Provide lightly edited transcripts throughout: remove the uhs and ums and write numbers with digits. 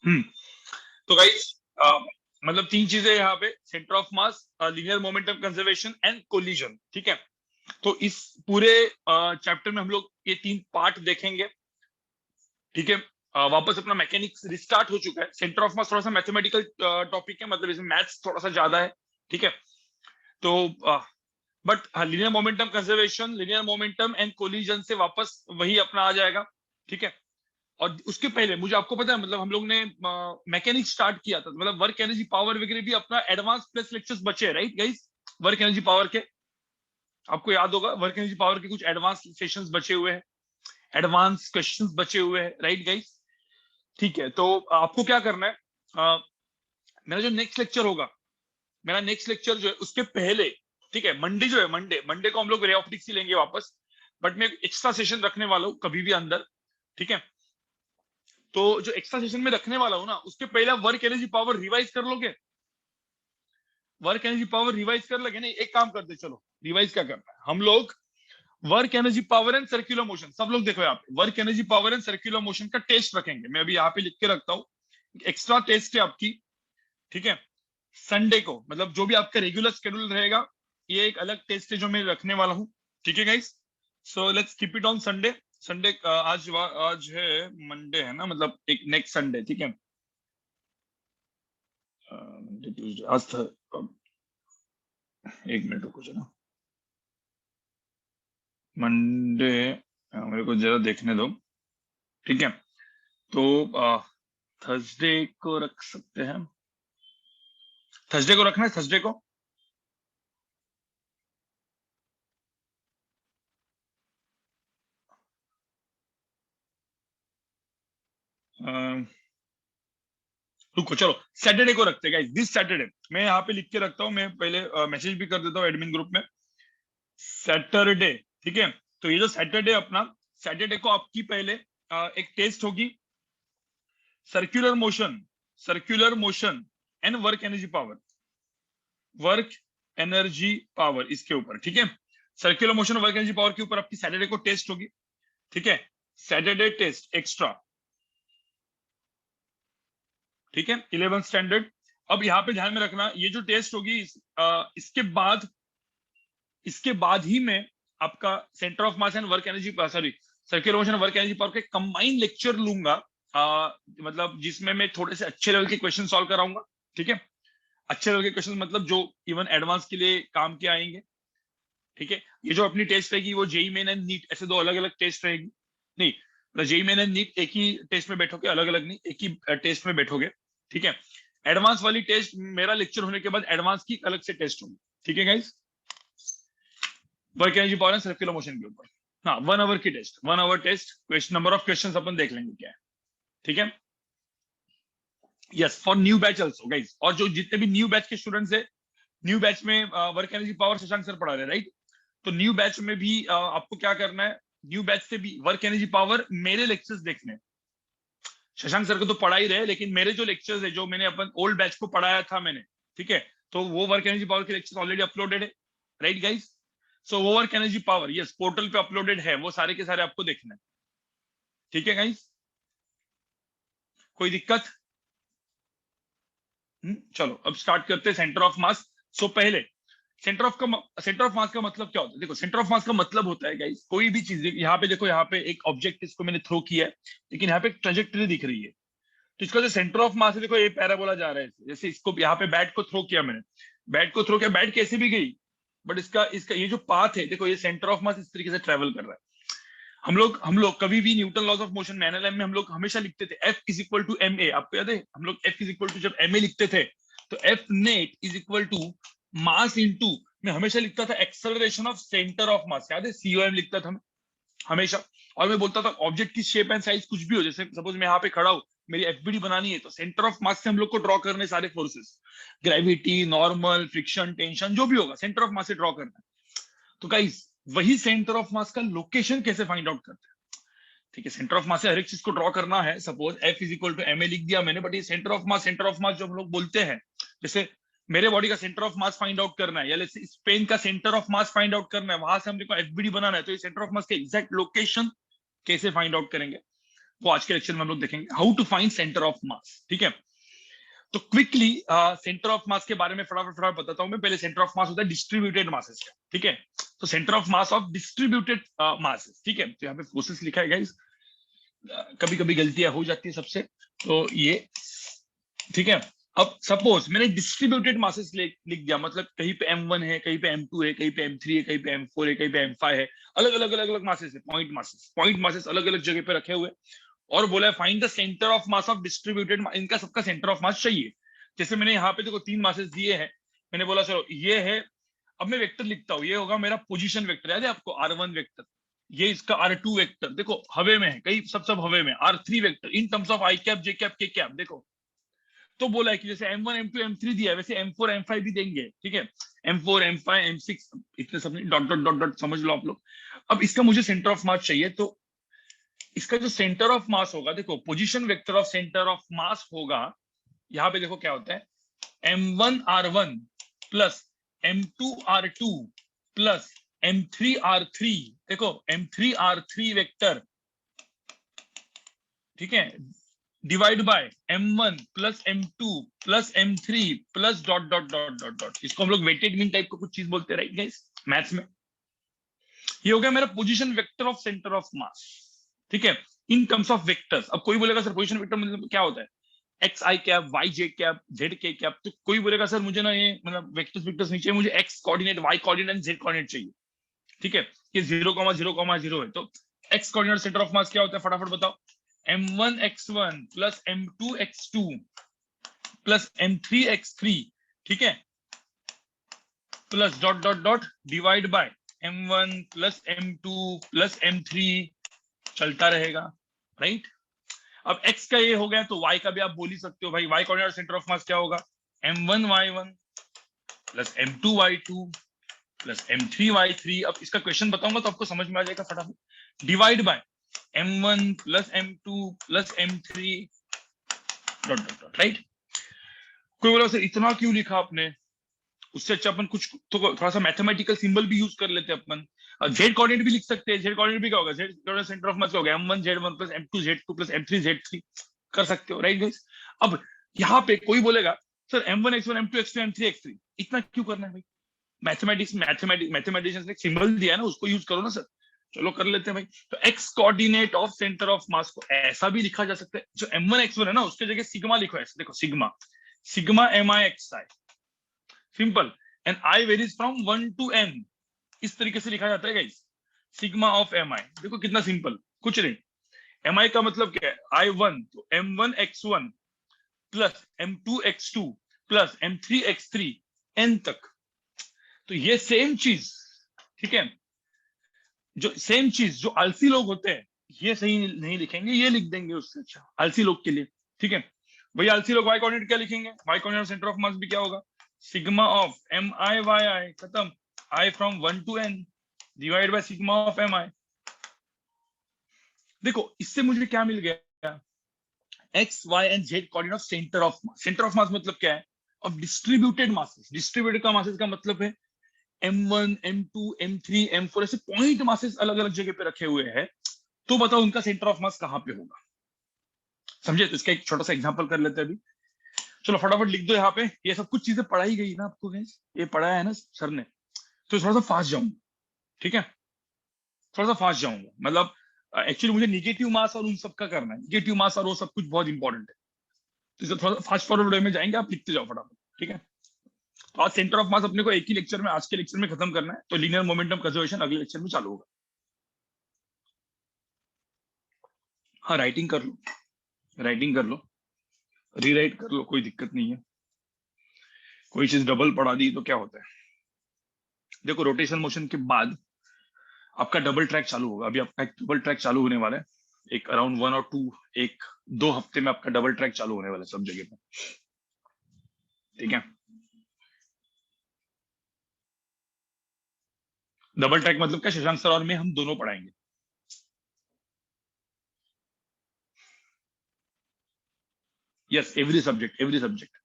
हम्म तो गाइस मतलब तीन चीजें यहाँ पे, centre of mass, linear momentum conservation and collision. ठीक है, तो इस पूरे चैप्टर में हम लोग ये तीन पार्ट देखेंगे। ठीक है, वापस अपना मैकेनिक्स रिस्टार्ट हो चुका है। सेंटर ऑफ मास थोड़ा सा मैथमेटिकल टॉपिक है, मतलब इसमें मैथ्स थोड़ा सा ज्यादा है। ठीक है, तो but linear momentum conservation, linear momentum and collision से वापस वही अपना आ जाएगा। ठीक है, और उसके पहले मुझे आपको पता है, मतलब हम लोग ने मैकेनिक्स स्टार्ट किया था, मतलब वर्क एनर्जी पावर वगैरह भी अपना एडवांस प्लस लेक्चर्स बचे हैं, right guys? Work energy power के आपको याद होगा, वर्क एनर्जी पावर के कुछ एडवांस सेशंस बचे हुए हैं, एडवांस क्वेश्चंस बचे हुए हैं, राइट गाइस? ठीक है, तो आपको क्या करना है, मेरा जो नेक्स्ट लेक्चर होगा, मेरा नेक्स्ट लेक्चर जो है उसके पहले, ठीक है, मंडे जो है, मंडे मंडे को हम लोग रे ऑप्टिक्स ही लेंगे वापस, बट मैं एक्स्ट्रा सेशन रखने वाला हूँ कभी भी अंदर। ठीक है, तो जो एक्स्ट्रा सेशन में रखने वाला हूँ ना, उसके पहले वर्क एनर्जी पावर रिवाइज कर लोगे? वर्क एनर्जी पावर रिवाइज कर लगे? नहीं, एक काम करते, चलो रिवाइज क्या करना है हम लोग, work energy power and circular motion. सब लोग देखो यहाँ पे, work energy power and circular motion का टेस्ट रखेंगे। मैं अभी यहाँ पे लिख के रखता हूँ, एक्स्ट्रा टेस्ट है आपकी। ठीक है, संडे को, मतलब जो भी आपका रेगुलर शेड्यूल रहेगा, ये एक अलग टेस्ट है जो मैं रखने वाला हूँ। ठीक है guys, so let's keep it on Sunday. Sunday आज है मंडे है ना, मतलब एक नेक्स्ट संडे। ठीक है, मंडे ट्यूजडे आज था, एक मिनट रुको जरा, मंडे, मेरे को जरा देखने दो। ठीक है, तो थर्सडे को रख सकते हैं, थर्सडे को रखना है, थर्सडे को। रुको, चलो सैटरडे को रखते हैं गाइस, दिस सैटरडे। मैं यहाँ पे लिख के रखता हूँ, मैं पहले मैसेज भी कर देता हूँ एडमिन ग्रुप में, सैटरडे। ठीक है, तो ये जो सैटरडे अपना, सैटरडे को आपकी पहले एक टेस्ट होगी, circular motion, circular motion and work energy power, work energy power इसके ऊपर। ठीक है, circular motion work energy power के ऊपर आपकी सैटरडे को टेस्ट होगी। ठीक है, सैटरडे टेस्ट एक्स्ट्रा। ठीक है, 11 स्टैंडर्ड। अब यहाँ पे ध्यान में रखना, ये जो टेस्ट होगी इसके बाद ही मैं आपका centre of mass and work energy, sorry, circular motion work energy power के कंबाइंड लेक्चर लूंगा, मतलब जिसमें मैं थोड़े से अच्छे लेवल के क्वेश्चन सॉल्व कराऊंगा। ठीक है, अच्छे लेवल के क्वेश्चन मतलब जो इवन एडवांस के लिए काम के आएंगे। ठीक है, ये जो अपनी टेस्ट रहेगी वो जेई मेन एंड नीट, ऐसे दो अलग अलग टेस्ट रहेगी। नहीं, मतलब जेई मेन एंड नीट एक ही टेस्ट में बैठोगे, अलग अलग नहीं, एक ही टेस्ट में बैठोगे। ठीक है, एडवांस वाली टेस्ट मेरा लेक्चर होने के बाद एडवांस की अलग से टेस्ट होगी। ठीक है guys, work energy power and circular motion के ऊपर, हाँ 1 आवर की test, 1 hour test, question number of question अपन देख लेंगे क्या है। ठीक है, yes, for new batch also guys, और जो जितने भी न्यू बैच के स्टूडेंट्स है, न्यू बैच में work energy power Shashank sir पढ़ा रहे, राइट? तो न्यू बैच में भी आपको क्या करना है, न्यू बैच से भी वर्क एनर्जी पावर मेरे लेक्चर्स देखने हैं। शशांक सर को तो पढ़ा ही रहे, लेकिन मेरे जो लेक्चर्स है, जो मैंने अपन ओल्ड बैच को पढ़ाया था मैंने, ठीक है, तो वो वर्क एनर्जी पावर के लेक्चर ऑलरेडी अपलोडेड है, राइट गाइस? सो वो work energy power yes portal पे अपलोडेड है, वो सारे के सारे आपको देखना है। ठीक है गाइस, कोई दिक्कत? चलो अब स्टार्ट करते हैं सेंटर ऑफ मास। सो पहले सेंटर ऑफ मास का मतलब क्या होता है? देखो, सेंटर ऑफ मास का मतलब होता है गाइस, कोई भी चीज, यहाँ पे देखो, यहाँ पे एक ऑब्जेक्ट इसको मैंने थ्रो किया है, लेकिन यहाँ पे एक ट्रेजेक्टरी दिख रही है, तो इसका जो सेंटर ऑफ मास है, देखो ये पैराबोला जा रहा है, जैसे इसको यहाँ पे बैट को थ्रो किया मैंने, बैट को थ्रो किया, बैट कैसे भी गई, बट इसका इसका ये जो पाथ है, देखो ये सेंटर ऑफ मास इस तरीके से ट्रेवल कर रहा है। हम लोग कभी भी न्यूटन लॉज ऑफ मोशन में, एनएलएम में हम लोग हमेशा लिखते थे F is equal to M A. आपको याद है हम लोग एफ इज इक्वल टू जब एम ए लिखते थे, तो F net is equal to mass into, मैं हमेशा लिखता था acceleration of centre of mass, याद है सीओएम लिखता था मैं हमेशा। और मैं बोलता था ऑब्जेक्ट की शेप एंड साइज कुछ भी हो, जैसे सपोज मैं यहाँ पे खड़ा हूँ, मेरी एफबीडी बनानी है, तो सेंटर ऑफ मास से हम लोग को ड्रॉ करने सारे forces, gravity, normal, friction, tension, जो भी होगा सेंटर ऑफ मास से ड्रॉ करना है। तो गाइस, वही सेंटर ऑफ मास का लोकेशन कैसे फाइंड आउट करते हैं? ठीक है, सेंटर ऑफ मास से हर एक चीज को ड्रॉ करना है, suppose F is equal to M A लिख दिया मैंने, बट ये सेंटर ऑफ मास जो हम लोग बोलते हैं, जैसे मेरे बॉडी का centre of mass find out करना है, या स्पेन का centre of mass find out करना है, वहां से हमने को एफबीडी बनाना है, तो ये सेंटर ऑफ मास के एग्जैक्ट लोकेशन कैसे फाइंड आउट करेंगे? वो आज के लेक्चर में हम लोग देखेंगे, how to find centre of mass. ठीक है, तो क्विकली सेंटर ऑफ मास के बारे में फटाफट बताता हूं मैं। पहले सेंटर ऑफ मास होता है डिस्ट्रीब्यूटेड मासेस का। ठीक है, तो centre of mass of distributed masses. ठीक है, तो यहाँ पे फोर्सेस लिखा है गाइस, कभी कभी गलतियां हो जाती है सबसे, तो ये ठीक है। अब सपोज मैंने डिस्ट्रीब्यूटेड मासेस लिख दिया, मतलब कहीं पे M1 है, कहीं पे M2 है, कहीं पे M3 है, कहीं पे M4 है, कहीं पे M5 है, अलग अलग अलग अलग मासेस है, पॉइंट मासेस अलग अलग जगह पे रखे हुए, और बोला है find the centre of mass of distributed. इनका सबका सेंटर ऑफ मास चाहिए। जैसे मैंने यहाँ पे देखो 3 मासेस दिए हैं, मैंने बोला चलो ये है, अब मैं वेक्टर लिखता हूँ, ये होगा मेरा पोजीशन वेक्टर, याद है आपको R1 वेक्टर, ये इसका R2 वेक्टर, देखो हवे में है, कई सब हवे में, R3 vector in terms of I cap J cap के कैप। देखो तो बोला है कि जैसे M1 M2 M3 दिया है, वैसे M4 M5 भी देंगे। ठीक है, M4 M5 M6 इतने सब डॉट डॉट डॉट डॉट समझ लो आप लोग। अब इसका मुझे सेंटर ऑफ मास चाहिए, तो इसका जो सेंटर ऑफ मास होगा, देखो position vector of centre of मास होगा, यहाँ पे देखो क्या होता है, M1R1 plus M2R2 plus M3R3। देखो M3R3 वेक्टर, ठीक है, divide bye M1 plus M2 plus M3 plus dot dot dot dot dot. इसको हम लोग वेटेड मीन टाइप का कुछ चीज बोलते हैं, राइट गाइस, मैथ्स में। ये हो गया मेरा position vector of centre of mass. ठीक है, इन टर्म्स ऑफ वेक्टर्स। अब कोई बोलेगा सर पोजीशन वेक्टर मतलब क्या होता है, एक्स आई कैप, वाई जे कैप, जेड के कैप। तो कोई बोलेगा सर मुझे ना ये मतलब वेक्टर्स वेक्टर्स नहीं चाहिए, मुझे x coordinate, Y coordinate and Z coordinate चाहिए। ठीक है, ये 0,0,0 है, तो X coordinate centre of mass क्या होता है, फटाफट बताओ। M1x1 plus M2x2 plus M3x3, ठीक है, plus dot dot dot divide by M1 plus M2 plus M3, चलता रहेगा, राइट। अब x का ये हो गया, तो y का भी आप बोल ही सकते हो भाई, y coordinate centre of mass क्या होगा, M1y1 plus M2y2 plus M3y3। अब इसका क्वेश्चन बताऊंगा तो आपको समझ में आ जाएगा फटाफट, divide by M1 plus M2 plus M3 dot dot dot, right. कोई बोला सर इतना क्यों लिखा आपने, उससे अच्छा अपन कुछ तो थोड़ा सा मैथमेटिकल सिंबल भी यूज कर लेते हैं अपन। जेड कोऑर्डिनेट भी लिख सकते हैं, जेड कोऑर्डिनेट भी क्या होगा, Z coordinate centre of mass क्या होगा, M1 Z1 plus M2 Z2 plus M3 Z3, कर सकते हो, राइट गाइस। अब यहाँ पे कोई बोलेगा sir M1 X1 M2 X2 M3 X3, इतना क्यों करना है भाई, मैथमेटिशियंस ने सिंबल दिया है ना, उसको यूज करो ना सर। चलो कर लेते हैं भाई। तो X coordinate of centre of मास को ऐसा भी लिखा जा सकता है, जो M1 X1 है ना उसके जगह सिग्मा लिखो, ऐसे देखो sigma, sigma MI XI, simple, and I varies from 1 to n, इस तरीके से लिखा जाता है गाइस, सिग्मा ऑफ MI। देखो कितना सिंपल, कुछ नहीं। MI का मतलब क्या है, I1, तो M1 X1 plus M2 X2 plus M3 X3 n तक। तो ये सेम चीज, ठीक है, जो सेम चीज जो आलसी लोग होते हैं ये सही नहीं लिखेंगे, ये लिख देंगे उससे अच्छा आलसी लोग के लिए। ठीक है भाई, आलसी लोग वाई कोऑर्डिनेट क्या लिखेंगे, Y coordinate centre of mass भी क्या होगा, सिग्मा ऑफ MI खत्म, I from 1 to n divide by sigma of MI। देखो इससे मुझे क्या मिल गया, X Y and Z coordinate of centre of mass. Centre of mass मतलब क्या है, ऑफ डिस्ट्रीब्यूटेड मासेस। डिस्ट्रीब्यूटेड का मासेस का मतलब है M1 M2 M3 M4 ऐसे पॉइंट मासेस अलग अलग जगह पे रखे हुए हैं, तो बताओ उनका सेंटर ऑफ मास कहां पे होगा, समझे। तो इसका एक छोटा सा एग्जांपल कर लेते हैं अभी। चलो फटाफट लिख दो यहाँ पे, ये सब कुछ चीजें पढ़ाई गई ना आपको guys? ये पढ़ाया है ना सर ने, तो थोड़ा सा फास्ट जाऊंगा, ठीक है, थोड़ा सा फास्ट जाऊंगा। मतलब एक्चुअली मुझे निगेटिव मास और उन सब का करना है, निगेटिव मास और वो सब कुछ बहुत इंपॉर्टेंट है, तो इसे थोड़ा सा फास्ट फॉरवर्ड वे में जाएंगे, आप लिखते जाओ फटाफट, ठीक है। तो आज सेंटर ऑफ मास अपने को एक ही लेक्चर में, आज के लेक्चर में खत्म करना है, तो लीनियर मोमेंटम कंजर्वेशन अगले लेक्चर में चालू होगा। हाँ राइटिंग कर लो, राइटिंग कर लो, रीराइट कर लो, कोई दिक्कत नहीं है। कोई चीज डबल पढ़ा दी तो क्या होता है, देखो रोटेशन मोशन के बाद आपका डबल ट्रैक चालू होगा। अभी आपका एक डबल ट्रैक चालू होने वाला है, एक अराउंड 1 और 2, एक 2 हफ्ते में आपका डबल ट्रैक चालू होने वाला है सब जगह पे, ठीक है। डबल ट्रैक मतलब क्या, शशांक सर और मैं हम दोनों पढ़ाएंगे। Yes, every subject, every subject.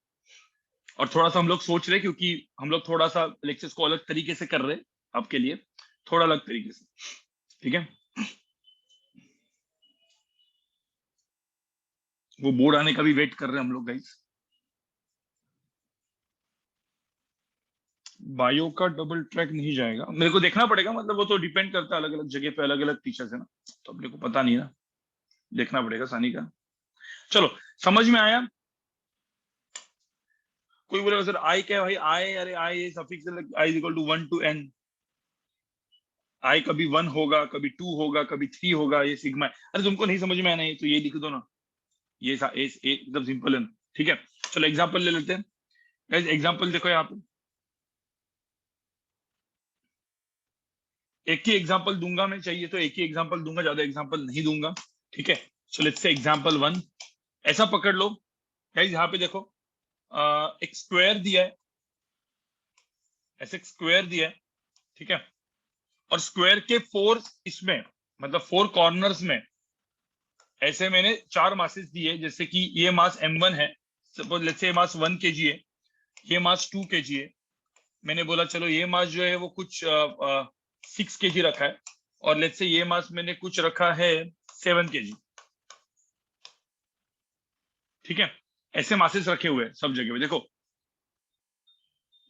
और थोड़ा सा हम लोग सोच रहे हैं, क्योंकि हम लोग थोड़ा सा लेक्चर्स को अलग तरीके से कर रहे हैं आपके लिए, थोड़ा अलग तरीके से, ठीक है। वो बोर्ड आने का भी वेट कर रहे हैं हम लोग गाइस। बायो का डबल ट्रैक नहीं जाएगा, मेरे को देखना पड़ेगा, मतलब वो तो डिपेंड करता है अलग अलग जगह पे अलग अलग टीचर्स है ना, तो अपने को पता नहीं ना, देखना पड़ेगा सानी का। चलो, समझ में आया? कोई बोलेगा सर आई क्या है भाई, आई अरे i suffix i is equal to 1 to n। I कभी 1 होगा, कभी 2 होगा, कभी 3 होगा, ये सिग्मा है। अरे तुमको नहीं समझ में आना है तो ये लिख दो ना, ये एकदम सिंपल है। ठीक है, चलो एग्जांपल ले लेते हैं गाइस। एग्जांपल देखो यहाँ पे, एक ही एग्जांपल दूंगा मैं, चाहिए तो एक ही एग्जांपल दूंगा, ज्यादा एग्जांपल नहीं दूंगा। ठीक है, चलो लेट्स से एग्जांपल 1 ऐसा पकड़ लो गाइस। यहाँ पे देखो, एक स्क्वायर दिया है, ऐसे स्क्वायर दिया है, ठीक है, और स्क्वायर के 4 इसमें, मतलब 4 कॉर्नर्स में ऐसे मैंने 4 मासेस दिए, जैसे कि ये मास m1 है, suppose let's say mass 1 kg है, ये मास 2 kg है। मैंने बोला चलो ये मास जो है वो कुछ 6 kg रखा है, और लेट्स से ये मास मैंने कुछ रखा है 7 kg। ठीक है, ऐसे मासेस रखे हुए हैं सब जगह पे देखो,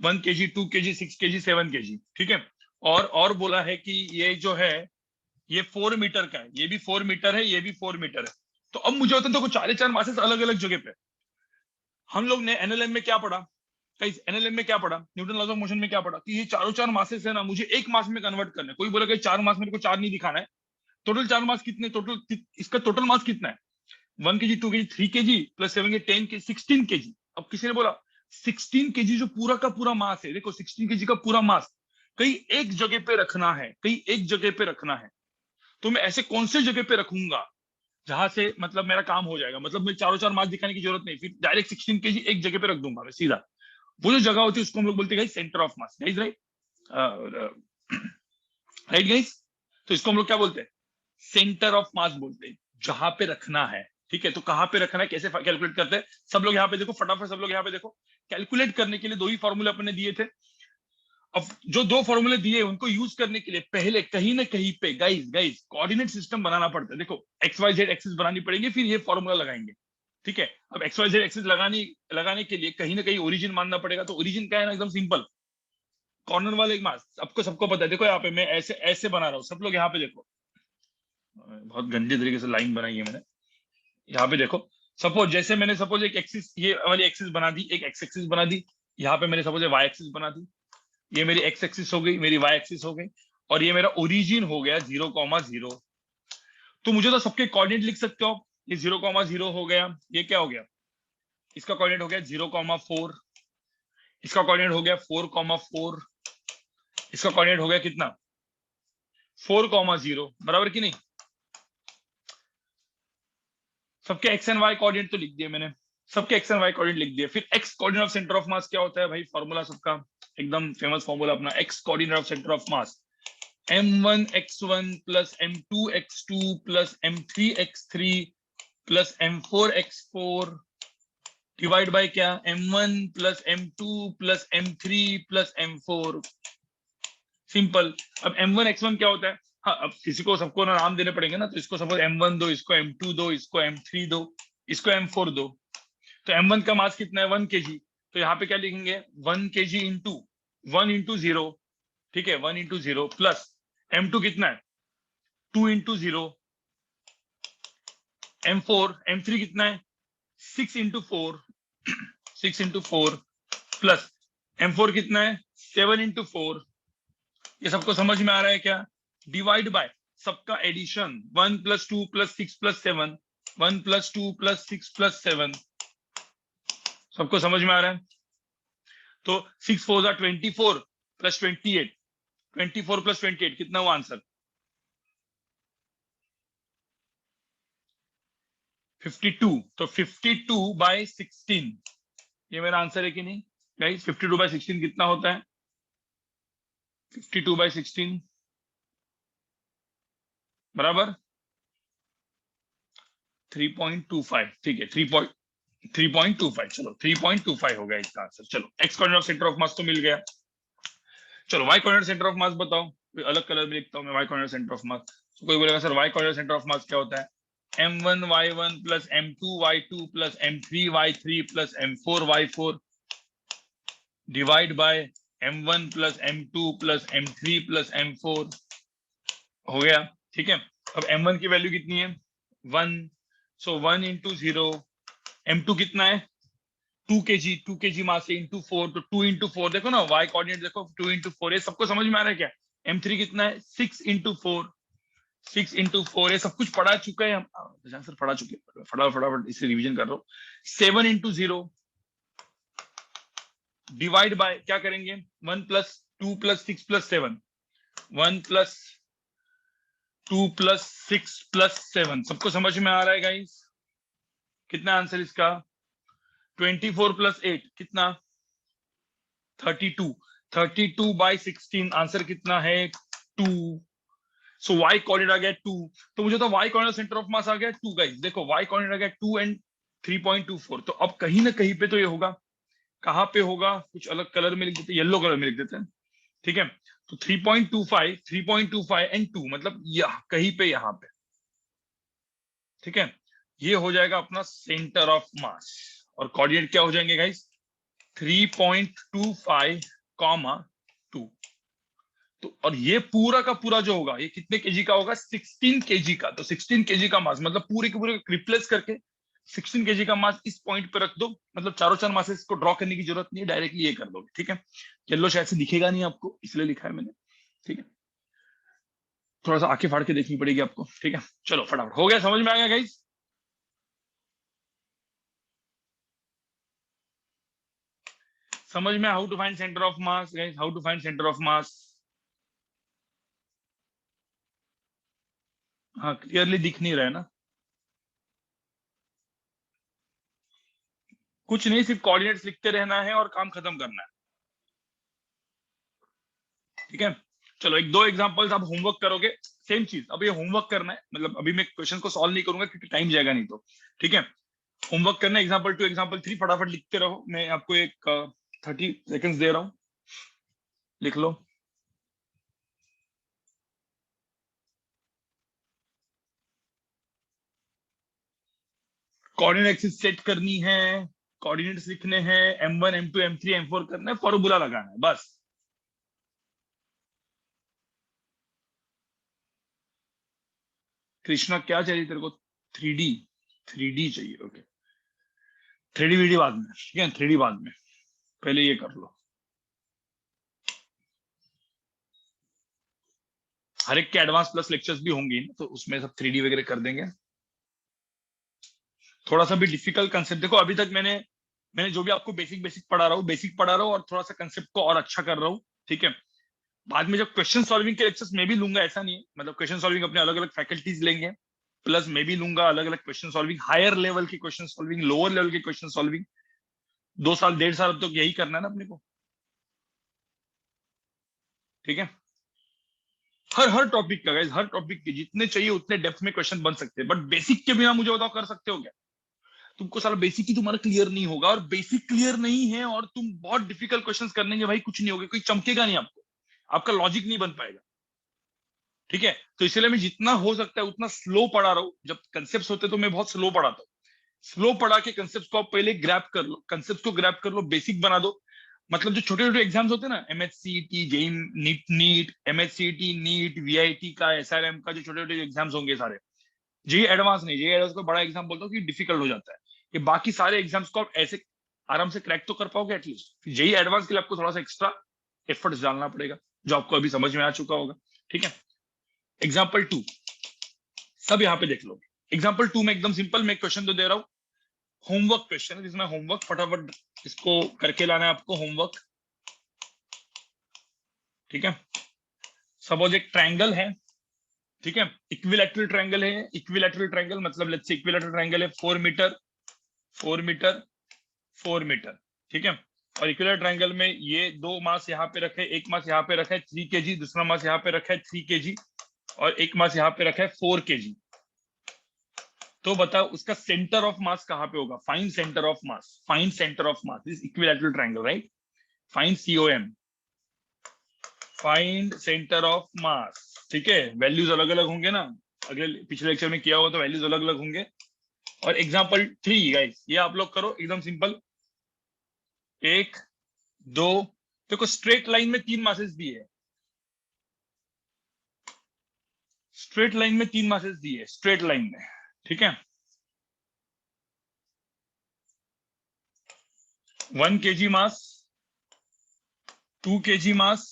1 kg 2 kg 6 kg 7 kg। ठीक है, और बोला है कि ये जो है ये 4 मीटर का है, ये भी 4 मीटर है, ये भी 4 मीटर है। तो अब मुझे होता है तो चार चार मासेस अलग अलग जगह पे। हम लोग ने एनएलएम में क्या पढ़ा गाइस, एनएलएम में क्या पढ़ा, न्यूटन लॉज ऑफ मोशन में क्या पढ़ा, कि ये चारों चार मासेस है ना, मुझे एक मास में कन्वर्ट करना है। कोई बोला कि 4 मास मेरे को 4 नहीं दिखाना है, टोटल 4 मास कितने, टोटल इसका टोटल मास कितना है, 1 kg 2 kg 3 kg प्लस 7 के 10 के 16 kg। अब किसी ने बोला 16 kg जो पूरा का पूरा मास है, देखो 16 kg का पूरा मास कहीं एक जगह पे रखना है, कहीं एक जगह पे रखना है, तो मैं ऐसे कौन से जगह पे रखूंगा जहां से मतलब मेरा काम हो जाएगा, मतलब मैं चारों चार मास दिखाने की जरूरत नहीं, फिर डायरेक्ट 16 kg एक जगह पे रख दूंगा मैं सीधा। वो जो जगह होती है उसको हम लोग बोलते हैं centre of mass, guys right, right guys. तो इसको हम लोग क्या बोलते हैं, सेंटर ऑफ मास बोलते हैं, जहां पे रखना है। ठीक है, तो कहां पे रखना है, कैसे कैलकुलेट करते हैं, सब लोग यहाँ पे देखो फटाफट, सब लोग यहाँ पे देखो। कैलकुलेट करने के लिए 2 ही फॉर्मूले अपने दिए थे। अब जो 2 फॉर्मूले दिए उनको यूज करने के लिए पहले कहीं ना कहीं पे गाइस गाइस कोऑर्डिनेट सिस्टम बनाना पड़ता है। देखो एक्स वाई जेड एक्सिस बनानी पड़ेगी, फिर ये फॉर्मूला लगाएंगे। ठीक है, अब एक्स वाई जेड एक्सिस लगाने के लिए कहीं ना कहीं ओरिजिन मानना पड़ेगा। तो ओरिजिन क्या है ना, एकदम सिंपल, कॉर्नर वाले मास, सबको पता है। देखो यहाँ पे मैं ऐसे ऐसे बना रहा हूँ, सब लोग यहाँ पे देखो, बहुत गंदे तरीके से लाइन बनाई है मैंने। यहाँ पे देखो, सपोज जैसे मैंने सपोज एक एक्सिस, ये वाली एक्सिस बना दी, एक एक्स एक्सिस बना दी, यहाँ पे मैंने सपोज वाई एक्सिस बना दी, ये मेरी एक्स एक्सिस हो गई, मेरी वाई एक्सिस हो गई, और ये मेरा ओरिजिन हो गया 0,0। तो मुझे तो सबके कोऑर्डिनेट लिख सकते हो आप। ये 0,0 हो गया, ये क्या हो गया, इसका कोऑर्डिनेट हो गया 0,4, इसका कोऑर्डिनेट हो गया 4,4, इसका कोऑर्डिनेट हो गया कितना 4,0, बराबर कि नहीं। सबके एक्स एंड वाई कोऑर्डिनेट तो लिख दिए मैंने, सबके एक्स एंड वाई कोऑर्डिनेट लिख दिए। फिर x coordinate of centre of mass क्या होता है भाई, फॉर्मूला सबका एकदम फेमस फॉर्मूला अपना, x coordinate of centre of mass m1 x1 plus m2 x2 plus m3 x3 plus m4 x4 divide by क्या, m1 plus m2 plus m3 plus m4। Simple. अब m1 x1 क्या होता है, हाँ अब किसी को सबको ना नाम देने पड़ेंगे ना, तो इसको सपोज m1 दो, इसको m2 दो, इसको m3 दो, इसको m4 दो। तो m1 का मास कितना है 1 kg, तो यहाँ पे क्या लिखेंगे 1 kg इंटू 1 इंटू 0। ठीक है, 1 इंटू 0 प्लस m2 कितना है 2 इंटू 0, m3 कितना है 6 इंटू 4, 6 इंटू 4 प्लस m4 कितना है 7 इंटू 4। ये सबको समझ में आ रहा है क्या, डिवाइड बाय सबका addition 1 plus 2 plus 6 plus 7, 1 plus 2 plus 6 plus 7। सबको समझ में आ रहा है। तो 6 4 24 प्लस 28, 24 प्लस 28 कितना हुआ आंसर 52। तो 52 बाय 16 ये मेरा आंसर है कि नहीं गाइस, 52 बाय 16 कितना होता है 52 बाय 16 बराबर 3.25। ठीक है, 3.25, चलो 3.25 हो गया इसका आंसर। चलो X coordinate of centre of mass तो मिल गया। चलो Y coordinate centre of mass बताओ, अलग कलर में लिखता हूं मैं Y coordinate centre of mass. तो कोई बोलेगा sir Y coordinate centre of mass क्या होता है, m1y1 plus m2y2 plus m3y3 plus m4y4 divide by m1 plus m2 plus m3 plus m4 हो गया। ठीक है, अब m1 की वैल्यू कितनी है 1, सो 1 into 0, m2 कितना है 2 kg, 2 kg मास से इंटू 4, तो 2 into 4 देखो ना, y कोऑर्डिनेट देखो 2 into 4, ये सबको समझ में आ रहा है क्या। m3 कितना है 6 into 4, 6 into 4, ये सब कुछ पढ़ा चुका है हम सर, पढ़ा चुके हैं, फटाफट इसे रिवीजन कर रहा हूँ। 7 into 0 डिवाइड बाय क्या करेंगे 1 plus 2 plus 6 plus 7, 1 plus 2 plus 6 plus 7, सबको समझ में आ रहा है गाइस। कितना आंसर इसका 24 plus 8 कितना 32, 32 by 16, आंसर कितना है 2। सो y कोऑर्डिनेट आ गया 2, तो मुझे तो y coordinate centre of mass आ गया 2 गाइस। देखो y कोऑर्डिनेट आ गया 2 एंड 3.24, तो अब कहीं ना कहीं पे तो ये होगा। कहां पे होगा, कुछ अलग कलर में लिख देते, येलो कलर में लिख देते हैं। ठीक है, तो 3.25, 3.25 एंड 2, मतलब कहीं पे यहाँ पे। ठीक है, ये हो जाएगा अपना सेंटर ऑफ मास, और कोऑर्डिनेट क्या हो जाएंगे गाइस 3.25, 2। तो और ये पूरा का पूरा जो होगा ये कितने केजी का होगा 16 केजी का। तो 16 केजी का मास मतलब पूरे के पूरे रिप्लेस करके 16 केजी का मास इस पॉइंट पे रख दो, मतलब चारों चार मासेस को ड्रॉ करने की जरूरत नहीं है, डायरेक्टली ये कर दोगे। ठीक है, येलो शायद से दिखेगा नहीं आपको, इसलिए लिखा है मैंने। ठीक है, थोड़ा सा आंखें फाड़ के देखनी पड़ेगी आपको। ठीक है, चलो फटाफट हो गया, समझ में आ गया गाइस। समझ में how to find centre of mass guys, how to find centre of mass. हाँ, क्लियरली दिख नहीं रहा है ना। कुछ नहीं, सिर्फ कोऑर्डिनेट्स लिखते रहना है और काम खत्म करना है। ठीक है, चलो एक दो एग्जांपल्स आप होमवर्क करोगे, सेम चीज। अब ये होमवर्क करना है, मतलब अभी मैं क्वेश्चन को सॉल्व नहीं करूंगा क्योंकि टाइम जाएगा नहीं तो। ठीक है, होमवर्क करना है, एग्जांपल 2 एग्जांपल 3 फटाफट लिखते रहो। मैं आपको एक 30 सेकंड्स दे रहा हूँ, लिख लो। कोऑर्डिनेट एक्सिस सेट करनी है, कोऑर्डिनेट्स लिखने हैं, m1 m2 m3 m4 करना है, फॉर्मूला लगाना है बस। कृष्णा क्या चाहिए तेरे को 3D, 3D चाहिए, ओके। 3D वीडी बाद में, ठीक है 3D बाद में, पहले ये कर लो। हर एक के एडवांस प्लस लेक्चर्स भी होंगे ना, तो उसमें सब 3D वगैरह कर देंगे। थोड़ा सा भी डिफिकल्ट कंसेप्ट देखो, अभी तक मैंने जो भी आपको बेसिक बेसिक पढ़ा रहा हूँ और थोड़ा सा कंसेप्ट को और अच्छा कर रहा हूँ। ठीक है, बाद में जब क्वेश्चन सॉल्विंग के लेक्चर्स मैं भी लूंगा, ऐसा नहीं है, मतलब क्वेश्चन सॉल्विंग अपने अलग अलग फैकल्टीज लेंगे, प्लस मैं भी लूंगा अलग अलग क्वेश्चन सॉल्विंग, हायर लेवल की क्वेश्चन सॉल्विंग, लोअर लेवल की क्वेश्चन सॉल्विंग। 2 साल 1.5 साल अब तो यही करना है ना अपने को। ठीक है, हर टॉपिक का गाइस, हर टॉपिक के जितने चाहिए उतने डेप्थ में क्वेश्चन बन सकते हैं, बट बेसिक के बिना मुझे बताओ कर सकते हो क्या। तुमको सारा बेसिक ही तुम्हारा क्लियर नहीं होगा, और बेसिक क्लियर नहीं है और तुम बहुत डिफिकल्ट क्वेश्चंस करने भाई कुछ नहीं होगा, कोई चमकेगा नहीं आपको, आपका लॉजिक नहीं बन पाएगा। ठीक है, तो इसलिए मैं जितना हो सकता है उतना स्लो पढ़ा रहा हूँ। जब कंसेप्ट होते तो मैं बहुत स्लो पढ़ाता हूँ। स्लो पढ़ा के कंसेप्ट को आप पहले ग्रैप कर लो, कंसेप्ट को ग्रैप कर लो, बेसिक बना दो। मतलब जो छोटे छोटे एग्जाम्स होते हैं ना, MHCET, JEE NEET, MHCET, NEET, VIT का, SRM का, जो छोटे छोटे एग्जाम्स होंगे सारे, जेई एडवांस नहीं, जेई एडवांस को बड़ा एग्जाम बोलता हूँ कि डिफिकल्ट हो जाता है। ये बाकी सारे एग्जाम्स को आप ऐसे आराम से क्रैक तो कर पाओगे एटलीस्ट। जेई एडवांस के लिए आपको थोड़ा सा एक्स्ट्रा एफर्ट्स डालना पड़ेगा, जो आपको अभी समझ में आ चुका होगा। ठीक है, एग्जाम्पल 2 सब यहाँ पे देख लो। एग्जाम्पल 2 में एकदम सिंपल मैं क्वेश्चन तो दे रहा हूँ, होमवर्क क्वेश्चन है, जिसमें होमवर्क फटाफट इसको करके लाना है आपको, होमवर्क। ठीक है, सपोज एक ट्रायंगल है। ठीक है, इक्विलैटरल ट्रायंगल है, इक्विलैटरल ट्रायंगल मतलब लेट्स से इक्विलैटरल ट्रायंगल है 4 मीटर 4 मीटर 4 मीटर। ठीक है, और इक्विलैटरल ट्रायंगल में ये दो मास यहाँ पे रखे, एक मास यहाँ पे रखा है 3 kg, दूसरा मास यहाँ पे रखा है 3 kg, और एक मास यहाँ पे रखा है 4 kg। तो बताओ उसका सेंटर ऑफ मास कहाँ पे होगा। Find centre of mass, find centre of mass this equilateral triangle, right. Find COM, find centre of mass. ठीक है, वैल्यूज अलग अलग होंगे ना, अगले पिछले लेक्चर में किया हुआ तो वैल्यूज अलग अलग होंगे। और एग्जाम्पल 3 गाइस, ये आप लोग करो एकदम सिंपल। 1 2, देखो स्ट्रेट लाइन में 3 मासेस दिए है, स्ट्रेट लाइन में 3 मासेस दिए है, स्ट्रेट लाइन में, ठीक है। 1 kg मास, 2 kg मास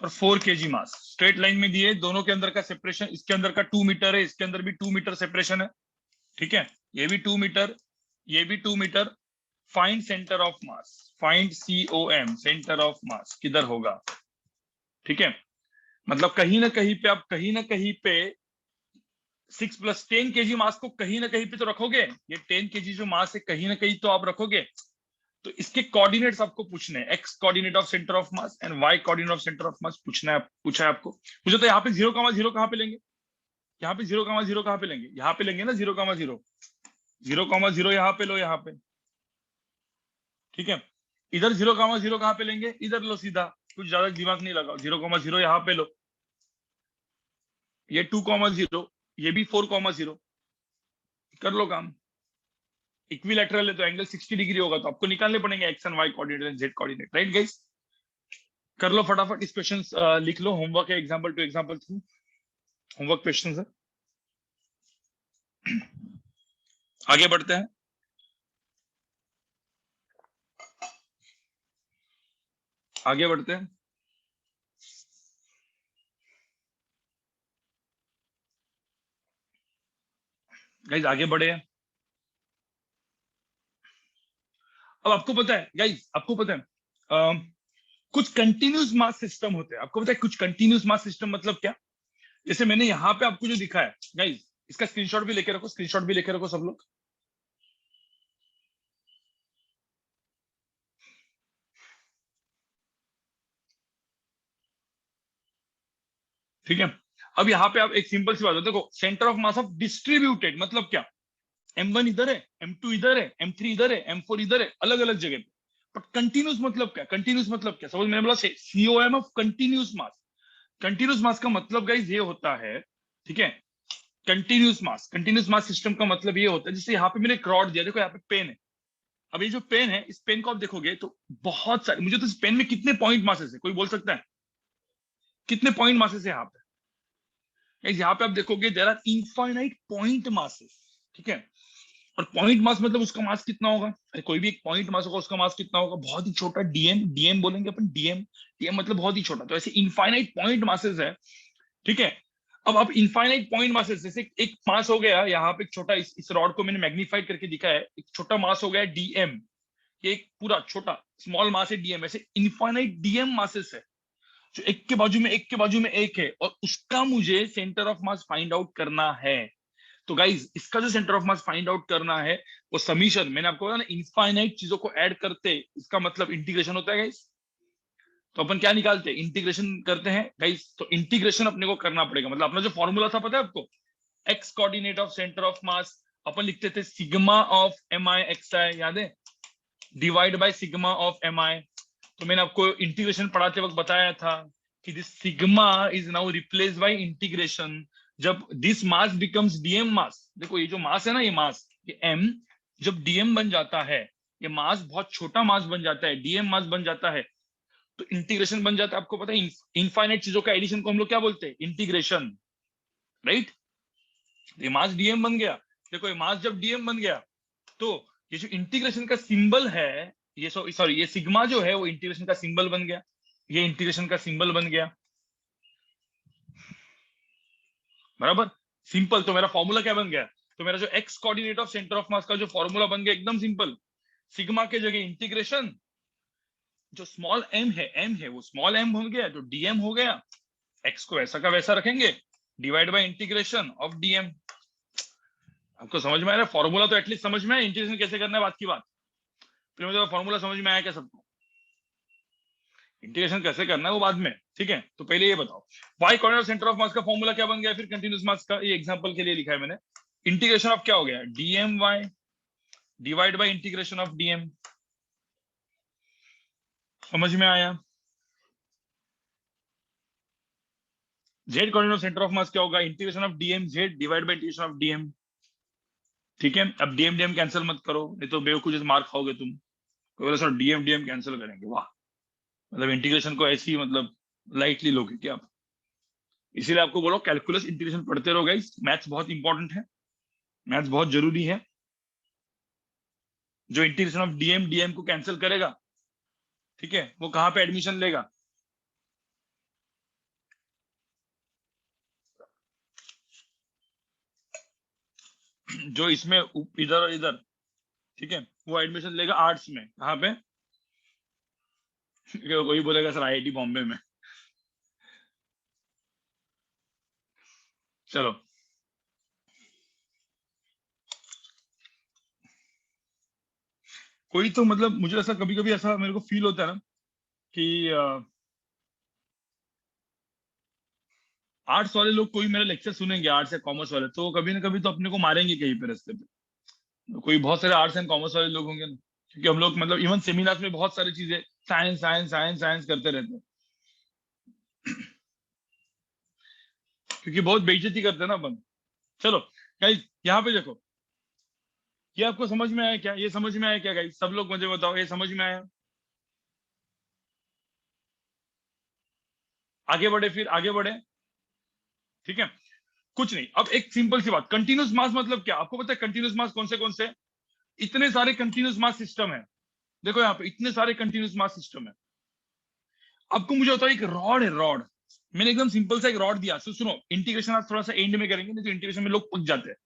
और 4 kg मास स्ट्रेट लाइन में दिए। दोनों के अंदर का सेपरेशन, इसके अंदर का 2 मीटर है, इसके अंदर भी 2 मीटर सेपरेशन है, ठीक है। ये भी 2 मीटर, ये भी 2 metre. Find centre of mass, find COM, centre of mass किधर होगा, ठीक है। मतलब कहीं ना कहीं पे, आप कहीं ना कहीं पे 6 + 10 kg मास को कहीं ना कहीं पे तो रखोगे। ये 10 kg जो मास है कहीं ना कहीं तो आप रखोगे। तो इसके कोऑर्डिनेट्स आपको पूछने हैं, X coordinate of centre of mass and Y coordinate of centre of mass पूछना है, पूछा है आपको। मुझे तो यहाँ पे 0,0 कहाँ पे लेंगे, यहाँ पे 0,0 कहाँ पे लेंगे, यहाँ पे लेंगे ना 0,0, 0,0 यहाँ पे लो, यहाँ पे, ठीक है। इधर 0,0 कहाँ पे लेंगे, इधर लो सीधा, कुछ ज्यादा दिमाग नहीं लगाओ। 0,0 यहाँ पे लो, ये 2,0, ये भी 4,0, कर लो काम। इक्विलैटरल है तो एंगल 60 डिग्री होगा, तो आपको निकालने पड़ेंगे X and Y coordinate and Z coordinate, right guys. कर लो फटाफट इस क्वेश्चन, लिख लो, होमवर्क है एग्जांपल 2 एग्जांपल 3, होमवर्क क्वेश्चन है। आगे बढ़ते हैं। आगे बढ़ते हैं गाइस, आगे बढ़े हैं। अब आपको पता है गाइस, आपको पता है कुछ कंटिन्यूस मास सिस्टम होते हैं। आपको पता है कुछ कंटिन्यूस मास सिस्टम मतलब क्या? जैसे मैंने यहाँ पे आपको जो दिखा है गाइस, इसका स्क्रीनशॉट भी लेके रखो, स्क्रीनशॉट भी लेके रखो सब लोग, ठीक है। अब यहाँ पे आप एक सिंपल सी बात है, देखो centre of mass of distributed मतलब क्या, M1 इधर है, M2 इधर है, M3 इधर है, M4 इधर है, अलग अलग जगह पे। बट कंटिन्यूस मतलब क्या, कंटिन्यूस मतलब क्या, सपोज मैंने बोला COM of continuous mass. Continuous मास का मतलब गाइस ये होता है, ठीक है। कंटिन्यूस मास सिस्टम का मतलब ये होता है, जैसे यहाँ पे मैंने एक रॉड दिया, देखो यहाँ पे पेन है। अब ये जो पेन है, इस पेन को आप देखोगे तो बहुत सारे, मुझे तो इस पेन में कितने पॉइंट मासेस है, कोई बोल सकता है कितने पॉइंट मासेस है यहाँ पे? Guys, यहाँ पे आप देखोगे there are infinite point masses, ठीक है। और पॉइंट मास मतलब उसका मास कितना होगा, अरे कोई भी एक पॉइंट मास होगा, उसका मास कितना होगा, बहुत ही छोटा, डीएम, डीएम बोलेंगे अपन, डीएम, डीएम मतलब बहुत ही छोटा। तो ऐसे इनफाइनाइट पॉइंट मासेस है, ठीक है। अब आप इनफाइनाइट पॉइंट मासेस, जैसे एक मास हो गया यहाँ पे, एक छोटा, इस रॉड को मैंने मैग्नीफाइड करके दिखा है, एक छोटा मास हो गया डीएम, ये एक पूरा छोटा स्मॉल मास है डीएम। ऐसे इनफाइनाइट डीएम मासेस है जो एक के बाजू में एक के बाजू में एक है, और उसका मुझे centre of mass find out करना है। तो गाइज इसका जो centre of mass find out करना है वो समीशन, मैंने आपको बताया ना, इनफाइनाइट चीजों को ऐड करते, इसका मतलब इंटीग्रेशन होता है गाइज। तो अपन क्या निकालते हैं, इंटीग्रेशन करते हैं गाइज। तो इंटीग्रेशन अपने को करना पड़ेगा, मतलब अपना जो फॉर्मूला था पता है आपको, x coordinate of centre of mass, अपन लिखते थे सिग्मा ऑफ MI XI, याद है, divide by sigma of MI। तो मैंने आपको इंटीग्रेशन पढ़ाते वक्त बताया था कि this sigma is now replace by integration. जब दिस मास बिकम्स डीएम मास, देखो ये जो मास है ना, ये मास, ये m जब डीएम बन जाता है, ये मास बहुत छोटा मास बन जाता है, डीएम मास बन जाता है, तो इंटीग्रेशन बन जाता है। आपको पता है इनफाइनाइट चीजों का एडिशन को हम लोग क्या बोलते हैं, इंटीग्रेशन, राइट। ये मास डीएम बन गया, देखो ये मास जब डीएम बन गया, तो ये जो इंटीग्रेशन का सिंबल है, ये सॉरी ये सिग्मा जो है वो इंटीग्रेशन का सिंबल बन गया, ये इंटीग्रेशन का सिंबल बन गया, बराबर, सिंपल। तो मेरा फॉर्मूला क्या बन गया, तो मेरा जो x coordinate of centre of mass का जो फॉर्मूला बन गया एकदम सिंपल, सिग्मा के जगह इंटीग्रेशन, जो स्मॉल एम है वो स्मॉल एम हो गया, जो डीएम हो गया, एक्स को ऐसा का वैसा रखेंगे, divide by integration of DM. आपको समझ में आ रहा है फॉर्मूला, तो एटलीस्ट समझ में आया इंटीग्रेशन कैसे करना है, बात की बात। फिर मुझे फॉर्मूला समझ में आया क्या सबको, इंटीग्रेशन कैसे करना है वो बाद में, ठीक है। तो पहले ये बताओ, Y coordinate centre of mass का फॉर्मूला क्या बन गया, फिर कंटीन्यूअस मास का, ये एग्जांपल के लिए लिखा है मैंने। इंटीग्रेशन ऑफ क्या हो गया, DM Y divide by integration of DM. समझ में आया? Z coordinate of centre of mass क्या होगा, integration of DM Z divide by integration of DM. ठीक है, अब डीएम डीएम कैंसिल मत करो, नहीं तो बेवकूफ जैसे मार खाओगे तुम। कोई बोला सर डीएम डीएम कैंसिल करेंगे, वाह, मतलब इंटीग्रेशन को ऐसी मतलब लाइटली लोगे क्या आप। इसीलिए आपको बोलो कैलकुलस इंटीग्रेशन पढ़ते रहो गाइस, मैथ्स बहुत इंपॉर्टेंट है, मैथ्स बहुत जरूरी है। जो इंटीग्रेशन ऑफ डीएम डीएम को कैंसिल करेगा, ठीक है, वो कहाँ पे एडमिशन लेगा। जो इसमें इधर और इधर, ठीक है, वो एडमिशन लेगा आर्ट्स में, कहाँ पे कोई बोलेगा सर आईआईटी बॉम्बे में। चलो, कोई तो मतलब मुझे ऐसा कभी कभी ऐसा मेरे को फील होता है ना कि आर्ट्स वाले लोग कोई मेरा लेक्चर सुनेंगे, आर्ट्स या कॉमर्स वाले, तो कभी ना कभी तो अपने को मारेंगे कहीं पे रास्ते पे। कोई बहुत सारे आर्ट्स एंड कॉमर्स वाले लोग होंगे ना, क्योंकि हम लोग मतलब इवन सेमिनार्स में बहुत सारी चीजें साइंस साइंस साइंस साइंस करते रहते हैं, क्योंकि बहुत बेइज्जती करते हैं ना अपन। चलो गाइस, यहाँ पे देखो, ये आपको समझ में आया क्या, ये समझ में आया क्या गाइस, सब लोग मुझे बताओ ये समझ में आया। आगे बढ़े, फिर आगे बढ़े, ठीक है। कुछ नहीं, अब एक सिंपल सी बात, कंटिन्यूस मास मतलब क्या, आपको पता है कंटिन्यूस मास कौन से, इतने सारे कंटिन्यूस मास सिस्टम है। देखो यहाँ पे इतने सारे कंटिन्यूस मास सिस्टम है। आपको मुझे बताओ, एक रॉड है, रॉड, मैंने एकदम सिंपल सा एक रॉड दिया, सुनो, इंटीग्रेशन आज थोड़ा सा एंड में करेंगे, नहीं तो इंटीग्रेशन में लोग पक जाते हैं।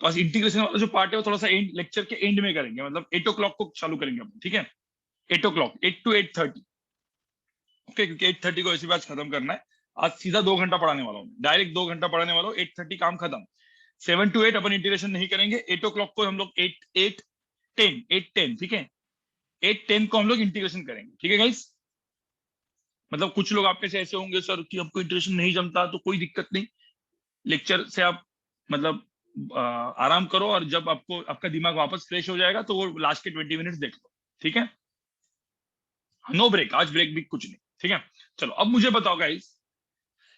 तो आज इंटीग्रेशन वाला जो पार्ट है वो थोड़ा सा एंड, लेक्चर के एंड में करेंगे, मतलब 8 o'clock को चालू करेंगे अपन, ठीक है, 8 o'clock, 8 to 8:30, ओके, क्योंकि 8:30 को ऐसी बात खत्म करना है। आज सीधा 2 घंटा पढ़ाने वाला हूँ, डायरेक्ट 2 घंटा पढ़ाने वाला हूँ, 8:30 काम खत्म। 7 to 8 अपन इंटीग्रेशन नहीं करेंगे, 8 o'clock को हम लोग 8:10, ठीक है, 8:10 को हम लोग इंटीग्रेशन करेंगे, ठीक है गाइस। मतलब कुछ लोग आप में से ऐसे होंगे सर कि हमको इंटीग्रेशन नहीं जमता, तो कोई दिक्कत नहीं, लेक्चर से आप मतलब आराम करो, और जब आपको आपका दिमाग वापस फ्रेश हो जाएगा तो वो लास्ट के 20 मिनट्स देख लो, ठीक है। नो ब्रेक, आज ब्रेक भी कुछ नहीं, ठीक है। चलो अब मुझे बताओ गाइस,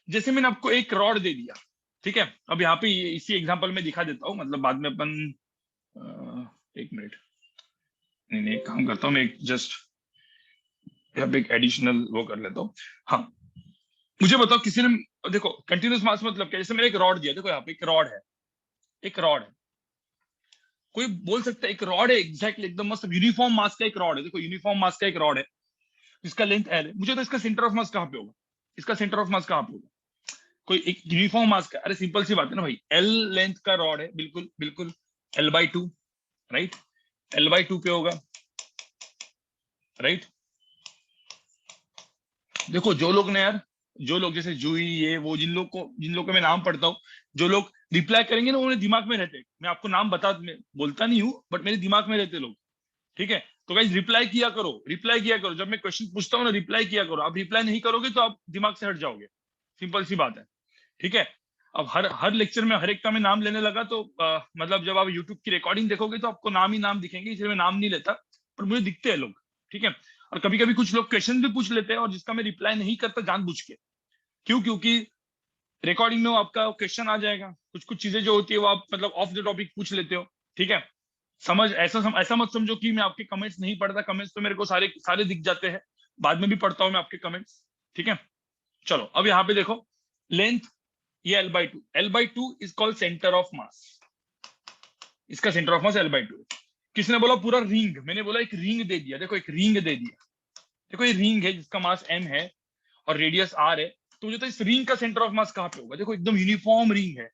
जैसे मैंने आपको एक रॉड दे दिया, ठीक है, अब यहाँ पे इसी एग्जांपल में दिखा देता हूँ, मतलब बाद में अपन 1 मिनट, नहीं नहीं, एक काम करता हूँ मैं, एक जस्ट यहाँ पे एक एडिशनल वो कर लेता हूँ। हाँ, मुझे बताओ किसी ने, देखो कंटिन्यूस मास मतलब क्या, जैसे मैंने एक रॉड दिया, देखो यहाँ पे एक रॉड है, एक रॉड है, कोई बोल सकता है एक रॉड है, एग्जैक्टली एकदम मस्त यूनिफॉर्म मास का एक रॉड है, देखो यूनिफॉर्म मास का एक रॉड है, इसका लेंथ एल है, मुझे तो इसका सेंटर ऑफ मास कहाँ पे होगा, इसका सेंटर ऑफ मास कहाँ पे होगा, कोई एक यूनिफॉर्म मास का, अरे सिंपल सी बात है ना भाई, एल लेंथ का रॉड है, बिल्कुल बिल्कुल, L/2, राइट, L/2 पे होगा, राइट। देखो जो लोग ने यार, जो लोग जैसे जूही, ये वो, जिन लोग को मैं नाम पढ़ता हूँ, जो लोग रिप्लाई करेंगे ना, उन्हें दिमाग में रहते, मैं आपको नाम मैं बोलता नहीं हूँ, बट मेरे दिमाग में रहते लोग, ठीक है। तो गाइस रिप्लाई किया करो, रिप्लाई किया करो, जब मैं क्वेश्चन पूछता हूँ ना रिप्लाई किया करो, आप रिप्लाई नहीं करोगे तो आप दिमाग से हट जाओगे, सिंपल सी बात है, ठीक है। अब हर हर लेक्चर में हर एक का मैं नाम लेने लगा तो मतलब जब आप यूट्यूब की रिकॉर्डिंग देखोगे तो आपको नाम ही नाम दिखेंगे, इसलिए मैं नाम नहीं लेता, पर मुझे दिखते हैं लोग, ठीक है। और कभी कभी कुछ लोग क्वेश्चन भी पूछ लेते हैं, और जिसका मैं रिप्लाई नहीं करता जानबूझ के, क्यों, क्योंकि रिकॉर्डिंग में वो आपका क्वेश्चन आ जाएगा, कुछ कुछ चीजें जो होती है वो आप मतलब ऑफ द टॉपिक पूछ लेते हो, ठीक है। ऐसा मत समझो कि मैं आपके कमेंट्स नहीं पढ़ता, कमेंट्स तो मेरे को सारे सारे दिख जाते हैं, बाद में भी पढ़ता हूं मैं आपके कमेंट्स, ठीक है। चलो अब यहाँ पे देखो, लेंथ ये L/2, L/2 is called centre of मास, इसका सेंटर ऑफ मास L/2। किसने बोला पूरा रिंग, मैंने बोला एक रिंग दे दिया, देखो एक रिंग दे दिया, देखो ये रिंग है जिसका मास m है और रेडियस r है, तो मुझे तो इस रिंग का सेंटर ऑफ मास कहाँ पे होगा, देखो एकदम यूनिफॉर्म रिंग है,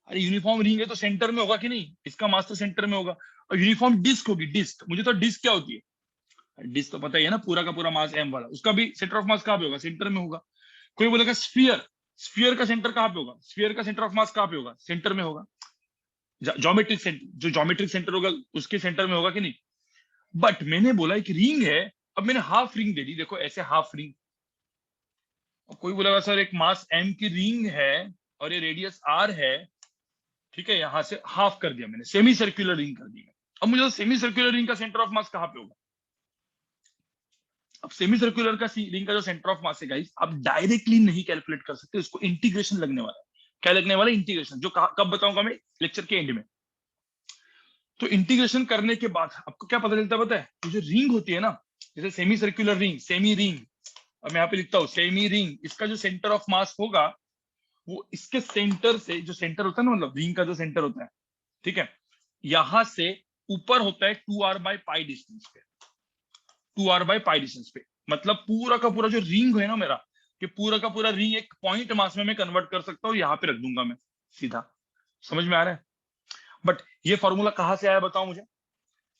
अरे यूनिफॉर्म रिंग है तो सेंटर में होगा कि नहीं, इसका मास तो सेंटर में होगा। और यूनिफॉर्म डिस्क होगी, डिस्क, मुझे तो डिस्क क्या होती है, डिस्क तो पता ही है ना, पूरा का पूरा मास m वाला, उसका भी सेंटर ऑफ मास कहाँ पे होगा, सेंटर में होगा। कोई बोलेगा स्फीयर, स्फीयर का सेंटर कहाँ पे होगा, स्फीयर का सेंटर ऑफ मास कहाँ पे होगा, सेंटर में होगा। ज्योमेट्रिक सेंटर, जो ज्योमेट्रिक सेंटर होगा उसके सेंटर में होगा कि नहीं। बट मैंने बोला एक रिंग है, अब मैंने हाफ रिंग दे दी, देखो ऐसे हाफ रिंग, कोई बोलेगा सर एक मास m की रिंग है और ये रेडियस r है, ठीक है, यहां से हाफ कर दिया मैंने, सेमी सर्कुलर रिंग कर दी। अब मुझे सेमी सर्कुलर रिंग का सेंटर ऑफ मास कहाँ पे होगा, अब सेमी सर्कुलर का रिंग का जो सेंटर ऑफ मास है गाइस, आप डायरेक्टली नहीं कैलकुलेट कर सकते, उसको इंटीग्रेशन लगने वाला है। क्या लगने वाला है? इंटीग्रेशन, जो कब बताऊंगा मैं, लेक्चर के एंड में। तो इंटीग्रेशन करने के बाद आपको क्या पता चलता है, पता है? तो जो रिंग होती है ना, जैसे semi circular ring, semi ring, अब मैं यहाँ पे लिखता हूँ सेमी रिंग, इसका जो सेंटर ऑफ मास होगा वो इसके सेंटर से, जो सेंटर होता है ना, मतलब रिंग का जो सेंटर होता है, ठीक है, यहां से ऊपर होता है 2r/π डिस्टेंस पे, 2r/π डिस्टेंस पे। मतलब पूरा का पूरा जो रिंग है ना मेरा, कि पूरा का पूरा रिंग एक पॉइंट मास में मैं कन्वर्ट कर सकता हूँ, यहाँ पे रख दूंगा मैं सीधा। समझ में आ रहा है? बट ये फॉर्मूला कहाँ से आया बताओ मुझे,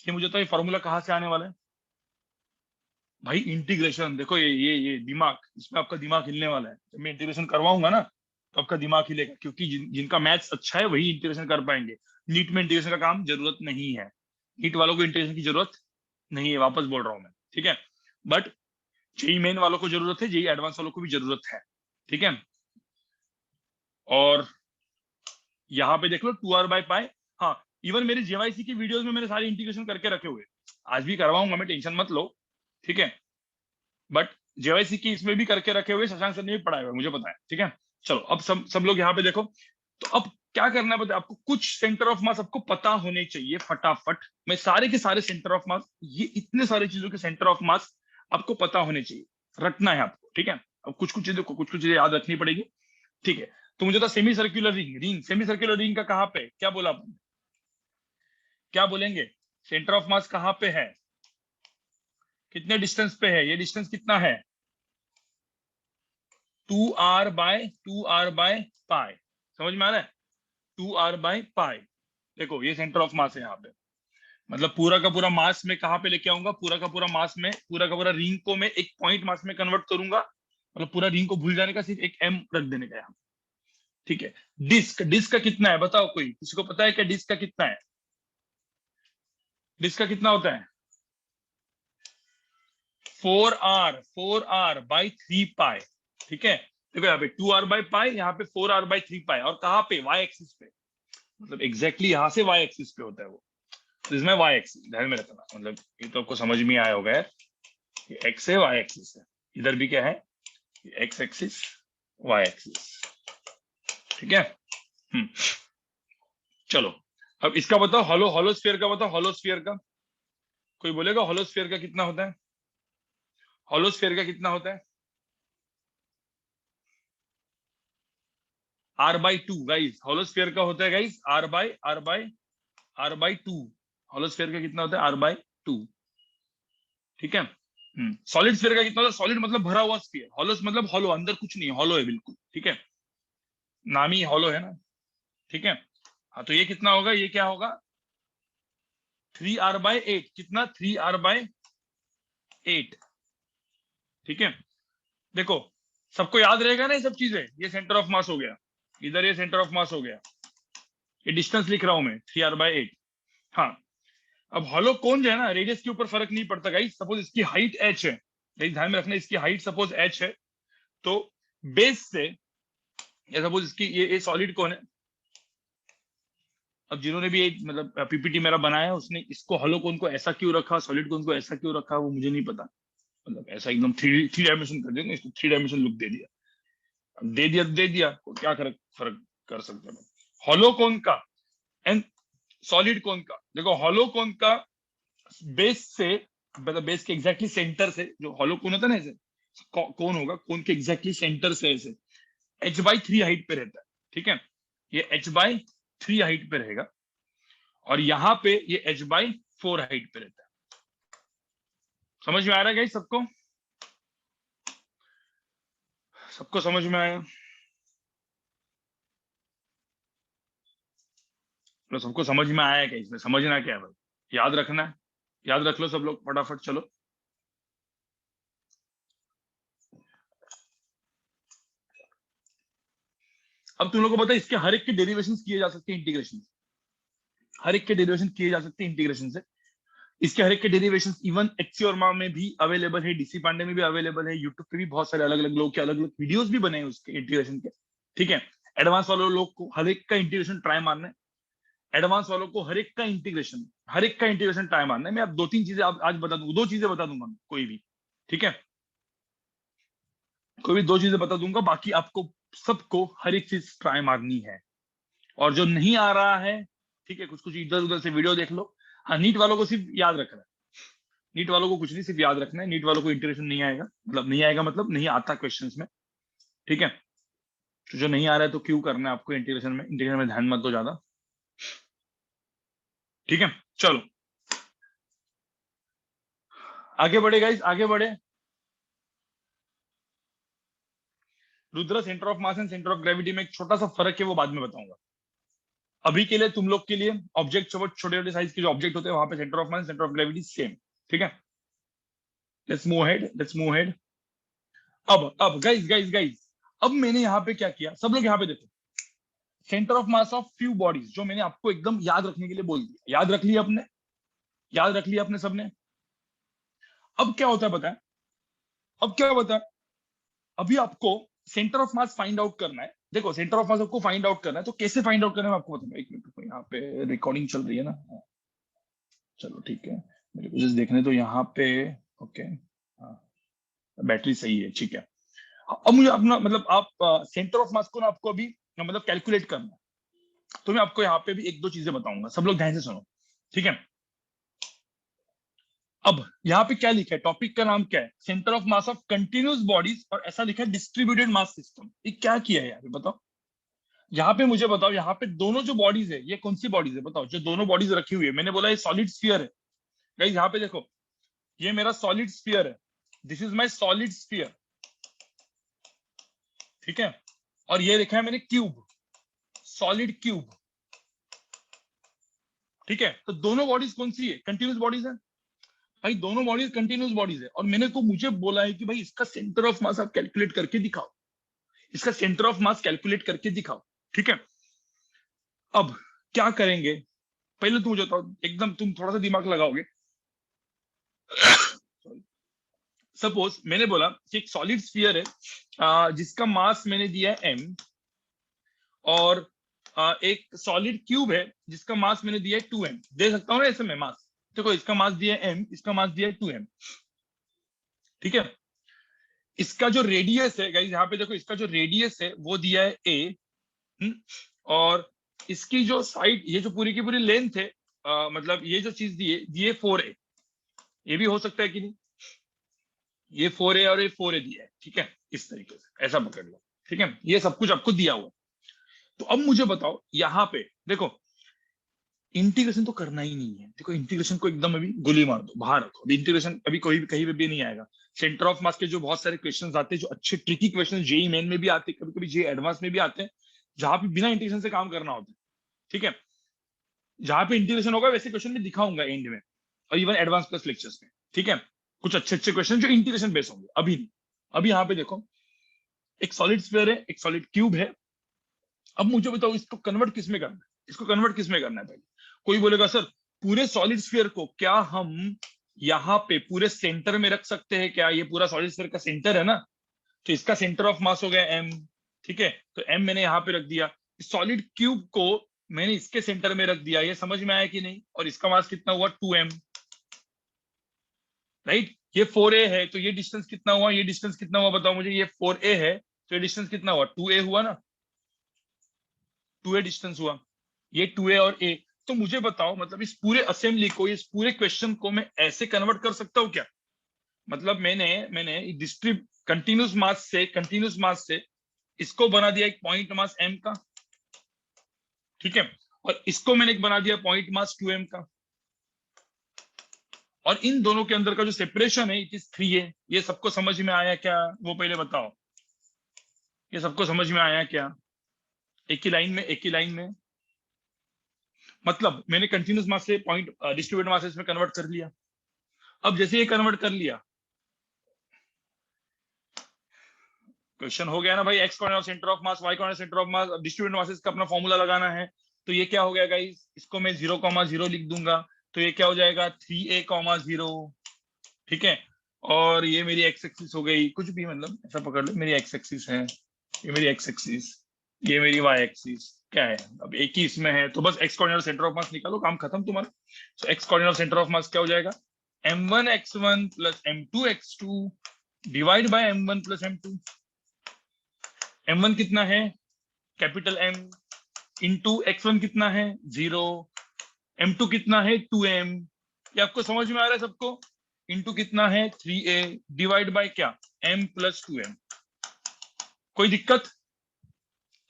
कि मुझे तो ये फॉर्मूला कहाँ से आने वाला है भाई? इंटीग्रेशन देखो, ये दिमाग, इसमें आपका दिमाग हिलने वाला है। जब मैं इंटीग्रेशन करवाऊंगा ना तो आपका दिमाग हिलेगा, क्योंकि जिनका मैथ्स अच्छा है वही इंटीग्रेशन कर पाएंगे। नीट में इंटीग्रेशन का काम जरूरत नहीं है, नीट वालों को इंटीग्रेशन की जरूरत नहीं है, वापस बोल रहा हूं मैं, ठीक है। बट जेई मेन वालों को जरूरत है, जेई एडवांस वालों को भी जरूरत है, ठीक है। और यहाँ पे देख लो 2r/π। हाँ, इवन मेरी जेवाईसी की वीडियोस में मैंने सारी इंटीग्रेशन करके रखे हुए, आज भी करवाऊंगा मैं, टेंशन मत लो, ठीक है। बट जेवाईसी की इसमें भी करके रखे हुए, शशांक सर ने भी पढ़ाए हुए, मुझे पता है, ठीक है। चलो अब सब लोग यहाँ पे देखो। तो अब क्या करना है, आपको कुछ सेंटर ऑफ मास आपको पता होने चाहिए फटाफट। मैं सारे के सारे सेंटर ऑफ मास, ये इतने सारे चीजों के सेंटर ऑफ मास आपको पता होने चाहिए, रखना है आपको, ठीक है। अब कुछ कुछ चीजें याद रखनी पड़ेगी, ठीक है। तो मुझे था semi circular ring, semi circular ring का कहाँ पे, क्या बोला आपने, क्या बोलेंगे? सेंटर ऑफ मास कहाँ पे है, कितने डिस्टेंस पे है, ये डिस्टेंस कितना है? 2r/π। समझ में आ रहा है? 2r/π। देखो ये सेंटर ऑफ मास है यहाँ पे, मतलब पूरा का पूरा मास में कहाँ पे लेके आऊंगा, पूरा का पूरा मास में, पूरा का पूरा रिंग को मैं एक पॉइंट मास में कन्वर्ट करूंगा, मतलब पूरा रिंग को भूल जाने का, सिर्फ एक m रख देने का यहाँ, ठीक है। डिस्क, डिस्क का कितना है बताओ, कोई किसी को पता है क्या डिस्क का कितना है? डिस्क का कितना होता है? 4r/3π, ठीक है। देखो यहाँ पे 2r/π, यहाँ पे 4r/3π, और कहाँ पे? वाई एक्सिस पे, मतलब एग्जैक्टली यहाँ से वाई एक्सिस पे होता है वो। तो इसमें वाई एक्सिस ध्यान में रखना, मतलब ये तो आपको समझ में आया होगा यार, एक्स है, वाई एक्सिस है, इधर भी क्या है, एक्स एक्सिस, वाई एक्सिस, ठीक है। चलो अब इसका बताओ, हॉलोस्फीयर का बताओ, हॉलोस्फीयर का कोई बोलेगा? हॉलोस्फीयर का कितना होता है? हॉलोस्फीयर का कितना होता है? r/2 गाइस, हॉलोस्फीयर का होता है गाइस r/2। हॉलोस्फीयर का कितना होता है? r/2, ठीक है। सॉलिड स्फीयर का कितना होता है? सॉलिड मतलब भरा हुआ स्फीयर, हॉलोस मतलब हॉलो, अंदर कुछ नहीं, हॉलो है बिल्कुल, ठीक है। नाम ही हॉलो है ना, ठीक है। हाँ, तो ये कितना होगा, ये क्या होगा? 3r/8। कितना? 3r/8, ठीक है। देखो सबको याद रहेगा ना ये सब चीजें, ये सेंटर ऑफ मास हो गया, इधर ये सेंटर ऑफ मास हो गया, ये डिस्टेंस लिख रहा हूं मैं 3r/8। हाँ, अब हॉलो कोन जो है ना, रेडियस के ऊपर फर्क नहीं पड़ता गाइस। सपोज इसकी हाइट h है, लेकिन ध्यान में रखना, इसकी हाइट सपोज h है, तो बेस से, या सपोज इसकी ये सॉलिड कोन है। अब जिन्होंने भी मतलब पीपीटी मेरा बनाया है, उसने इसको हॉलो कोन को ऐसा क्यों रखा, सॉलिड कोन को ऐसा क्यों रखा, वो मुझे नहीं पता। मतलब ऐसा एकदम थ्री डायमेंशन कर दिया, इसको 3 डायमेंशन लुक दे दिया, दे दिया, क्या फर्क कर सकते हैं हॉलो कोन का एंड सॉलिड कोन का। देखो हॉलो कोन का बेस से, मतलब बेस के एग्जैक्टली सेंटर से, जो हॉलो कोन होता है ना, ऐसे कोन होगा, कोन के एग्जैक्टली सेंटर से ऐसे h/3 हाइट पे रहता है, ठीक है। ये h/3 हाइट पे रहेगा, और यहाँ पे ये h/4 हाइट पे रहता है। समझ में आ रहा है गाइस सबको? सबको समझ में आया? तो सबको समझ में आया क्या इसमें? समझना क्या है भाई, याद रखना है, याद रख लो सब लोग फटाफट, चलो। अब तुम लोगों को पता है इसके हर एक के डेरिवेशन किए जा सकते हैं इंटीग्रेशन, हर एक के डेरिवेशन किए जा सकते हैं इंटीग्रेशन से। इसके हर एक के डेरिवेशन इवन एक्सियोरमा में भी अवेलेबल है, डीसी पांडे में भी अवेलेबल है, यूट्यूब पे भी बहुत सारे अलग अलग लोग के अलग अलग वीडियोस भी बने हैं उसके इंटीग्रेशन के, ठीक है। एडवांस वालों लोग को हर एक का इंटीग्रेशन ट्राई मारना है, एडवांस वालों को हर एक का इंटीग्रेशन ट्राई मारना है। मैं अब 2-3 चीजें आज बता दूंगा, 2 चीजें बता दूंगा कोई भी, ठीक है, कोई भी दो चीजें बता दूंगा, बाकी आपको सबको हर एक चीज ट्राई मारनी है। और जो नहीं आ रहा है, ठीक है, कुछ कुछ इधर उधर से वीडियो देख लो। हाँ, नीट वालों को सिर्फ याद रखना है, नीट वालों को कुछ नहीं, सिर्फ याद रखना है, नीट वालों को इंटीग्रेशन नहीं आएगा, मतलब नहीं आएगा मतलब नहीं आता क्वेश्चंस में। ठीक है, तो जो नहीं आ रहा है तो क्यों करना है आपको इंटीग्रेशन में, इंटीग्रेशन में ध्यान मत दो ज्यादा। ठीक है, चलो आगे बढ़े गाइस, आगे बढ़े। Rudra, centre of mass and centre of gravity में एक छोटा सा फर्क है, वो बाद में बताऊंगा। अभी के लिए तुम लोग के लिए ऑब्जेक्ट, छोटे छोटे साइज के जो ऑब्जेक्ट होते हैं वहां पे centre of mass centre of gravity same. ठीक है, let's move head, let's move head. अब गाइस गाइस गाइस, अब मैंने यहाँ पे क्या किया, सब लोग यहाँ पे देखो, centre of mass of few bodies, जो मैंने आपको एकदम याद रखने के लिए बोल दिया, याद रख लिया अपने, याद रख लिया अपने सबने। अब क्या होता है बताए, अब क्या होता है, अभी आपको centre of mass find out करना है। देखो, सेंटर ऑफ मास आपको फाइंड आउट करना है, तो कैसे फाइंड आउट करना है मैं आपको बताऊंगा। एक मिनट, यहाँ पे रिकॉर्डिंग चल रही है ना, चलो ठीक है, मेरे को जस्ट देखने तो यहाँ पे। ओके, हाँ, बैटरी सही है, ठीक है। अब मुझे अपना मतलब आप सेंटर ऑफ मास को ना आपको अभी मतलब कैलकुलेट करना है, तो मैं आपको यहाँ पे भी एक दो चीजें बताऊंगा, सब लोग ध्यान से सुनो। ठीक है, अब यहाँ पे क्या लिखा है, टॉपिक का नाम क्या है, centre of mass of continuous bodies, और ऐसा लिखा है डिस्ट्रीब्यूटेड मास सिस्टम। ये क्या किया है यार, बताओ। यहाँ पे मुझे बताओ, यहाँ पे दोनों जो बॉडीज है, ये कौन सी बॉडीज है बताओ, जो दोनों बॉडीज रखी हुई है। मैंने बोला ये सॉलिड स्फीयर है गाइस, यहाँ पे देखो, ये मेरा सॉलिड स्फीयर है, this is my solid sphere. ठीक है, और ये लिखा है मैंने क्यूब, सॉलिड क्यूब। ठीक है, तो दोनों बॉडीज कौन सी है, कंटिन्यूस बॉडीज है भाई, दोनों बॉडीज कंटिन्यूस बॉडीज है। और मैंने को मुझे बोला है कि भाई इसका सेंटर ऑफ मास आप कैलकुलेट करके दिखाओ, इसका सेंटर ऑफ मास कैलकुलेट करके दिखाओ। ठीक है, अब क्या करेंगे, पहले तुम मुझे बताओ, एकदम तुम थोड़ा सा दिमाग लगाओगे। सपोज मैंने बोला कि एक सॉलिड स्फीयर है, जिसका मास मैंने दिया है m, और एक सॉलिड क्यूब है जिसका मास मैंने दिया है 2m। दे सकता हूँ ना ऐसे में मास, देखो इसका मास दिया है m, इसका मास दिया है 2m। ठीक है, इसका जो रेडियस है गाइस, यहाँ पे देखो, इसका जो रेडियस है वो दिया है a, और इसकी जो साइड, ये जो पूरी की पूरी लेंथ है, मतलब ये जो चीज दिए 4a। ये भी हो सकता है कि नहीं, ये 4a और ये 4a दिया है। ठीक है, इस तरीके से ऐसा पकड़ लो। ठीक है, ये सब कुछ आपको दिया हुआ। तो अब मुझे बताओ, यहाँ पे देखो, इंटीग्रेशन तो करना ही नहीं है। देखो, इंटीग्रेशन को एकदम अभी गोली मार दो, बाहर रखो, अभी इंटीग्रेशन अभी कोई भी कहीं पे भी नहीं आएगा। सेंटर ऑफ मास के जो बहुत सारे क्वेश्चंस आते हैं, जो अच्छे ट्रिकी क्वेश्चन जेई मेन में भी आते हैं, कभी कभी जेई एडवांस में भी आते हैं, जहां पे बिना इंटीग्रेशन से काम करना होता है। ठीक है, जहां पे इंटीग्रेशन होगा वैसे क्वेश्चन में दिखाऊंगा एंड में, और इवन एडवांस प्लस लेक्चर्स में। ठीक है, कुछ अच्छे अच्छे क्वेश्चन जो इंटीग्रेशन बेस होंगे, अभी नहीं। अभी यहाँ पे देखो, एक सॉलिड स्फीयर है, एक सॉलिड क्यूब है। अब मुझे बताओ, इसको कन्वर्ट किस में करना है, इसको कन्वर्ट किस में करना है पहले। कोई बोलेगा सर, पूरे सॉलिड स्फीयर को क्या हम यहाँ पे पूरे सेंटर में रख सकते हैं क्या, ये पूरा सॉलिड स्फीयर का सेंटर है ना, तो इसका सेंटर ऑफ मास हो गया एम। ठीक है, तो एम मैंने यहाँ पे रख दिया, सॉलिड क्यूब को मैंने इसके सेंटर में रख दिया, ये समझ में आया कि नहीं। और इसका मास कितना हुआ, 2m, राइट। ये 4a है, तो ये डिस्टेंस कितना हुआ, ये डिस्टेंस कितना हुआ बताओ मुझे, ये 4a है, तो ये डिस्टेंस कितना हुआ, 2a हुआ ना, 2a डिस्टेंस हुआ, ये 2a और a। तो मुझे बताओ, मतलब इस पूरे असेंबली को, इस पूरे क्वेश्चन को मैं ऐसे कन्वर्ट कर सकता हूँ क्या, मतलब मैंने मैंने डिस्ट्रीब कंटिन्यूस मास से इसको बना दिया एक पॉइंट मास m का। ठीक है, और इसको मैंने एक बना दिया पॉइंट मास 2m का, और इन दोनों के अंदर का जो सेपरेशन है इट इज 3a। ये सबको समझ में आया क्या, वो पहले बताओ, ये सबको समझ में आया क्या, एक ही लाइन में, एक ही लाइन में। मतलब मैंने कंटिन्यूस मास से पॉइंट डिस्ट्रीब्यूटेड मासेस में कन्वर्ट कर लिया। अब जैसे ये कन्वर्ट कर लिया, क्वेश्चन हो गया ना भाई, X coordinate centre of mass, Y coordinate centre of mass, distributed masses का अपना फॉर्मूला लगाना है। तो ये क्या हो गया गाइस, इसको मैं 0,0 लिख दूंगा, तो ये क्या हो जाएगा, 3a,0। ठीक है, और ये मेरी एक्स एक्सिस हो गई, कुछ भी मतलब ऐसा पकड़ लो, मेरी एक्स एक्सिस है, ये मेरी एक्स एक्सिस, ये मेरी वाई एक्सिस, क्या है, अब एक ही इसमें है, तो बस एक्स कोऑर्डिनेट सेंटर ऑफ मास निकालो, काम खत्म तुम्हारा। तो X coordinate centre of mass क्या हो जाएगा, m1 x1 plus m2 x2 divide by m1 plus m2। m1 कितना है, कैपिटल M, इंटू x1 कितना है 0, m2 कितना है 2m। ये आपको समझ में आ रहा है सबको? इंटू कितना है 3a, डिवाइड बाय क्या, m प्लस 2m। कोई दिक्कत?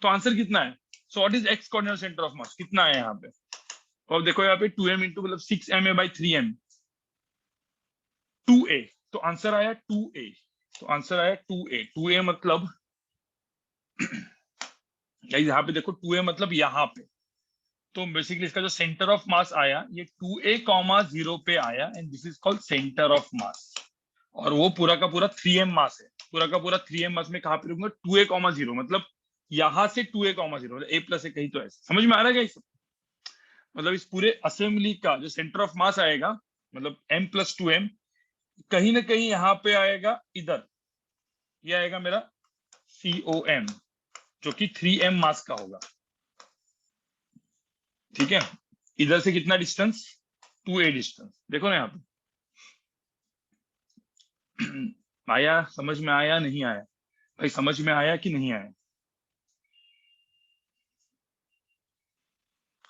तो आंसर कितना है? So what is x coordinate centre of मास, कितना है यहाँ पे? तो अब देखो यहाँ पे 2m इंटू मतलब 6m बाई 3m, 2a। तो आंसर आया 2a। तो आंसर आया 2a। 2a मतलब यहाँ पे देखो 2a मतलब यहाँ पे। तो बेसिकली इसका जो सेंटर ऑफ मास आया ये 2a, 0 पे आया, and this is called centre of मास। और वो पूरा का पूरा 3m मास है। पूरा का पूरा 3m मास में कहाँ पे रुकूंगा, 2a, 0, मतलब यहां से 2a, 0, मतलब a प्लस ए कहीं तो ऐसे। समझ में आ रहा है क्या? मतलब इस पूरे असेंबली का जो सेंटर ऑफ मास आएगा, मतलब m+2m, कहीं ना कहीं यहाँ पे आएगा, इधर ये आएगा मेरा COM, जो कि 3m मास का होगा। ठीक है, इधर से कितना डिस्टेंस, 2a डिस्टेंस। देखो ना यहाँ पे आया, समझ में आया नहीं आया भाई? समझ में आया कि नहीं आया?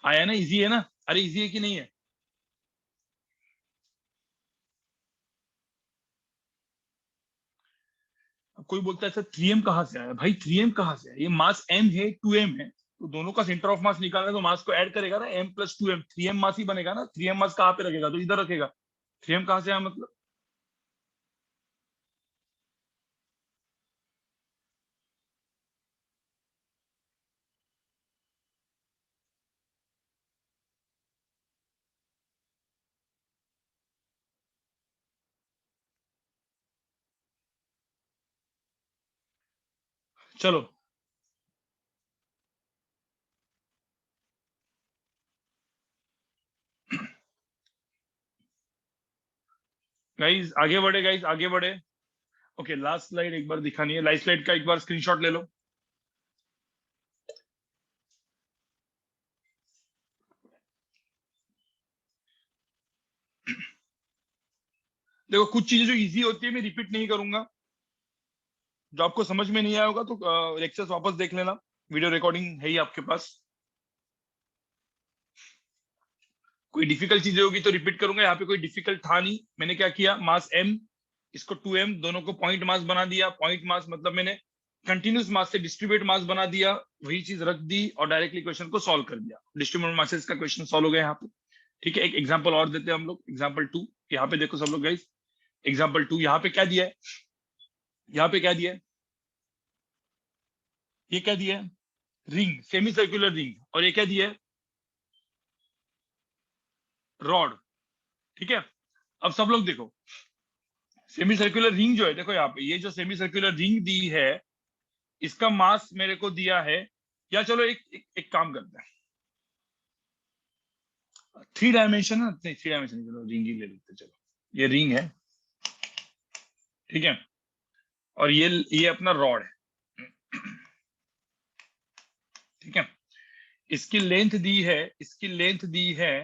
आया ना? इजी है ना? अरे इजी है कि नहीं है? अब कोई बोलता है सर 3m कहाँ से आया? भाई 3m कहाँ से आया? ये मास m है, 2m है, तो दोनों का सेंटर ऑफ मास निकालना है तो मास को ऐड करेगा ना, m+2m, 3m मास ही बनेगा ना। 3m मास कहाँ पे रखेगा? तो इधर रखेगा। 3m कहाँ से आया मतलब? चलो गाइस आगे बढ़े, गाइस आगे बढ़े। ओके, लास्ट स्लाइड एक बार दिखानी है, लास्ट स्लाइड का एक बार स्क्रीनशॉट ले लो। देखो कुछ चीजें जो इजी होती है मैं रिपीट नहीं करूंगा। जो आपको समझ में नहीं आया होगा तो लेक्चर्स वापस देख लेना, वीडियो रिकॉर्डिंग है ही आपके पास। कोई डिफिकल्ट चीजें होगी तो रिपीट करूंगा, यहाँ पे कोई डिफिकल्ट था नहीं। मैंने क्या किया, मास m, इसको 2m, दोनों को पॉइंट मास बना दिया। पॉइंट मास मतलब मैंने कंटिन्यूस मास से डिस्ट्रीब्यूट मास बना दिया, वही चीज रख दी और डायरेक्टली क्वेश्चन को सॉल्व कर दिया। डिस्ट्रीब्यूट मासेस का क्वेश्चन सॉल्व हो गया यहाँ पे। ठीक है, एक एग्जाम्पल और देते हैं हम लोग, एग्जाम्पल 2। यहाँ पे देखो सब लोग गाइस, एग्जाम्पल 2 यहाँ पे क्या दिया है, यहाँ पे क्या दिया है, ये क्या दिया है, रिंग, सेमी सर्कुलर रिंग। और ये क्या दिया है, रॉड। ठीक है, अब सब लोग देखो, सेमी सर्कुलर रिंग जो है, देखो यहाँ पे ये जो सेमी सर्कुलर रिंग दी है, इसका मास मेरे को दिया है। या चलो एक काम करते हैं, 3 डायमेंशन है, नहीं 3 डायमेंशन, चलो रिंग ही ले लेते हैं। चलो ये रिंग है, ठीक है, और ये अपना रॉड है। ठीक है, इसकी लेंथ दी है, इसकी लेंथ दी है,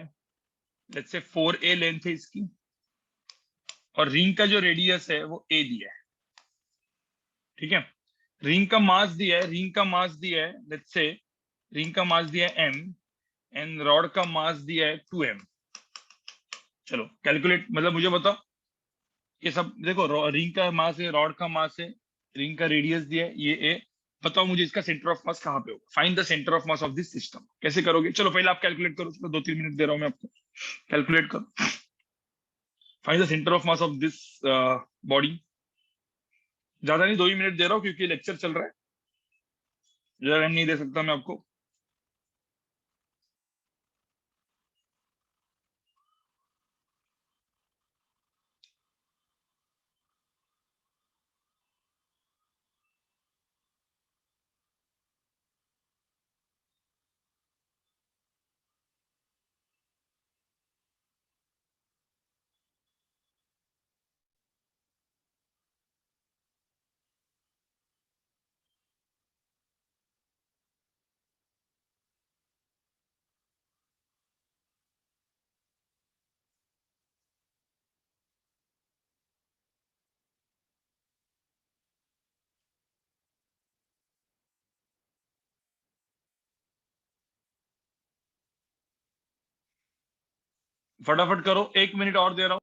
लेट्स से 4a लेंथ है इसकी, और रिंग का जो रेडियस है वो a दिया है। ठीक है, रिंग का मास दिया है, रिंग का मास दिया है, लेट्स से रिंग का मास दिया है m, एंड रॉड का मास दिया है 2m। चलो कैलकुलेट, मतलब मुझे बताओ, ये सब देखो, रिंग का मास है, रॉड का मास है, रिंग का रेडियस दिया है, ये ए। बताओ मुझे इसका सेंटर ऑफ मास कहाँ पे होगा? Find the centre of mass of this system. कैसे करोगे? चलो पहले आप कैलकुलेट करो, चलो 2-3 मिनट दे रहा हूँ मैं आपको, कैलकुलेट करो। Find the centre of mass of this body. ज्यादा नहीं, 2 ही मिनट दे रहा हूँ क्योंकि लेक्चर चल रहा है, ज्यादा टाइम नहीं दे सकता मैं आपको। फटाफट करो, 1 मिनट और दे रहा हूं।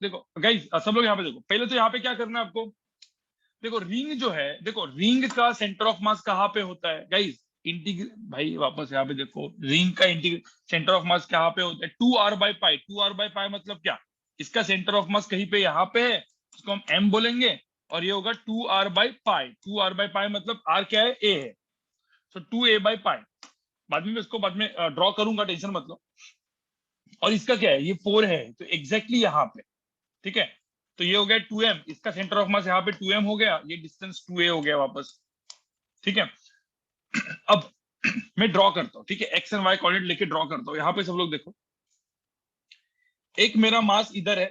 देखो गाइस, सब लोग यहाँ पे देखो, पहले तो यहाँ पे क्या करना है आपको। देखो रिंग जो है, देखो रिंग का सेंटर ऑफ मास कहाँ पे होता है गाइस। इंटीग्र भाई वापस यहाँ पे देखो, रिंग का इंटीग्र सेंटर ऑफ मास कहाँ पे होता है, 2r/π। 2r/π मतलब क्या, इसका सेंटर ऑफ मास कहीं पे यहाँ पे है, इसको हम m बोलेंगे, और ये होगा 2r/π। 2r/π मतलब r क्या है, a है, तो 2a/π। बाद में इसको बाद में ड्रॉ करूंगा, टेंशन मत लो। और इसका क्या है, ये 4 है, तो एग्जैक्टली यहाँ पे, ठीक है। तो ये हो गया 2m, इसका सेंटर ऑफ मास यहाँ पे 2m हो गया, ये डिस्टेंस 2a हो गया वापस, ठीक है। अब मैं ड्रॉ करता हूँ, ठीक है, एक्स एंड वाई कोऑर्डिनेट लेके ड्रॉ करता हूँ। यहाँ पे सब लोग देखो, एक मेरा मास इधर है,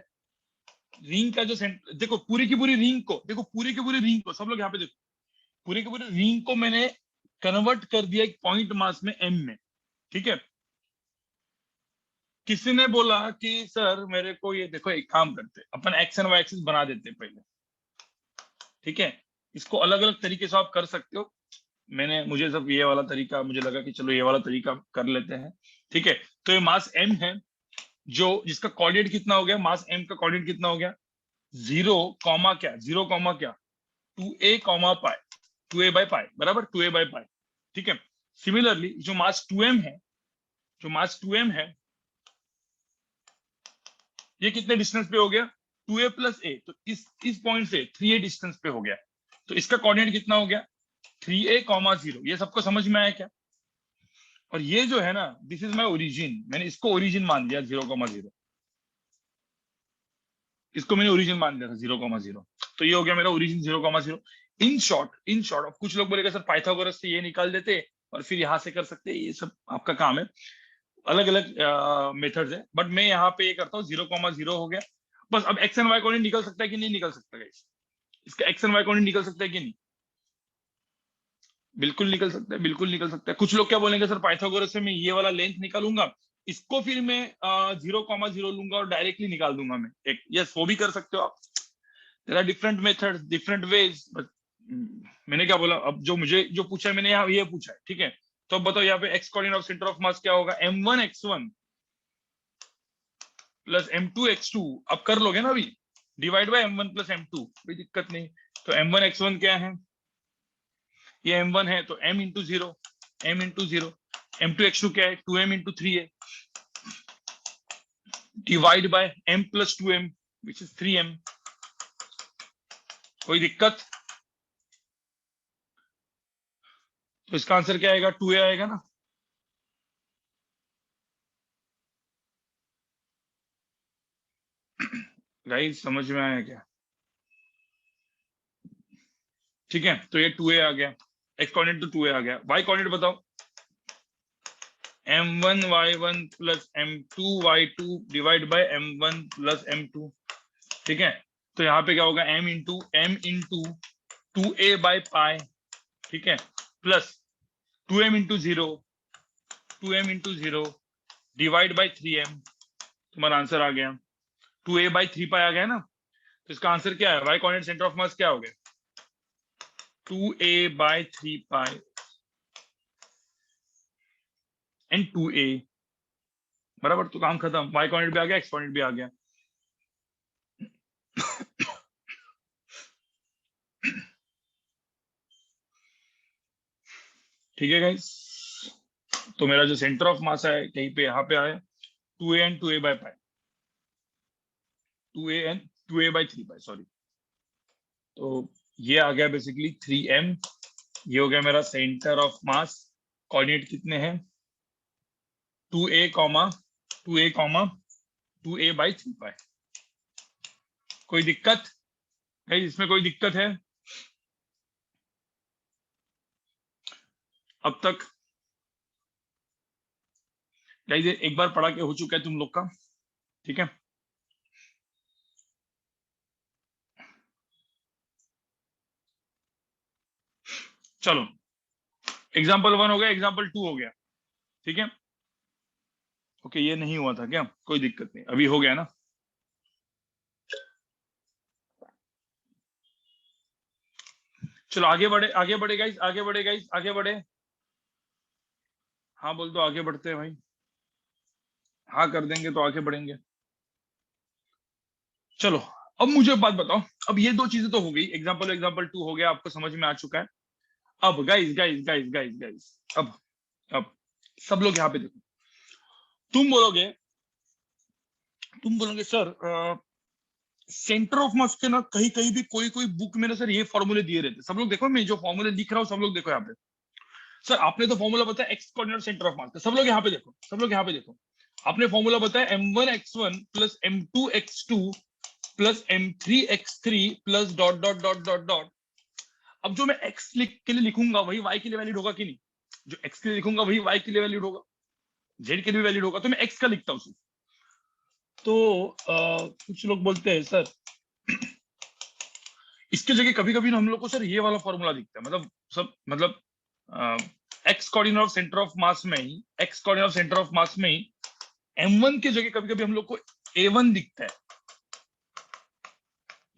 रिंग का जो सेंटर, देखो पूरी की पूरी रिंग को, देखो पूरी की पूरी रिंग को, सब लोग यहाँ पे देखो, पूरी की पूरी रिंग को मैंने कन्वर्ट कर दिया एक पॉइंट मास में, एम में, ठीक है। किसी ने बोला कि सर मेरे को ये देखो, एक काम करते अपन एक्स एंड वाई एक्सिस बना देते पहले, ठीक है। इसको अलग अलग तरीके से आप कर सकते हो, मुझे सब ये वाला तरीका मुझे लगा कि चलो ये वाला तरीका कर लेते हैं, ठीक है। तो ये मास एम है, जो जिसका कोऑर्डिनेट कितना हो गया, मास एम का कोऑर्डिनेट कितना हो गया, 0, क्या 0, क्या 2a, पाई, 2a/π बराबर, 2a/π, ठीक है। सिमिलरली जो मास 2m है, जो मास 2m है, ये कितने डिस्टेंस पे हो गया, 2a+a, तो इस पॉइंट से 3a डिस्टेंस पे हो गया, तो इसका कोऑर्डिनेट कितना हो गया, 3a, 0। ये सबको समझ में आया क्या। और ये जो है ना, दिस इज माई ओरिजिन, मैंने इसको ओरिजिन मान दिया 0, 0, इसको मैंने ओरिजिन मान दिया था 0, 0। तो ये हो गया मेरा ओरिजिन 0, 0। इन शॉर्ट अब कुछ लोग बोलेगा सर पाइथागोरस से ये निकाल देते और फिर यहां से कर सकते, ये सब आपका काम है, अलग अलग मेथड्स है, बट मैं यहाँ पे ये करता हूँ, 0, 0 हो गया बस। अब एक्स एंड वाई कोऑर्डिनेट निकल सकता है कि नहीं निकल सकता गाइस, इसका एक्स एंड वाई कोऑर्डिनेट निकल सकता है कि नहीं, बिल्कुल निकल सकता है, बिल्कुल निकल सकता है। कुछ लोग क्या बोलेंगे सर पाइथागोरस से मैं ये वाला लेंथ निकालूंगा, इसको फिर मैं 0, 0 लूंगा और डायरेक्टली निकाल दूंगा मैं एक, यस वो भी कर सकते हो आप। There are different methods, different ways, but मैंने क्या बोला, अब जो मुझे जो पूछा है मैंने यहाँ ये पूछा है, ठीक है। तो अब बताओ यहाँ पे x coordinate of centre of mass क्या होगा, m1x1 प्लस m2x2। अब कर लोगे ना अभी, divide by m1 plus m2, कोई दिक्कत नहीं। तो m1x1 क्या है, ये m1 है, तो m into 0, m into 0। m2x2 क्या है, 2m इंटू 3 है, divide bye m plus 2m which is 3m। कोई दिक्कत, तो इसका आंसर क्या आएगा, 2a आएगा ना। गाइस समझ में आया क्या, ठीक है। तो ये 2a आ गया, एक्स कोऑर्डिनेट तो 2a आ गया, वाई कोऑर्डिनेट बताओ, m1y1 plus m2y2 divide by m1 plus m2, ठीक है। तो यहाँ पे क्या होगा, m इंटू 2a/π, ठीक है, plus 2m into 0, 2m into 0 divide by 3m। तुम्हारा आंसर आ गया, 2a/3π आ गया ना। तो इसका आंसर क्या है, Y coordinate centre of mass क्या हो गया, 2a/3π एंड 2a, बराबर। तो काम खत्म, वाई कोऑर्डिनेट भी आ गया, एक्स कोऑर्डिनेट भी आ गया। ठीक है गाइस, तो मेरा जो सेंटर ऑफ मास है कहीं पे यहाँ पे आया 2a and 2a by pi, 2a and 2a by 3 pi, sorry. तो ये आ गया बेसिकली 3m। ये हो गया मेरा सेंटर ऑफ मास। कोऑर्डिनेट कितने हैं 2a comma 2a comma 2a by 3 पाई। कोई दिक्कत है इसमें? कोई दिक्कत है अब तक? गाइस एक बार पढ़ा के हो चुका है तुम लोग का, ठीक है। चलो, एग्जाम्पल 1 हो गया, एग्जाम्पल 2 हो गया, ठीक है। ओके, ये नहीं हुआ था क्या? कोई दिक्कत नहीं, अभी हो गया ना। चलो आगे बढ़े, आगे बढ़े गाइस, आगे बढ़े गाइस, आगे बढ़े। हाँ बोल दो, आगे बढ़ते हैं भाई। हाँ कर देंगे तो आगे बढ़ेंगे। चलो, अब मुझे एक बात बताओ। अब ये दो चीजें तो हो गई, एग्जाम्पल एग्जाम्पल 2 हो गया, आपको समझ में आ चुका है। अब guys guys guys guys guys, अब सब लोग यहाँ पे देखो। तुम बोलोगे तुम बोलोगे सर सेंटर ऑफ मास के ना कहीं कहीं भी कोई कोई बुक में ना सर ये फॉर्मूले दिए रहते। सब लोग देखो, मैं जो फॉर्मूले लिख रहा हूँ सब लोग देखो यहाँ पे। सर आपने तो फॉर्मूला बताया x coordinate centre of mass का, सब लोग यहाँ पे देखो, सब लोग यहाँ पे देखो। आपने फॉर्मूला बताया m1x1 plus m2x2 plus m3x3 plus dot dot dot dot dot. अब जो मैं x के लिए लिखूंगा वही y के लिए वैलिड होगा कि नहीं? जो x के लिए लिखूंगा वही y के लिए वैलिड होगा, z के लिए भी वैलिड होगा, तो मैं x का लिखता हूँ सिर्फ। तो कुछ लोग बोलते हैं सर इसके जगह कभी कभी ना हम लोग को सर ये वाला फॉर्मूला दिखता है, मतलब सब मतलब x coordinate of centre of mass में ही, x coordinate of centre of mass में ही m1 की जगह कभी कभी हम लोग को a1 दिखता है,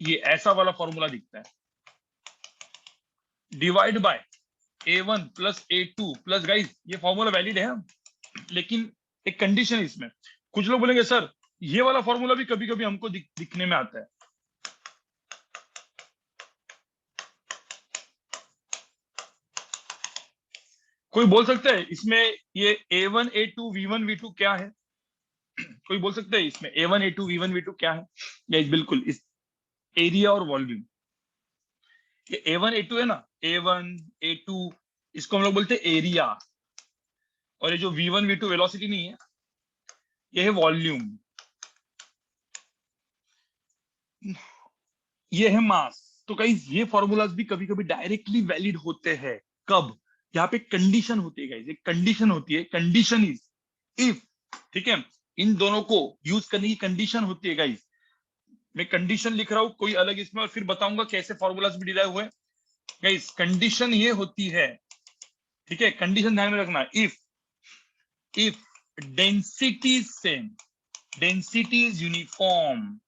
ये ऐसा वाला फॉर्मूला दिखता है। Divide by a1 plus a2 plus, guys ये फॉर्मूला वैलिड है, लेकिन एक कंडीशन है इसमें। कुछ लोग बोलेंगे सर ये वाला फॉर्मूला भी कभी कभी हमको दिखने में आता है। कोई बोल सकता है इसमें ये a1 a2 v1 v2 क्या है? कोई बोल सकता है इसमें a1 a2 v1 v2 क्या है? गाइस बिल्कुल, इस एरिया और वॉल्यूम। ये a1 a2 है ना, a1 a2, इसको हम लोग बोलते हैं एरिया। और ये जो v1 v2 वेलोसिटी नहीं है, ये है वॉल्यूम, ये है मास। तो गाइस ये फॉर्मूलाज भी कभी कभी डायरेक्टली वैलिड होते हैं। कब? यहाँ पे कंडीशन होती है गाइस, एक कंडीशन होती है, कंडीशन इज इफ, ठीक है। इन दोनों को यूज करने की कंडीशन होती है गाइस। मैं कंडीशन लिख रहा हूं कोई अलग इसमें, और फिर बताऊंगा कैसे फॉर्मूलाज भी डिराइव हुए। गाइस कंडीशन ये होती है, ठीक है, कंडीशन ध्यान में रखना। If density same, density is uniform,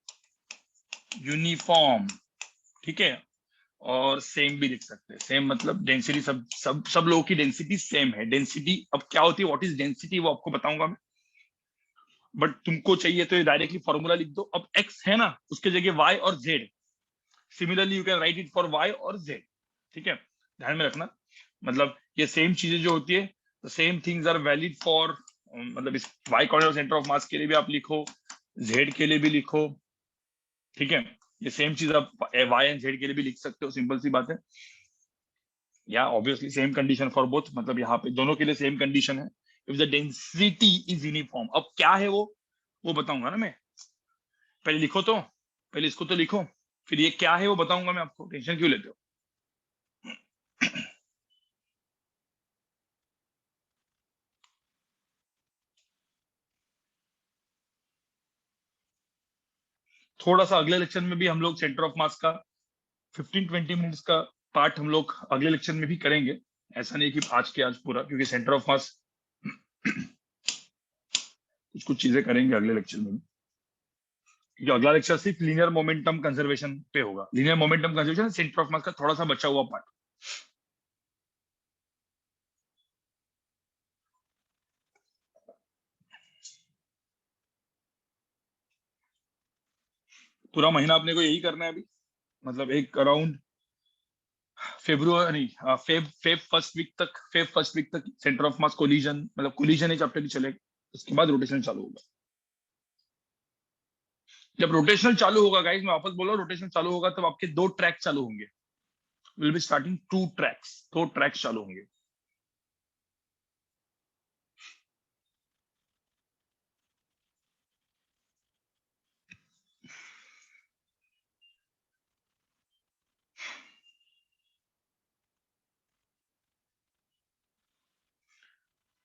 uniform, ठीक है। और सेम भी लिख सकते हैं, सेम मतलब डेंसिटी, सब लोगों की डेंसिटी सेम है। डेंसिटी अब क्या होती है, व्हाट इज डेंसिटी, वो आपको बताऊंगा मैं, बट तुमको चाहिए तो ये डायरेक्टली फॉर्मूला लिख दो। अब एक्स है ना, उसके जगह वाई और Z, similarly you can write it for Y और जेड, ठीक है। ध्यान में रखना, मतलब ये सेम चीजें जो होती है, तो same things are valid for, मतलब इस Y coordinate centre of mass के लिए भी आप लिखो, जेड के लिए भी लिखो, ठीक है। ये सेम चीज आप वाई एंड जेड के लिए भी लिख सकते हो, सिंपल सी बात है। या obviously same condition for both, मतलब यहाँ पे दोनों के लिए सेम कंडीशन है। If the density is uniform, अब क्या है वो बताऊंगा ना मैं। पहले लिखो तो, पहले इसको तो लिखो, फिर ये क्या है वो बताऊंगा मैं आपको, टेंशन क्यों लेते हो? थोड़ा सा अगले लेक्चर में भी हम लोग सेंटर ऑफ मास का 15-20 मिनट्स का पार्ट हम लोग अगले लेक्चर में भी करेंगे। ऐसा नहीं कि आज के आज पूरा, क्योंकि सेंटर ऑफ मास कुछ कुछ चीजें करेंगे अगले लेक्चर में भी। क्योंकि अगला लेक्चर सिर्फ लीनियर मोमेंटम कंजर्वेशन पे होगा, linear momentum conservation centre of mass का थोड़ा सा बचा हुआ पार्ट। पूरा महीना अपने को यही करना है अभी, मतलब एक around February Feb first week तक सेंटर ऑफ मास कोलिजन, मतलब कोलिजन है चैप्टर की चलेगा। उसके बाद रोटेशन चालू होगा। जब रोटेशनल चालू होगा गाइस, मैं वापस बोल रहा हूँ, रोटेशन चालू होगा तब आपके दो ट्रैक चालू होंगे। Will be starting two tracks, दो ट्रैक्स चालू होंगे।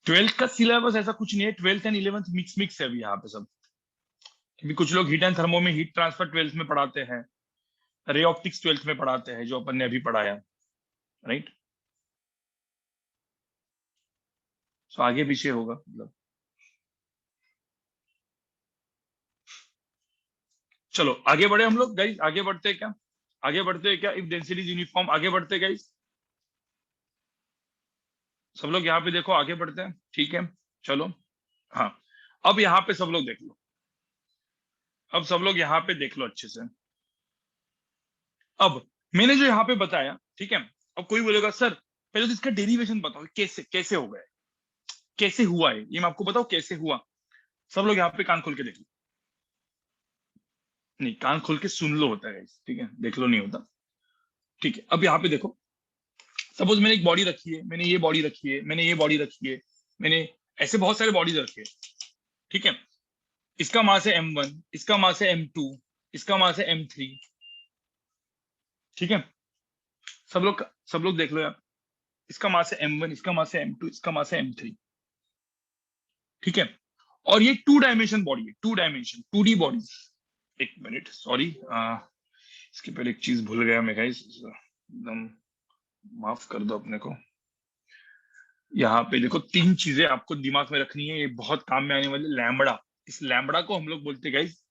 12th का सिलेबस ऐसा कुछ नहीं है, 12th and 11th mix mix है अभी यहाँ पे सब। क्योंकि कुछ लोग हीट एंड थर्मो में हीट ट्रांसफर 12th में पढ़ाते हैं, रे ऑप्टिक्स 12th में पढ़ाते हैं, जो अपन ने अभी पढ़ाया, राइट। तो आगे पीछे होगा मतलब। चलो आगे बढ़े हम लोग गाइस, आगे बढ़ते हैं क्या? आगे बढ़ते हैं क्या? इफ डेंसिटी इज यूनिफॉर्म, आगे बढ़ते हैं गाइस। सब लोग यहाँ पे देखो, आगे बढ़ते हैं, ठीक है। चलो, हाँ, अब यहाँ पे सब लोग देख लो, अब सब लोग यहाँ पे देख लो अच्छे से। अब मैंने जो यहाँ पे बताया, ठीक है। अब कोई बोलेगा सर पहले तो इसका डेरिवेशन बताओ, कैसे कैसे हो गया, कैसे हुआ है ये, मैं आपको बताऊं कैसे हुआ। सब लोग यहाँ पे कान खोल के देख लो। नहीं, कान खोल के सुन लो होता है, ठीक है, देख लो नहीं होता। ठीक है, अब यहाँ पे देखो, सपोज मैंने एक बॉडी रखी है, मैंने ये बॉडी रखी है, मैंने ये बॉडी रखी है, मैंने ऐसे बहुत सारे बॉडीज रखे हैं, ठीक है। इसका मास है m1, इसका मास है m2, इसका मास है m3, ठीक है। सब लोग देख लो यार, इसका मास है m1, इसका मास है m2, इसका मास है m3, ठीक है। और ये टू डायमेंशन बॉडी है, टू डायमेंशन 2D बॉडी। एक मिनट, सॉरी, इसके पहले एक चीज भूल गया मैं गाइस, एकदम माफ कर दो अपने को। यहाँ पे देखो, तीन चीजें आपको दिमाग में रखनी है, ये बहुत काम में आने वाली। लैम्बडा, इस लैम्बडा को हम लोग बोलते हैं गाइस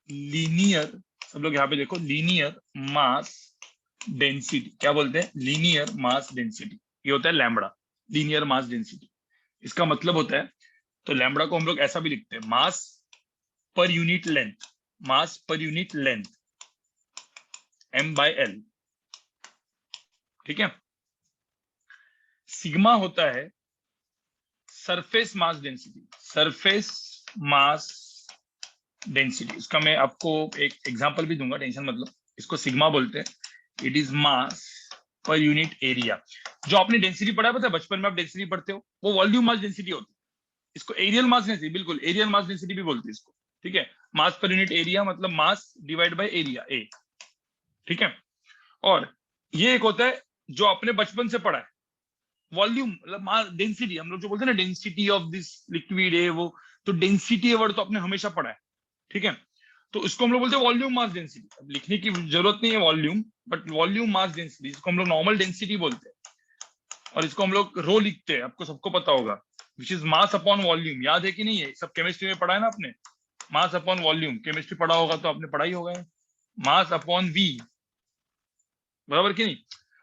लीनियर। सब लोग यहाँ पे देखो, लीनियर मास डेंसिटी, क्या बोलते हैं? लीनियर मास डेंसिटी, ये होता है लैम्बडा, लीनियर मास डेंसिटी। इसका मतलब होता है, तो लैम्बडा को हम लोग ऐसा भी लिखते हैं, मास पर यूनिट लेंथ, मास पर यूनिट लेंथ, m/l, ठीक है। सिग्मा होता है surface mass density, surface mass density. इसका मैं आपको एक एग्जांपल भी दूंगा, टेंशन मतलब। इसको सिग्मा बोलते हैं, it is mass per unit area. जो आपने डेंसिटी पढ़ा है, पता है बचपन में आप डेंसिटी पढ़ते हो, वो वॉल्यूम मास डेंसिटी होती है। इसको एरियल मास डेंसिटी, बिल्कुल एरियल मास डेंसिटी भी बोलते हैं इसको, ठीक है। मास पर यूनिट एरिया मतलब मास डिवाइड बाय एरिया, ए, ठीक है। और ये एक होता है जो आपने बचपन से पढ़ा है, वॉल्यूम मतलब मास डेंसिटी, हम लोग जो बोलते हैं ना डेंसिटी ऑफ दिस लिक्विड है वो, तो डेंसिटी वर्ड तो आपने हमेशा पढ़ा है, ठीक है। तो इसको हम लोग बोलते हैं वॉल्यूम मास डेंसिटी। अब लिखने की जरूरत नहीं है volume, but volume mass density, इसको हम लोग नॉर्मल डेंसिटी बोलते हैं। और इसको हम लोग रो लिखते हैं, आपको सबको पता होगा, which is mass upon volume. याद है कि नहीं है? सब केमिस्ट्री में पढ़ा है ना आपने, मास अपॉन वॉल्यूम। केमिस्ट्री पढ़ा होगा तो आपने पढ़ा ही होगा, मास अपॉन वी, बराबर कि नहीं?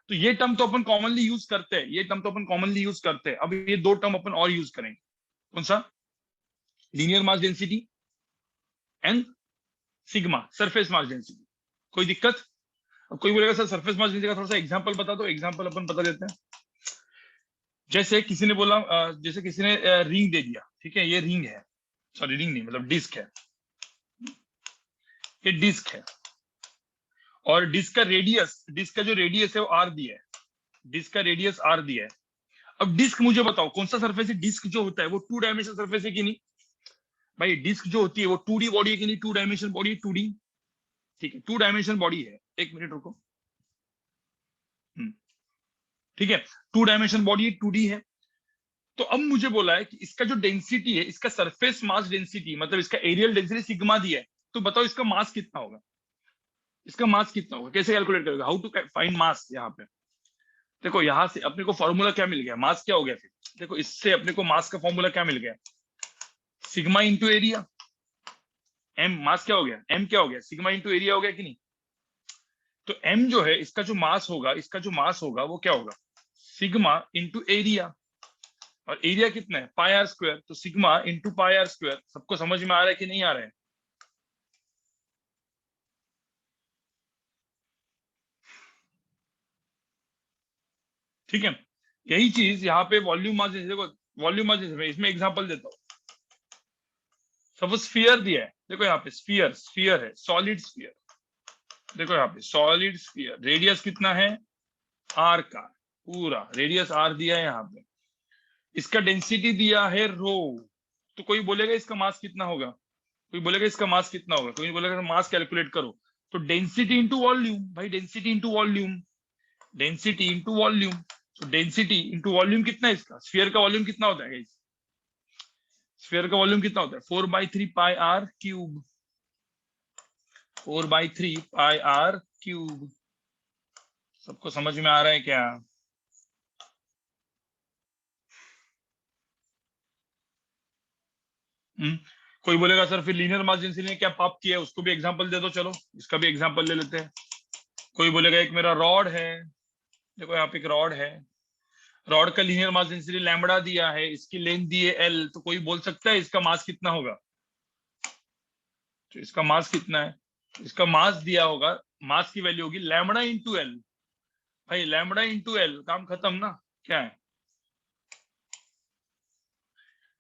तो ये टर्म तो अपन कॉमनली यूज करते हैं, ये टर्म तो अपन कॉमनली यूज करते हैं। अब ये दो टर्म अपन और यूज करेंगे, कौन सा? Linear mass density and sigma surface mass density. कोई दिक्कत? अब कोई बोलेगा सर सरफेस मास डेंसिटी का थोड़ा सा एग्जांपल बता दो। एग्जांपल अपन बता देते हैं। जैसे किसी ने बोला, जैसे किसी ने रिंग दे दिया, ठीक है, ये रिंग है, सॉरी रिंग नहीं मतलब डिस्क है, ये डिस्क है। और डिस्क का जो रेडियस है वो आर दिया है, डिस्क का रेडियस आर दिया है। अब डिस्क मुझे बताओ कौन सा सरफेस है? डिस्क जो होता है वो टू डायमेंशनल सरफेस है कि नहीं? भाई डिस्क जो होती है वो 2D बॉडी है कि नहीं? टू डायमेंशन बॉडी, 2D, ठीक है, टू डायमेंशन बॉडी है। एक मिनट रुको, ठीक है, टू डायमेंशन बॉडी 2D है। तो अब मुझे बोला है कि इसका जो डेंसिटी है, इसका सरफेस मास डेंसिटी मतलब इसका एरियल डेंसिटी सिग्मा दिया है, तो बताओ इसका मास कितना होगा? इसका मास कितना होगा, कैसे कैलकुलेट करोगे? हाउ टू फाइंड मास? यहाँ पे देखो, यहां से अपने को फॉर्मूला क्या मिल गया, मास क्या हो गया फिर? देखो इससे अपने को मास का फॉर्मूला क्या मिल गया, सिग्मा इंटू एरिया। एम मास क्या हो गया, एम क्या हो गया, सिग्मा इंटू एरिया हो गया कि नहीं? तो एम जो है, इसका जो मास होगा, इसका जो मास होगा वो क्या होगा, सिग्मा इंटू एरिया। और एरिया कितना है, पाई आर स्क्वायर, तो sigma into pi are square. सबको समझ में आ रहा है कि नहीं आ रहा है? ठीक है, यही चीज यहाँ पे वॉल्यूम मास, देखो वॉल्यूम मास, इसमें एग्जांपल देता हूँ। सपोज स्फीयर दिया है, देखो यहाँ पे स्फीयर, स्फीयर है, सॉलिड स्फीयर, देखो यहाँ पे सॉलिड स्फीयर, रेडियस कितना है आर का, पूरा रेडियस आर दिया है यहाँ पे, इसका डेंसिटी दिया है रो, तो कोई बोलेगा इसका मास कितना होगा, कोई बोलेगा इसका मास कितना होगा, कोई बोलेगा मास कैलकुलेट करो, तो डेंसिटी इंटू वॉल्यूम, भाई density into volume, density into volume, तो डेंसिटी इंटू वॉल्यूम कितना है इसका, स्फीयर का वॉल्यूम कितना होता है, स्फीयर का वॉल्यूम कितना होता है 4/3 pi r cube, 4/3 pi r cube. सबको समझ में आ रहा है क्या? कोई बोलेगा सर फिर लीनियर मास डेंसिटी ने क्या पाप किया है, उसको भी एग्जांपल दे दो, चलो इसका भी एग्जांपल ले लेते हैं। कोई बोलेगा एक मेरा रॉड है, देखो यहाँ पे एक रॉड है, रॉड का लीनियर मास डेंसिटी लैम्बडा दिया है, इसकी लेंथ दी है एल, तो कोई बोल सकता है इसका मास कितना होगा, तो इसका मास कितना है, इसका मास दिया होगा, मास की वैल्यू होगी लैम्बडा इंटू एल, भाई लैम्बडा इंटू एल, काम खत्म ना, क्या है।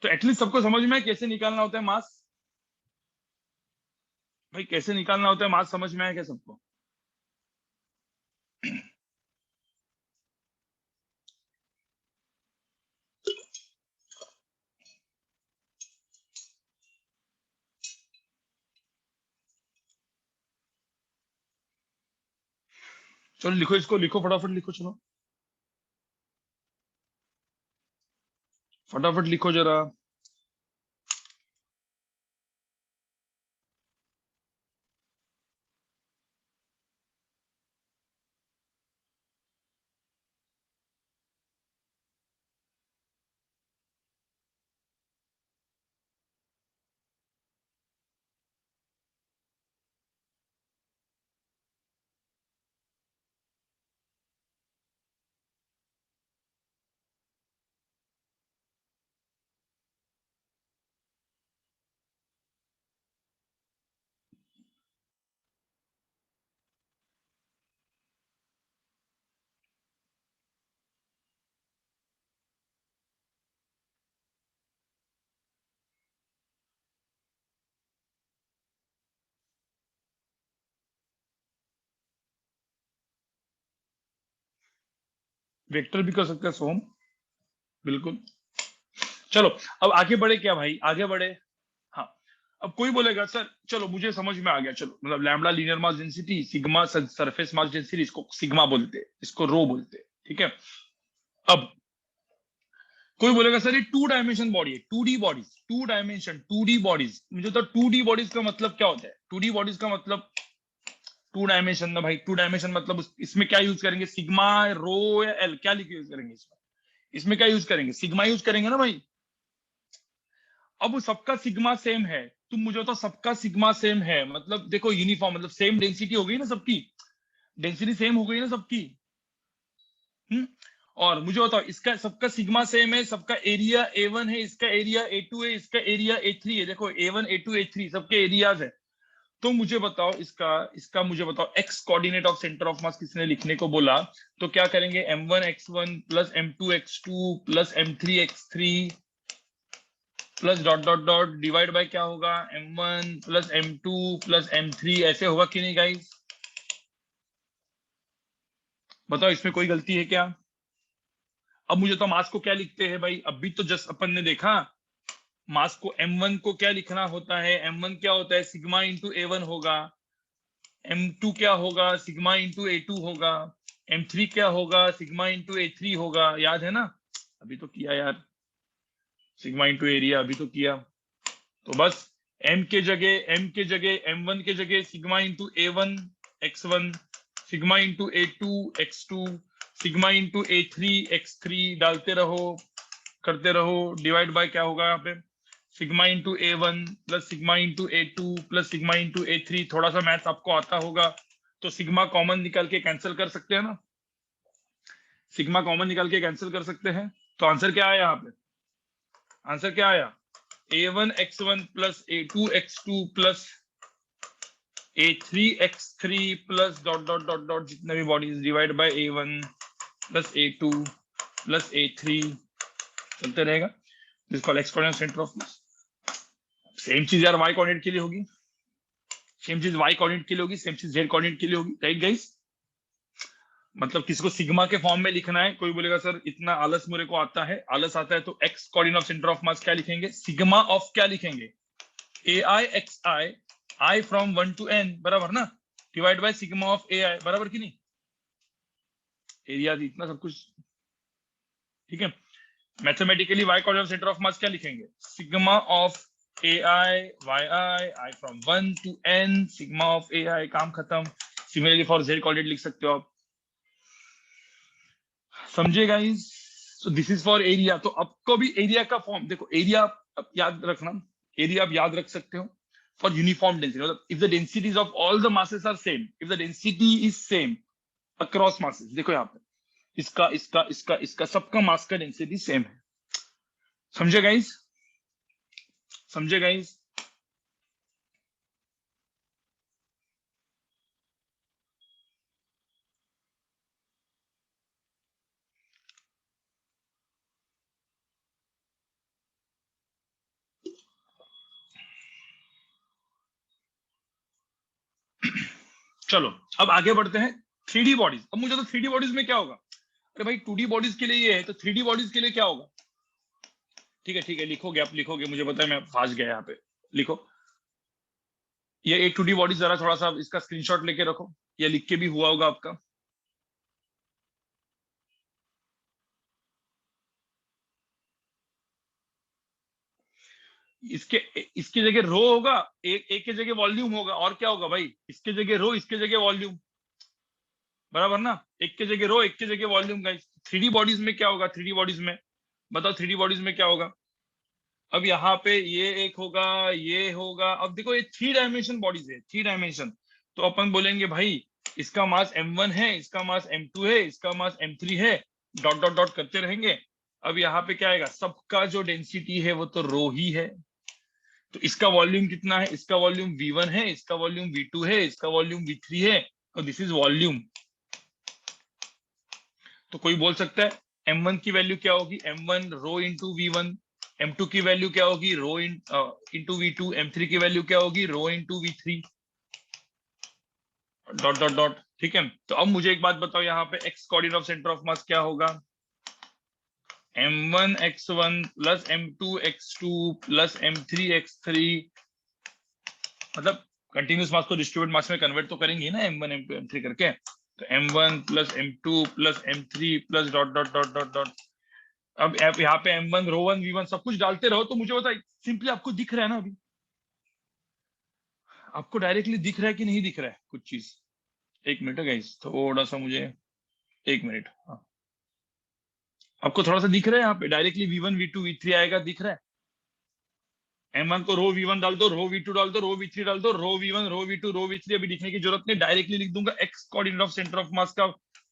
तो एटलीस्ट सबको समझ में है कैसे निकालना होता है मास, भाई कैसे निकालना होता है मास, समझ में आया क्या सबको? चलो लिखो, इसको लिखो, फटाफट लिखो, चलो फटाफट लिखो जरा। वेक्टर भी कर सकते हैं सोम, बिल्कुल। चलो अब आगे बढ़े क्या भाई, आगे बढ़े। हाँ, अब कोई बोलेगा सर चलो मुझे समझ में आ गया, चलो मतलब lambda linear mass density, sigma surface mass density, इसको सिग्मा बोलते हैं, इसको रो बोलते हैं, ठीक है। अब कोई बोलेगा सर ये 2 डायमेंशन बॉडी है, 2D bodies, 2 dimension 2D bodies, मुझे तो 2D बॉडीज का मतलब क्या होता है, 2D बॉडीज का मतलब 2 डायमेंशन ना भाई, 2 डायमेंशन मतलब इसमें क्या यूज करेंगे, सिग्मा रो या एल, क्या लिखे यूज करेंगे इसमें, इसमें क्या यूज करेंगे, सिग्मा यूज करेंगे ना भाई। अब सबका सिग्मा सेम है, तुम मुझे बताओ सबका सिग्मा सेम है मतलब देखो यूनिफॉर्म, मतलब सेम डेंसिटी हो गई ना सबकी, डेंसिटी सेम हो गई ना सबकी। हम्म और मुझे बताओ इसका सबका सिग्मा सेम है, सबका एरिया A1 है, इसका एरिया A2 है, इसका एरिया A3 है, देखो A1 A2 A3 सबके एरियाज है। तो मुझे बताओ इसका इसका मुझे बताओ x coordinate of centre of मास किसने लिखने को बोला, तो क्या करेंगे M1 x1 plus M2 x2 plus M3 x3 plus dot dot dot divide by क्या होगा M1 plus M2 plus M3, ऐसे होगा कि नहीं गाइस, बताओ इसमें कोई गलती है क्या। अब मुझे तो मास को क्या लिखते हैं भाई, अभी तो जस्ट अपन ने देखा मास को, M1 को क्या लिखना होता है, M1 क्या होता है सिग्मा इंटू A1 होगा, M2 क्या होगा सिग्मा इंटू A2 होगा, M3 क्या होगा सिग्मा इंटू A3 होगा, याद है ना, अभी तो किया यार, सिग्मा इंटू एरिया अभी तो किया। तो बस M1 के जगह sigma into A1 x1, sigma into A2 x2, sigma into A3 x3 डालते रहो, करते रहो, डिवाइड बाय क्या होगा यहाँ पे sigma into A1 plus sigma into A2 plus sigma into A3, थोड़ा सा मैथ्स आपको आता होगा तो सिग्मा कॉमन निकाल के कैंसिल कर सकते हैं ना, सिग्मा कॉमन निकाल के कैंसिल कर सकते हैं। तो आंसर क्या आया यहाँ पे, आंसर क्या आया A1 x1 plus A2 x2 plus A3 x3 plus dot dot dot dot जितने भी bodies divide by A1 plus A2 plus A3 चलते रहेगा, this called x coordinate centre of mass. Same चीज यार वाई कोऑर्डिनेट के लिए होगी, same चीज वाई कोऑर्डिनेट के लिए होगी, सेम चीज जेड कोऑर्डिनेट के लिए होगी, राइट गाइस? मतलब किसी को सिग्मा के फॉर्म में लिखना है, कोई बोलेगा सर इतना आलस मेरे को आता है, आलस आता है, तो X coordinate of centre of mass क्या लिखेंगे? सिग्मा ऑफ क्या लिखेंगे? AI XI, I from 1 to n, बराबर ना, divide by sigma of AI, बराबर कि नहीं? एरिया इतना सब कुछ ठीक है। Mathematically Y coordinate of centre of mass क्या लिखेंगे? Sigma of AI YI, I from 1 to n, sigma of AI, काम खत्म। सिमिलरली फॉर जेड कोऑर्डिनेट लिख सकते हो आप, समझे guys? So this is for area. तो आपको भी एरिया का फॉर्म देखो, एरिया आप याद रखना, एरिया आप याद रख सकते हो फॉर यूनिफॉर्म डेंसिटी, मतलब if the densities of all the masses are same, if the density is same across masses, देखो यहाँ पे इसका इसका इसका इसका सबका मास का डेंसिटी सेम है, समझे गाइस? समझे गाइस? चलो अब आगे बढ़ते हैं 3D बॉडीज। अब मुझे तो 3D बॉडीज में क्या होगा? अरे भाई 2D बॉडीज के लिए ये है, तो 3D बॉडीज के लिए क्या होगा? ठीक है, लिखोगे आप, लिखोगे, मुझे पता है मैं फास्ट गया यहाँ पे, लिखो ये एक 2D बॉडी, जरा थोड़ा सा इसका स्क्रीनशॉट लेके रखो, ये लिख के भी हुआ होगा आपका। इसके इसकी जगह रो होगा, एक की जगह वॉल्यूम होगा, और क्या होगा भाई? इसके जगह रो, इसके जगह वॉल्यूम, बराबर ना? एक की जगह रो, एक की जगह वॉल्यूम। गाइस 3D बॉडीज में क्या होगा? 3D बॉडीज में बताओ, 3D बॉडीज में क्या होगा? अब यहाँ पे ये एक होगा, ये होगा। अब देखो ये 3 डायमेंशन बॉडीज है, 3 डायमेंशन, तो अपन बोलेंगे भाई इसका मास m1 है, इसका मास m2 है, इसका मास m3 है, डॉट डॉट डॉट करते रहेंगे। अब यहाँ पे क्या आएगा? सबका जो डेंसिटी है वो तो रो ही है, तो इसका वॉल्यूम कितना है? इसका वॉल्यूम V1 है, इसका वॉल्यूम V2 है, इसका वॉल्यूम V3 है, तो दिस इज वॉल्यूम। तो कोई बोल सकता है m1 की वैल्यू क्या होगी? m1 rho into V1, m2 की वैल्यू क्या होगी? रो इंटू V2, m3 की वैल्यू क्या होगी? Rho into V3, dot dot dot. ठीक है, तो अब मुझे एक बात बताओ, यहाँ पे x coordinate of centre of mass क्या होगा? m1 x1 plus m2 x2 plus m3 x3, मतलब कंटिन्यूस मास को डिस्ट्रीब्यूट मास में कन्वर्ट तो करेंगे ना, m1 m2 m3 करके, तो m1 plus m2 plus m3 plus dot dot dot dot dot. अब यहाँ पे m1 रो1 V1 सब कुछ डालते रहो, तो मुझे बताइए सिंपली आपको दिख रहा है ना? अभी आपको डायरेक्टली दिख रहा है कि नहीं दिख रहा है कुछ चीज? एक मिनट गाइस, थोड़ा सा मुझे, एक मिनट, हाँ आपको थोड़ा सा दिख रहा है यहाँ पे डायरेक्टली V1 V2 V3 आएगा, दिख रहा है? m1 को रो V1 डाल दो, रो V2 डाल दो, रो V3 डाल दो, रो V1 रो V2 रो V3, अभी लिखने की जरूरत नहीं, डायरेक्टली लिख दूंगा। x coordinate of centre of mass का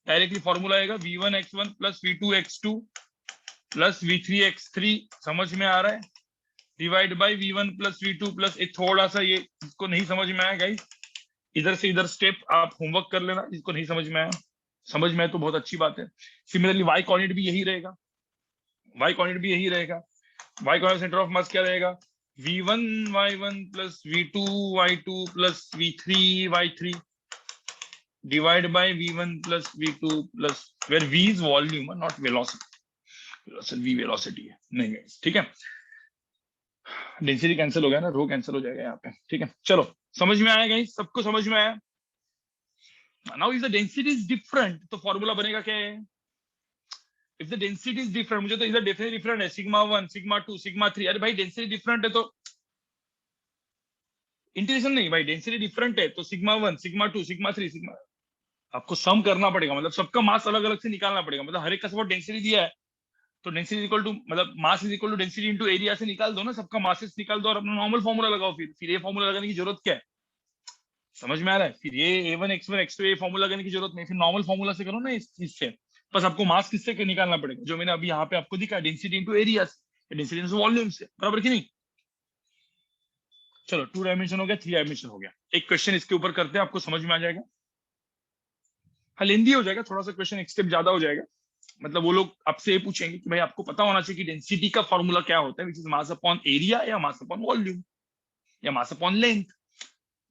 डायरेक्टली फॉर्मूला आएगा V1 x1 plus V2 x2 plus V3 x3, समझ में आ रहा है? Divide by V1 plus V2 plus, एक थोड़ा सा ये इसको नहीं समझ में आया गाइस, इधर से इधर स्टेप आप होमवर्क कर लेना, इसको नहीं समझ में आया, समझ में आया तो बहुत अच्छी बात है। सिमिलरली वाई कोऑर्डिनेट भी यही रहेगा, वाई कोऑर्डिनेट भी यही रहेगा। Y coordinate centre of mass क्या रहेगा? V1 y1 plus V2 y2 plus V3 y3 divide by V1 plus V2 plus, where V is volume not velocity, V velocity है नहीं गाइस, ठीक है? डेंसिटी कैंसिल हो गया ना, रो कैंसिल हो जाएगा यहाँ पे, ठीक है? चलो समझ में आया गाइस, सबको समझ में आया? Now if the density is different, तो फॉर्मूला बनेगा क्या है? If the density is different, मुझे तो इधर डेफिनेटली डिफरेंट है, सिग्मा 1 सिग्मा 2 सिग्मा 3, अरे भाई डेंसिटी डिफरेंट है तो इंटीग्रेशन नहीं, भाई डेंसिटी डिफरेंट है तो सिग्मा 1 सिग्मा 2 सिग्मा 3 सिग्मा, आपको सम करना पड़ेगा, मतलब सबका मास अलग अलग से निकालना पड़ेगा, मतलब हर एक का सब डेंसिटी दिया है, तो डेंसिटी इक्वल टू, मतलब mass is equal to density into area से निकाल दो ना, सबका मासेस निकाल दो और अपना नॉर्मल फॉर्मूला लगाओ, फिर ये फॉर्मूला लगाने की जरूरत क्या है? समझ में आ रहा है? फिर ये A1 x1 x2 ये फॉर्मूला लगाने की जरूरत नहीं, फिर नॉर्मल फॉर्मूला से करो ना इस चीज से, बस आपको मास किससे निकालना पड़ेगा, जो मैंने अभी यहाँ पे आपको दिखा, डेंसिटी इनटू एरिया से, डेंसिटी इनटू वॉल्यूम से, बराबर कि नहीं? चलो 2 डायमेंशन हो गया, 3 डायमेंशन हो गया, एक क्वेश्चन इसके ऊपर करते हैं, आपको समझ में आ जाएगा। हाँ लेंदी हो जाएगा थोड़ा सा क्वेश्चन, एक स्टेप ज्यादा हो जाएगा, मतलब वो लोग आपसे ये पूछेंगे कि भाई आपको पता होना चाहिए कि डेंसिटी का फॉर्मूला क्या होता है, which is mass upon area या मास अपॉन वॉल्यूम या mass upon length,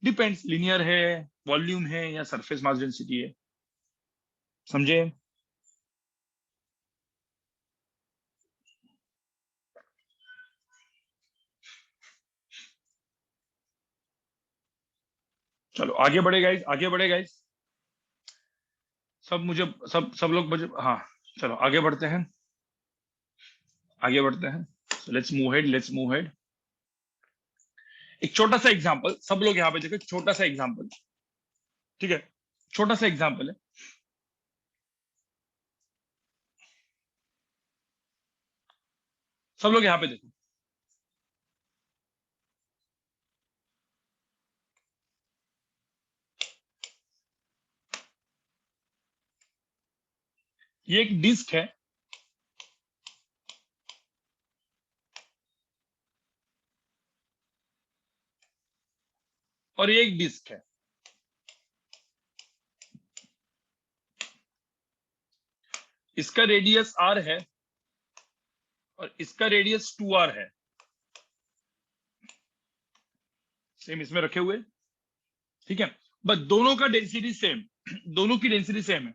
depends linear है, वॉल्यूम है या सरफेस मास डेंसिटी है। समझे? चलो आगे बढ़े गाइस, आगे बढ़े गाइस। सब मुझे सब लोग मुझे, हाँ चलो आगे बढ़ते हैं, आगे बढ़ते हैं। Let's move head, let's move head. एक छोटा सा एग्जांपल, सब लोग यहाँ पे देखो, छोटा सा एग्जांपल, ठीक है, छोटा सा एग्जांपल है। सब लोग यहाँ पे देखो, ये एक डिस्क है और ये एक डिस्क है। इसका रेडियस r है और इसका रेडियस 2r है, सेम इसमें रखे हुए, ठीक है। बट दोनों का डेंसिटी सेम, दोनों की डेंसिटी सेम है,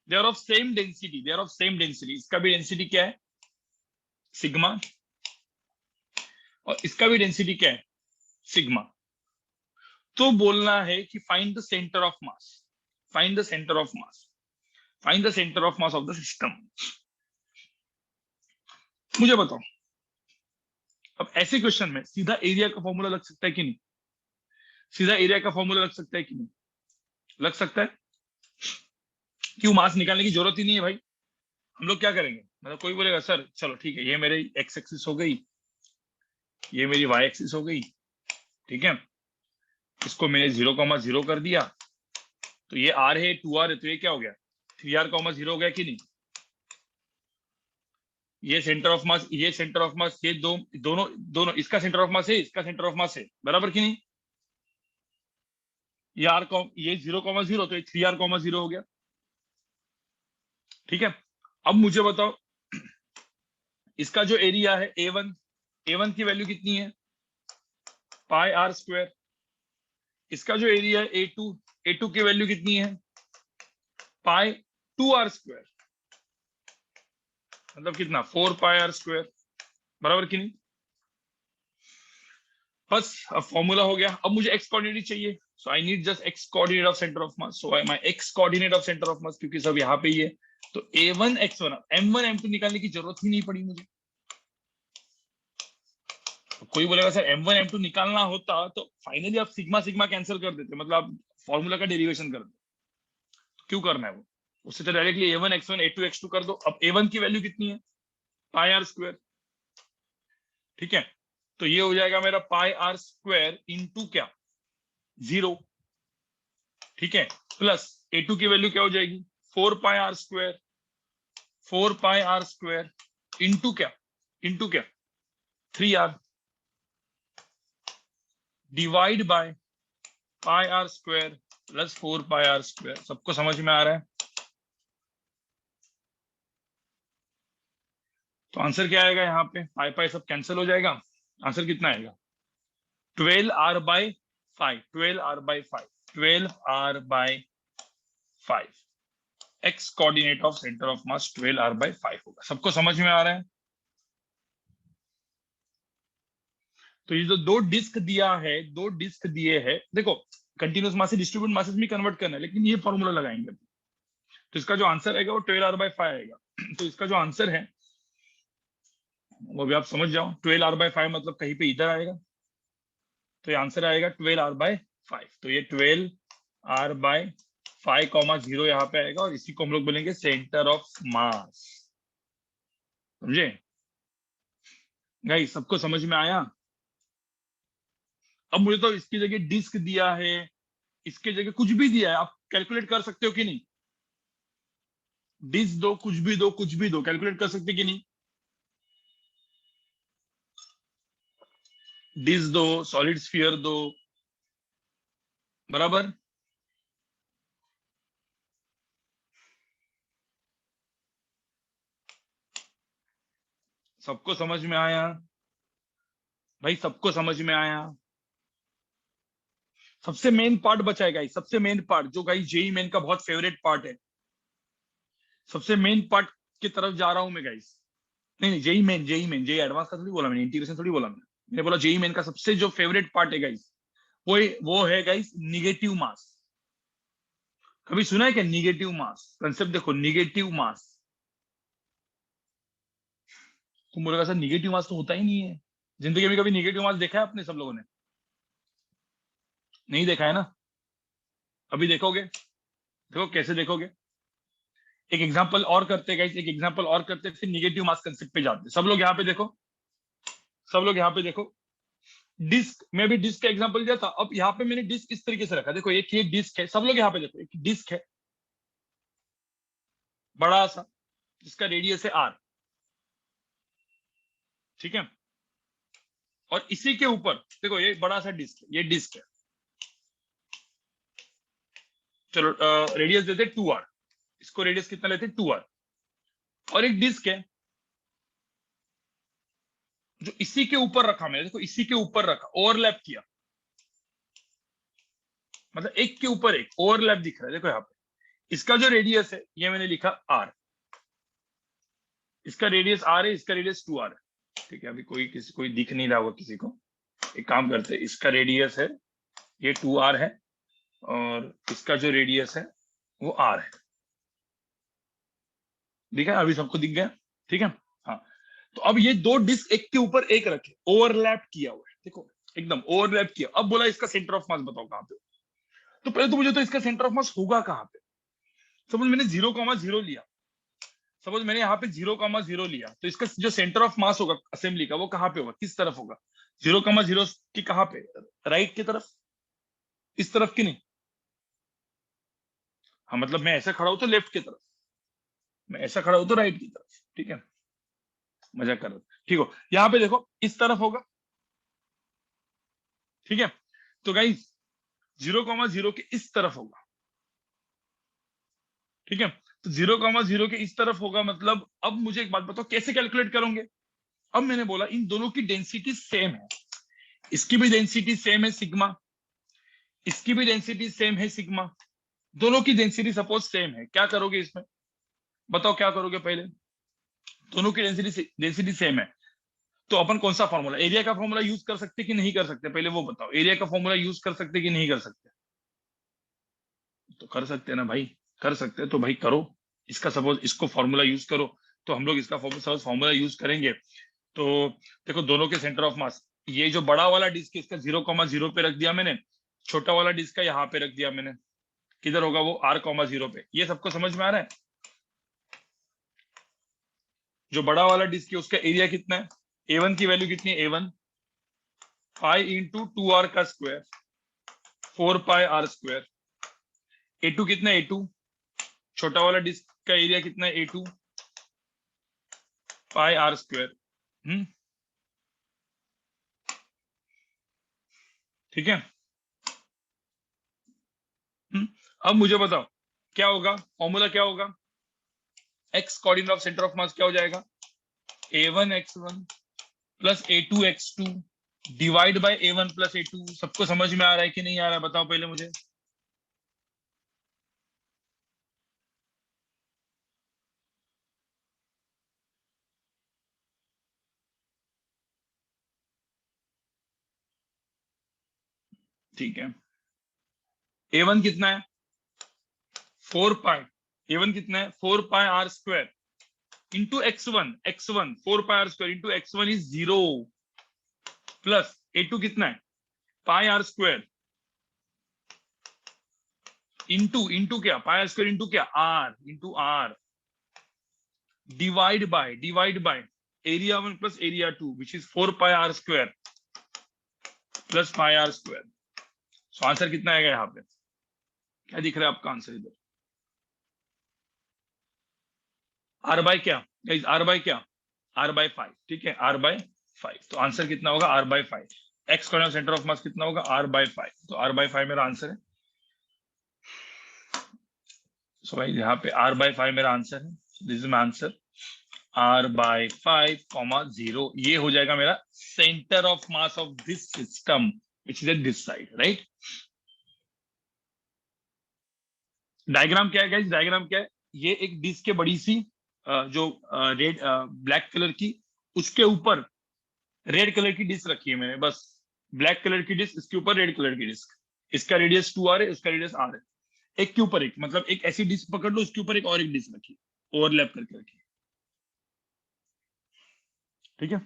they are of same density, they are of same density. इसका भी डेंसिटी क्या है? सिग्मा। और इसका भी डेंसिटी क्या है? सिग्मा। तो बोलना है कि find the centre of mass, find the centre of mass, find the centre of mass of the system. मुझे बताओ, अब ऐसे क्वेश्चन में सीधा एरिया का फॉर्मूला लग सकता है कि नहीं? सीधा एरिया का फॉर्मूला लग सकता है कि नहीं? लग सकता है। क्यों? मास निकालने की जरूरत ही नहीं है भाई। हम लोग क्या करेंगे, मतलब कोई बोलेगा सर चलो ठीक है, ये मेरे एक्स एक्सिस हो गई, ये मेरी वाई एक्सिस हो गई, ठीक है, इसको मैंने 0,0 कर दिया, तो ये आर है, 2r है, तो ये क्या हो गया? 3r,0 हो गया कि नहीं? ये सेंटर ऑफ मास, ये सेंटर ऑफ मास, ये दोनों दोनों, इसका सेंटर ऑफ मास है, इसका सेंटर ऑफ मास है, बराबर कि नहीं? ये आर ये 0,0, तो ये 3r,0 हो गया, ठीक है। अब मुझे बताओ, इसका जो एरिया है A1, A1 की वैल्यू कितनी है? Pi are square. इसका जो एरिया है A2, A2 की वैल्यू कितनी है? पाई 2r स्क्वायर। मतलब कितना? 4 पाई r स्क्वायर, बराबर कि नहीं? बस अब फॉर्मूला हो गया। अब मुझे एक्स कोऑर्डिनेट चाहिए, so I need just x coordinate of centre of mass, so my x coordinate of centre of mass, क्योंकि सब यहाँ पे ही है, तो A1 x1, M1 M2 निकालने की जरूरत ही नहीं पड़ी मुझे। तो कोई बोलेगा सर M1 M2 निकालना होता तो फाइनली आप सिग्मा सिग्मा कैंसिल कर देते, मतलब आप फॉर्मूला का डेरिवेशन कर दो। तो क्यों करना है वो? उससे तो directly A1 x1 A2 x2 कर दो। अब A1 की वैल्यू कितनी है? पाई आर स्क्वायर, ठीक है। तो ये हो जाएगा मेरा पाई आर स्क्वायर इंटू क्या? 0, ठीक है, प्लस A2 की वैल्यू क्या हो जाएगी? 4 pi are square, 4 pi are square into क्या? इंटू क्या? 3r, divide by pi are square plus 4 pi are square. सबको समझ में आ रहा है? तो आंसर क्या आएगा यहाँ पे? पाई पाई सब कैंसिल हो जाएगा, आंसर कितना आएगा? 12r/5, 12r/5, 12r/5। X coordinate of centre of mass 12r/5 होगा। सबको समझ में आ रहा है? तो ये जो दो डिस्क दिया है, दो डिस्क दिए हैं, देखो कंटिन्यूस मास से डिस्ट्रीब्यूट मासेस में कन्वर्ट करना है, लेकिन ये फॉर्मूला लगाएंगे। तो इसका जो आंसर आएगा वो 12r/5 आएगा। तो इसका जो आंसर है वो भी आप समझ जाओ, 12r/5 मतलब कहीं पे इधर आएगा, तो ये आंसर आएगा 12r/5। तो ये 12r/5,0 यहाँ पे आएगा, और इसी को हम लोग बोलेंगे सेंटर ऑफ मास। समझे गाइस? सबको समझ में आया? अब मुझे तो इसकी जगह डिस्क दिया है, इसके जगह कुछ भी दिया है, आप कैलकुलेट कर सकते हो कि नहीं? डिस्क दो, कुछ भी दो, कुछ भी दो, कैलकुलेट कर सकते कि नहीं? डिस्क दो, सॉलिड स्फीयर दो, बराबर। सबको समझ में आया भाई? सबको समझ में आया? सबसे मेन पार्ट बचा है गाइस, सबसे मेन पार्ट जो गाइस जेई मेन का बहुत फेवरेट पार्ट है। सबसे मेन पार्ट की तरफ जा रहा हूं मैं गाइस। नहीं नहीं, जेई एडवांस का थोड़ी बोला मैंने, इंटीग्रेशन थोड़ी बोला मैंने बोला जेई मेन का सबसे जो फेवरेट पार्ट है गाइस, वो है गाइस निगेटिव मास। कभी सुना है क्या निगेटिव मास कंसेप्ट? देखो निगेटिव मास, तुम बोलेगा सर निगेटिव मास तो होता ही नहीं है। जिंदगी में कभी निगेटिव मास देखा है आपने सब लोगों ने? नहीं देखा है ना? अभी देखोगे? देखो कैसे देखोगे। एक एग्जांपल और करते हैं गाइस, एक एग्जांपल और करते हैं, फिर निगेटिव मास कंसेप्ट पे जाते हैं। सब लोग यहाँ पे देखो, सब लोग यहाँ पे देखो। डिस्क में भी डिस्क का एग्जांपल दिया था। अब यहाँ पे मैंने डिस्क इस तरीके से रखा, देखो एक ये डिस्क है। सब लोग यहाँ पे देखो, एक डिस्क है बड़ा सा, जिसका रेडियस है आर, ठीक है। और इसी के ऊपर देखो ये बड़ा सा डिस्क है, ये डिस्क है। चलो रेडियस देते 2r, इसको रेडियस कितना लेते 2r। और एक डिस्क है जो इसी के ऊपर रखा मैंने, देखो इसी के ऊपर रखा, ओवरलैप किया, मतलब एक के ऊपर एक ओवरलैप दिख रहा है। देखो यहाँ पे इसका जो रेडियस है ये मैंने लिखा r, इसका रेडियस r है, इसका रेडियस 2r है, ठीक है। अभी कोई दिख नहीं रहा होगा किसी को। एक काम करते हैं, इसका रेडियस है ये 2r है, और इसका जो रेडियस है वो r है। ठीक है, अभी सबको दिख गया? ठीक है, हाँ। तो अब ये दो डिस्क एक के ऊपर एक रखे, ओवरलैप किया हुआ है, देखो एकदम ओवरलैप किया। अब बोला इसका सेंटर ऑफ मास बताओ कहां पे। तो पहले तो मुझे तो इसका सेंटर ऑफ मास होगा कहां पे। सपोज मैंने 0,0 लिया, सपोज मैंने यहाँ पे 0,0 लिया, तो इसका जो सेंटर ऑफ मास होगा असेंबली का वो कहाँ पे होगा, किस तरफ होगा? 0,0 की कहाँ पे? राइट की तरफ, इस तरफ की नहीं। हाँ मतलब मैं ऐसा खड़ा हूं तो लेफ्ट की तरफ, मैं ऐसा खड़ा हूं तो राइट की तरफ, ठीक है। मजाक कर रहा था, ठीक हो। यहाँ पे देखो इस तरफ होगा, ठीक है। तो गाइस 0,0 के इस तरफ होगा, ठीक है। तो 0,0 के इस तरफ होगा, मतलब अब मुझे एक बात बताओ कैसे कैलकुलेट करोगे। अब मैंने बोला इन दोनों की डेंसिटी सेम है, इसकी भी डेंसिटी सेम है सिग्मा, इसकी भी डेंसिटी सेम है सिग्मा, दोनों की डेंसिटी सपोज सेम है। क्या करोगे इसमें बताओ, क्या करोगे पहले? दोनों की डेंसिटी सेम है, तो अपन कौन सा फॉर्मूला, एरिया का फॉर्मूला यूज कर सकते कि नहीं कर सकते? पहले वो बताओ, एरिया का फॉर्मूला यूज कर सकते कि नहीं कर सकते? तो कर सकते हैं ना भाई, कर सकते हैं तो भाई करो। इसका सपोज इसको फॉर्मूला यूज करो, तो हम लोग इसका सपोज फॉर्मूला यूज करेंगे। तो देखो दोनों के सेंटर ऑफ मास, ये जो बड़ा वाला डिस्क इसका 0,0 पे रख दिया मैंने, छोटा वाला डिस्क का यहाँ पे रख दिया मैंने। किधर होगा वो? r,0 पे। ये सबको समझ में आ रहा है? जो बड़ा वाला डिस्क है उसका एरिया कितना है, A1 की वैल्यू कितनी है? A1 पाई इंटू 2r का स्क्वायर, 4πr²। A2 कितना है? A2 छोटा वाला डिस्क का एरिया कितना है? A2 πr²। ठीक है। अब मुझे बताओ क्या होगा, फॉर्मूला क्या होगा? X coordinate of centre of mass क्या हो जाएगा? A1x1 plus A2x2 divide by A1 plus A2। सबको समझ में आ रहा है कि नहीं आ रहा है बताओ पहले मुझे। ठीक है, A1 कितना है? 4π। A1 कितना है? 4πr² into x1 4πr² into x1 is 0 plus A2 कितना है? πr² इंटू क्या? πr² इंटू क्या? r divide by area 1 plus area 2 which is 4πr² plus πr²। So answer कितना आएगा यहाँ पे? क्या दिख रहा है आपका आंसर इधर? r बाय क्या r बाय क्या? r/5, ठीक है, r/5। तो आंसर कितना होगा? r/5। X coordinate centre of मास कितना होगा? r/5। तो r/5 मेरा आंसर है। सो भाई यहाँ पे r/5 मेरा आंसर है, this is my answer. r/5, 0 ये हो जाएगा मेरा centre of mass of this system which is at this side, right. Diagram क्या है गाइस, डायग्राम क्या है, ये एक डिस्क है बड़ी सी, जो रेड ब्लैक कलर की, उसके ऊपर रेड कलर की डिस्क रखी है मैंने, बस ब्लैक कलर की डिस्क, इसके ऊपर रेड कलर की डिस्क, इसका रेडियस 2r है, उसका रेडियस r है, एक के ऊपर एक, मतलब एक ऐसी डिस्क पकड़ लो, उसके ऊपर एक और एक डिस्क रखी, ओवरलैप करके रखी, ठीक है।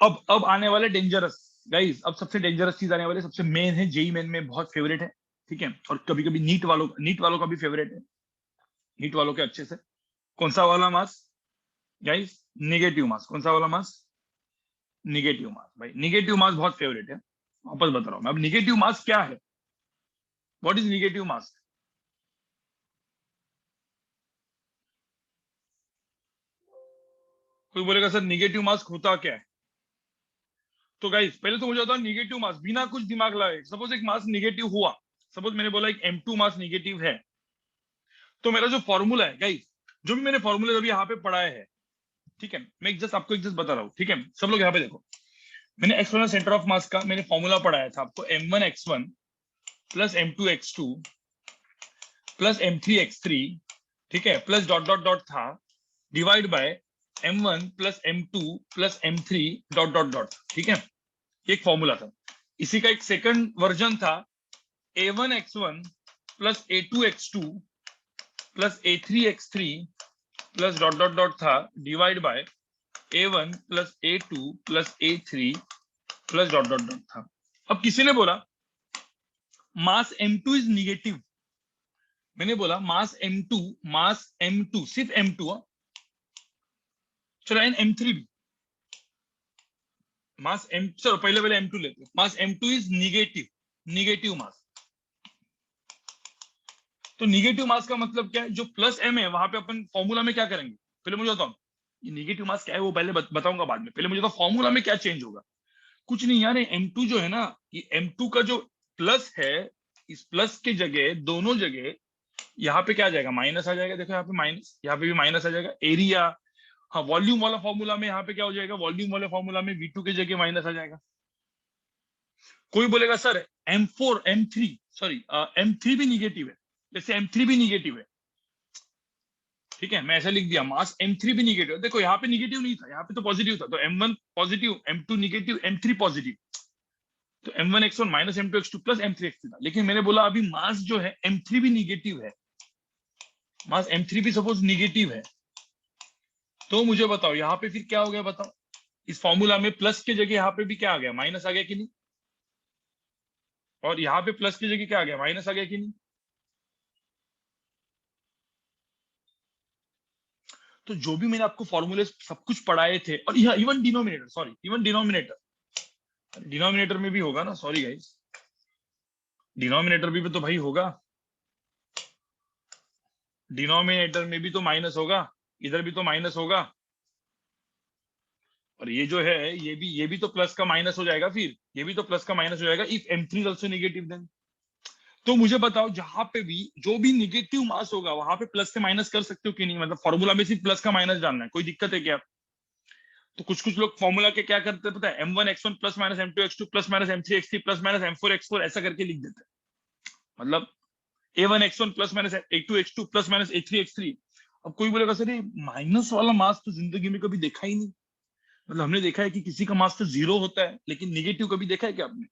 अब आने वाले डेंजरस गाइस, अब सबसे डेंजरस चीज आने वाले, सबसे मेन है, जेई मेन में बहुत फेवरेट है, ठीक है, और कभी कभी नीट वालों का भी फेवरेट है, नीट वालों के अच्छे से। कौन सा वाला मास गाइस? निगेटिव मास। कौन सा वाला मास? निगेटिव मास। भाई निगेटिव मास बहुत फेवरेट है, वापस बता रहा हूं मैं। अब निगेटिव मास क्या है? व्हाट इज निगेटिव मास? कोई बोलेगा सर निगेटिव मास होता क्या है? तो गाइस पहले तो मुझे बताओ, निगेटिव मास बिना कुछ दिमाग लगाए, सपोज एक मास निगेटिव हुआ, सपोज मैंने बोला एक M2 मास निगेटिव है, तो मेरा जो फॉर्मूला है गाइस, जो भी मैंने फॉर्मूला अभी यहाँ पे पढ़ाया है, ठीक है, मैं आपको एक जस्ट बता रहा हूँ, ठीक है, सब लोग यहाँ पे देखो। मैंने एक्सटर्नल सेंटर ऑफ मास का मैंने फॉर्मूला पढ़ाया था आपको, M1x1 plus M2x2 plus M3x3, ठीक है, प्लस डॉट डॉट डॉट था, divide bye M1 plus M2 plus M3 dot dot dot, ठीक है, एक फॉर्मूला था। इसी का एक सेकंड वर्जन था, A1x1 plus A2x2 plus A3x3 plus dot dot dot था, divide by A1 plus A2 plus A3 plus dot dot dot था। अब किसी ने बोला मास M2 इज निगेटिव, मैंने बोला मास M2 सिर्फ M2, चलो एन M3 भी, मास M, चलो पहले M2 लेते हैं, मास M2 इज निगेटिव मास। तो निगेटिव मास का मतलब क्या है? जो प्लस M है वहां पे अपन फॉर्मूला में क्या करेंगे, पहले मुझे बताओ, ये निगेटिव मास क्या है वो पहले बताऊंगा बाद में, पहले मुझे तो फॉर्मूला में क्या चेंज होगा। कुछ नहीं यार, M2 जो है ना, ये M2 का जो प्लस है, इस प्लस के जगह दोनों जगह यहाँ पे क्या आ जाएगा, माइनस आ जाएगा, देखो यहाँ पे माइनस, यहाँ पे भी माइनस आ जाएगा, एरिया, हाँ वॉल्यूम वाला फॉर्मूला में यहाँ पे क्या हो जाएगा, वॉल्यूम वाले फॉर्मूला में V2 की जगह माइनस आ जाएगा। कोई बोलेगा सर M3 सॉरी M3 भी निगेटिव है, जैसे M3 भी निगेटिव है, ठीक है, मैं ऐसा लिख दिया, मास M3 भी निगेटिव। देखो यहाँ पे निगेटिव नहीं था, यहाँ पे तो पॉजिटिव था, तो M1 positive, M2 negative, M3 positive, तो M1x1 minus M2x2 plus M3x3 था। लेकिन मैंने बोला अभी मास जो है M3 भी निगेटिव है, मास M3 भी सपोज निगेटिव है, तो मुझे बताओ यहाँ पे फिर क्या हो गया, बताओ, इस फॉर्मूला में प्लस की जगह यहाँ पे भी क्या आ गया, माइनस आ गया कि नहीं, और यहाँ पे प्लस की जगह क्या आ गया, माइनस आ गया कि नहीं। तो जो भी मैंने आपको फॉर्मूले सब कुछ पढ़ाए थे, और यह even denominator, sorry even denominator में भी होगा ना, सॉरी गाइस, डिनोमिनेटर भी तो भाई होगा, डिनोमिनेटर में भी तो माइनस होगा, इधर भी तो माइनस होगा, और ये जो है ये भी तो प्लस का माइनस हो जाएगा, फिर ये भी तो प्लस का माइनस हो जाएगा if M3 is also negative then. तो मुझे बताओ जहां पे भी जो भी निगेटिव मास होगा वहां पे प्लस से माइनस कर सकते हो कि नहीं, मतलब फॉर्मूला में सिर्फ प्लस का माइनस डालना है, कोई दिक्कत है क्या? तो कुछ कुछ लोग फॉर्मूला के क्या करते हैं पता है, M1x1 plus minus M2x2 plus minus M3x3 plus minus M4x4 ऐसा करके लिख देते हैं, मतलब A1x1 plus minus A2x2 plus minus A3x3। अब कोई बोलेगा सर ये माइनस वाला मास तो जिंदगी में कभी देखा ही नहीं, मतलब हमने देखा है कि किसी का मास तो 0 होता है, लेकिन निगेटिव कभी देखा है क्या आपने?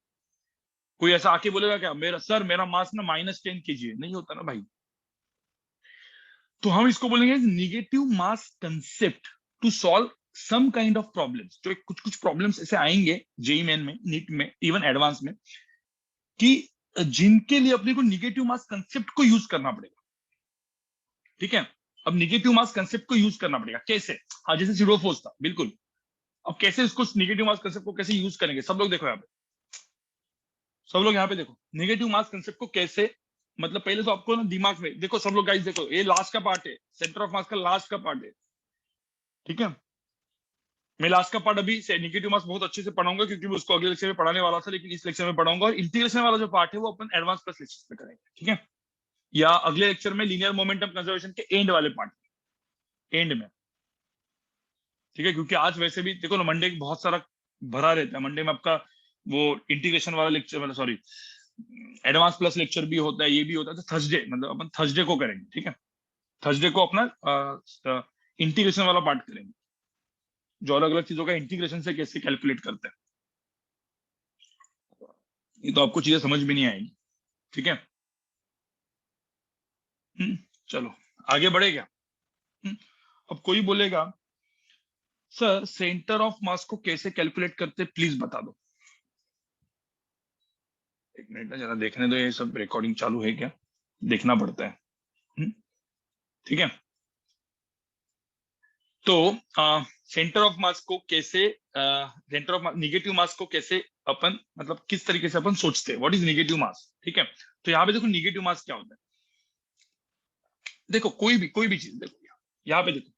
कोई ऐसा आके बोलेगा क्या, मेरा मास ना -10 kg है, नहीं होता ना भाई। तो हम इसको बोलेंगे negative mass concept to solve some kind of problems, जो कुछ कुछ प्रॉब्लम्स ऐसे आएंगे जेई मेन में, नीट में, इवन एडवांस में, कि जिनके लिए अपने को निगेटिव मास कंसेप्ट को यूज करना पड़ेगा, ठीक है। अब निगेटिव मास कंसेप्ट को यूज करना पड़ेगा कैसे? हाँ जैसे जीरो फोर्स था, बिल्कुल। अब कैसे इसको निगेटिव मास कंसेप्ट को कैसे यूज करेंगे, सब लोग देखो यहाँ पे, सब लोग यहाँ पे देखो, नेगेटिव मास कंसेप्ट को कैसे, मतलब पहले तो आपको ना दिमाग में देखो, सब लोग गाइस देखो, ये लास्ट का पार्ट है, सेंटर ऑफ मास का लास्ट का पार्ट है, ठीक है। मैं लास्ट का पार्ट अभी से नेगेटिव मास बहुत अच्छे से पढ़ाऊंगा, क्योंकि मैं उसको अगले लेक्चर में पढ़ाने वाला था, लेकिन इस लेक्चर में पढ़ाऊंगा। और इंटीग्रेशन वाला जो पार्ट है वो अपन एडवांस प्लस लेक्चर में करेंगे, ठीक है, या अगले लेक्चर में लीनियर मोमेंटम कंजर्वेशन के एंड वाले पार्ट, एंड में, ठीक है। क्योंकि आज वैसे भी देखो ना, मंडे बहुत सारा भरा रहता है। मंडे में आपका वो इंटीग्रेशन वाला लेक्चर, मतलब सॉरी, एडवांस प्लस लेक्चर भी होता है, ये भी होता है। तो थर्सडे, मतलब अपन थर्सडे को करेंगे, ठीक है। थर्सडे को अपना इंटीग्रेशन वाला पार्ट करेंगे, जो अलग अलग चीजों का इंटीग्रेशन से कैसे कैलकुलेट करते हैं। ये तो आपको चीजें समझ भी नहीं आएगी, ठीक है। चलो आगे बढ़े क्या। हम्म, अब कोई बोलेगा सर सेंटर ऑफ मास को कैसे कैलकुलेट करते, प्लीज बता दो। एक मिनट ना, जरा देखने दो, ये सब रिकॉर्डिंग चालू है क्या, देखना पड़ता है। हम्म, ठीक है। तो सेंटर ऑफ मास को कैसे, सेंटर ऑफ निगेटिव मास को कैसे अपन, मतलब किस तरीके से अपन सोचते हैं, व्हाट इज निगेटिव मास, ठीक है। तो यहाँ पे देखो निगेटिव मास क्या होता है। देखो कोई भी चीज देखो, यहाँ पे देखो,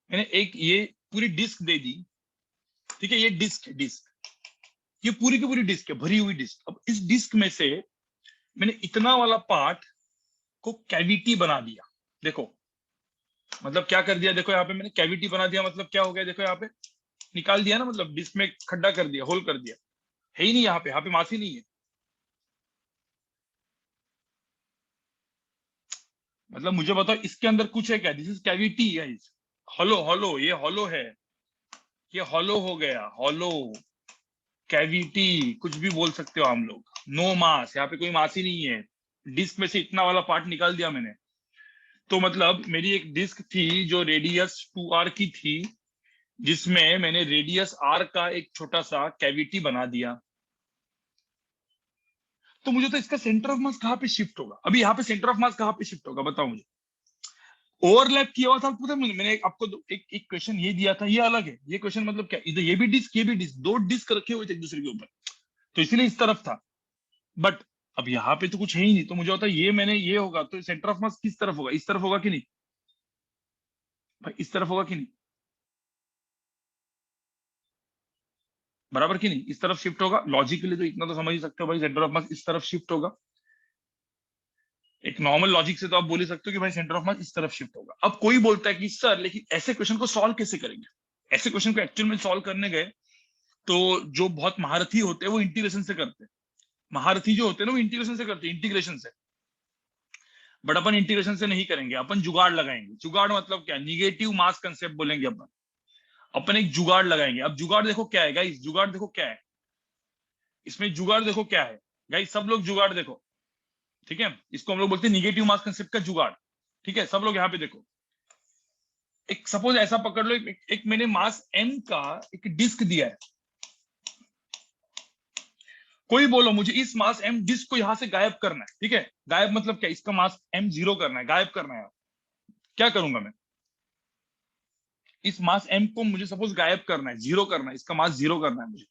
मैंने एक ये पूरी डिस्क दे दी, ठीक है। ये डिस्क है, डिस्क, ये पूरी की पूरी डिस्क है, भरी हुई डिस्क। अब इस डिस्क में से मैंने इतना वाला पार्ट को कैविटी बना दिया। देखो मतलब क्या कर दिया, देखो यहाँ पे मैंने कैविटी बना दिया, मतलब क्या हो गया, देखो यहाँ पे निकाल दिया ना, मतलब डिस्क में खड्डा कर दिया, होल कर दिया। है ही नहीं यहाँ पे मास ही नहीं है। मतलब मुझे बताओ इसके अंदर कुछ है क्या, this is cavity guys. Hollow hollow, ये हॉलो है, ये हॉलो हो गया, हॉलो कैविटी, कुछ भी बोल सकते हो हम लोग। नो मास, यहाँ पे कोई मास ही नहीं है। डिस्क में से इतना वाला पार्ट निकाल दिया मैंने। तो मतलब मेरी एक डिस्क थी जो रेडियस 2r की थी, जिसमें मैंने रेडियस r का एक छोटा सा कैविटी बना दिया। तो मुझे तो इसका सेंटर ऑफ मास कहाँ पे शिफ्ट होगा, अभी यहाँ पे सेंटर ऑफ मास कहाँ पे शिफ्ट होगा बताओ मुझे। ओवरलैप किया हुआ था, पता है मैंने आपको एक एक क्वेश्चन ये दिया था, ये अलग है। ये क्वेश्चन मतलब क्या, इधर ये भी डिस्क, ये भी डिस्क, दो डिस्क रखे हुए थे एक दूसरे के ऊपर, तो इसीलिए इस तरफ था। बट अब यहाँ पे तो कुछ है ही नहीं, तो मुझे होता है ये मैंने ये होगा, तो सेंटर ऑफ मास किस तरफ होगा, इस तरफ होगा कि नहीं भाई, इस तरफ होगा कि नहीं, बराबर कि नहीं, इस तरफ शिफ्ट होगा लॉजिकली। तो इतना तो समझ ही सकते हो भाई, सेंटर ऑफ मास इस तरफ शिफ्ट होगा। एक नॉर्मल लॉजिक से तो आप बोल ही सकते हो कि भाई सेंटर ऑफ मास इस तरफ शिफ्ट होगा। अब कोई बोलता है कि सर लेकिन ऐसे क्वेश्चन को सॉल्व कैसे करेंगे। ऐसे क्वेश्चन को एक्चुअल में सॉल्व करने गए तो जो बहुत महारथी होते हैं वो इंटीग्रेशन से करते हैं। महारथी जो होते हैं ना वो इंटीग्रेशन से करते हैं, इंटीग्रेशन से। बट अपन इंटीग्रेशन से नहीं करेंगे, अपन जुगाड़ लगाएंगे। जुगाड़ मतलब क्या, निगेटिव मास कंसेप्ट बोलेंगे अपन। अपन एक जुगाड़ लगाएंगे। अब जुगाड़ देखो क्या है गाइस, जुगाड़ देखो क्या है, इसमें जुगाड़ देखो क्या है गाइस, सब लोग जुगाड़ देखो, ठीक है। इसको हम लोग बोलते हैं निगेटिव मास कंसेप्ट का जुगाड़, ठीक है। सब लोग यहाँ पे देखो, एक सपोज ऐसा पकड़ लो, एक मैंने मास m का एक डिस्क दिया है। कोई बोलो मुझे इस मास m डिस्क को यहां से गायब करना है, ठीक है। गायब मतलब क्या, इसका मास m जीरो करना है, गायब करना है। क्या करूंगा मैं, इस मास m को मुझे सपोज गायब करना है, जीरो करना है, इसका मास जीरो करना है मुझे।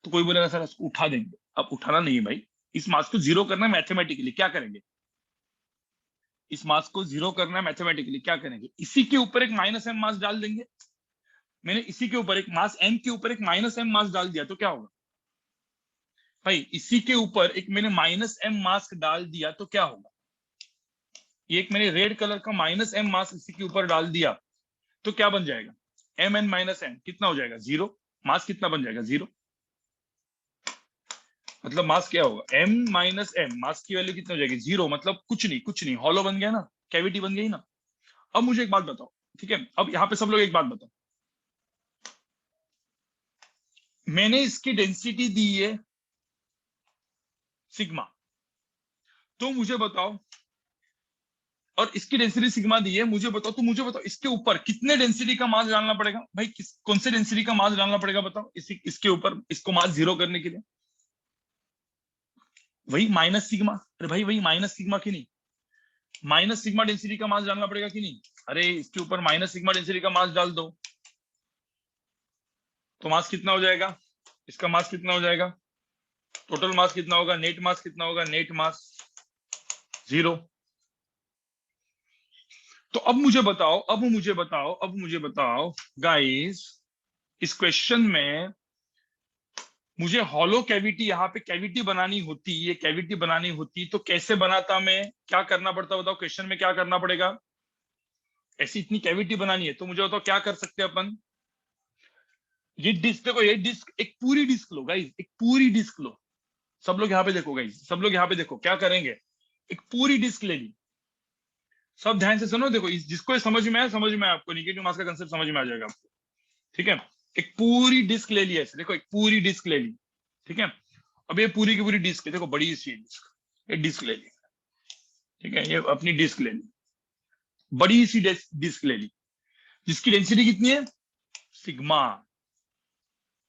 तो कोई बोलेगा सर इसको उठा देंगे। अब उठाना नहीं है भाई, इस मास को जीरो करना है मैथमेटिकली, क्या करेंगे, इस मास को जीरो करना है मैथमेटिकली, क्या करेंगे, इसी के ऊपर एक माइनस m मास डाल देंगे। मैंने इसी के ऊपर एक मास m के ऊपर एक माइनस m मास डाल दिया तो क्या होगा भाई, इसी के ऊपर एक मैंने माइनस m मास्क डाल दिया तो क्या होगा। ये एक मैंने रेड कलर का माइनस m मास्क इसी के ऊपर डाल दिया तो क्या बन जाएगा, एम एन माइनस एम कितना हो जाएगा, जीरो। मास कितना बन जाएगा, जीरो। मतलब मास क्या होगा, m माइनस एम, मास की वैल्यू कितनी हो जाएगी, जीरो। मतलब कुछ नहीं, कुछ नहीं, हॉलो बन गया ना, कैविटी बन गई ना। अब मुझे एक बात बताओ, ठीक है। अब यहाँ पे सब लोग एक बात बताओ, मैंने इसकी डेंसिटी दी है सिग्मा, तो मुझे बताओ, और इसकी डेंसिटी सिग्मा दी है, मुझे बताओ, तो मुझे बताओ इसके ऊपर कितने डेंसिटी का मास डालना पड़ेगा भाई, कौन से डेंसिटी का मास डालना पड़ेगा बताओ, इसके ऊपर इसको मास जीरो करने के लिए। वही माइनस सिग्मा, अरे भाई वही माइनस सिग्मा की नहीं, माइनस सिग्मा डेंसिटी का मास डालना पड़ेगा कि नहीं। अरे इसके ऊपर माइनस सिग्मा डेंसिटी का मास डाल दो तो मास कितना हो जाएगा, इसका मास कितना हो जाएगा, टोटल मास कितना होगा, नेट मास कितना होगा, नेट मास जीरो। तो अब मुझे बताओ गाइस, इस क्वेश्चन में मुझे हॉलो कैविटी, यहाँ पे कैविटी बनानी होती, ये कैविटी बनानी होती तो कैसे बनाता मैं, क्या करना पड़ता बताओ, क्वेश्चन में क्या करना पड़ेगा? ऐसी इतनी कैविटी बनानी है तो मुझे बताओ क्या कर सकते हैं अपन। ये डिस्क देखो, ये डिस्क, एक पूरी डिस्क लो गाइस, एक पूरी डिस्क लो। सब लोग यहाँ पे देखो गाइस, सब लोग यहाँ पे देखो क्या करेंगे। एक पूरी डिस्क ले ली, सब ध्यान से सुनो, देखो इस जिसको ये समझ में आया, समझ में आया आपको, निगेटिव मास का कंसेप्ट समझ में आ जाएगा आपको। ठीक है, एक पूरी डिस्क ले ली ऐसे, देखो एक पूरी डिस्क ले ली। ठीक है, अब ये पूरी की पूरी डिस्क है, देखो बड़ी सी डिस्क, ये डिस्क ले ली। ठीक है, ये अपनी डिस्क ले ली, बड़ी सी डिस्क ले ली, जिसकी डेंसिटी कितनी है, सिग्मा,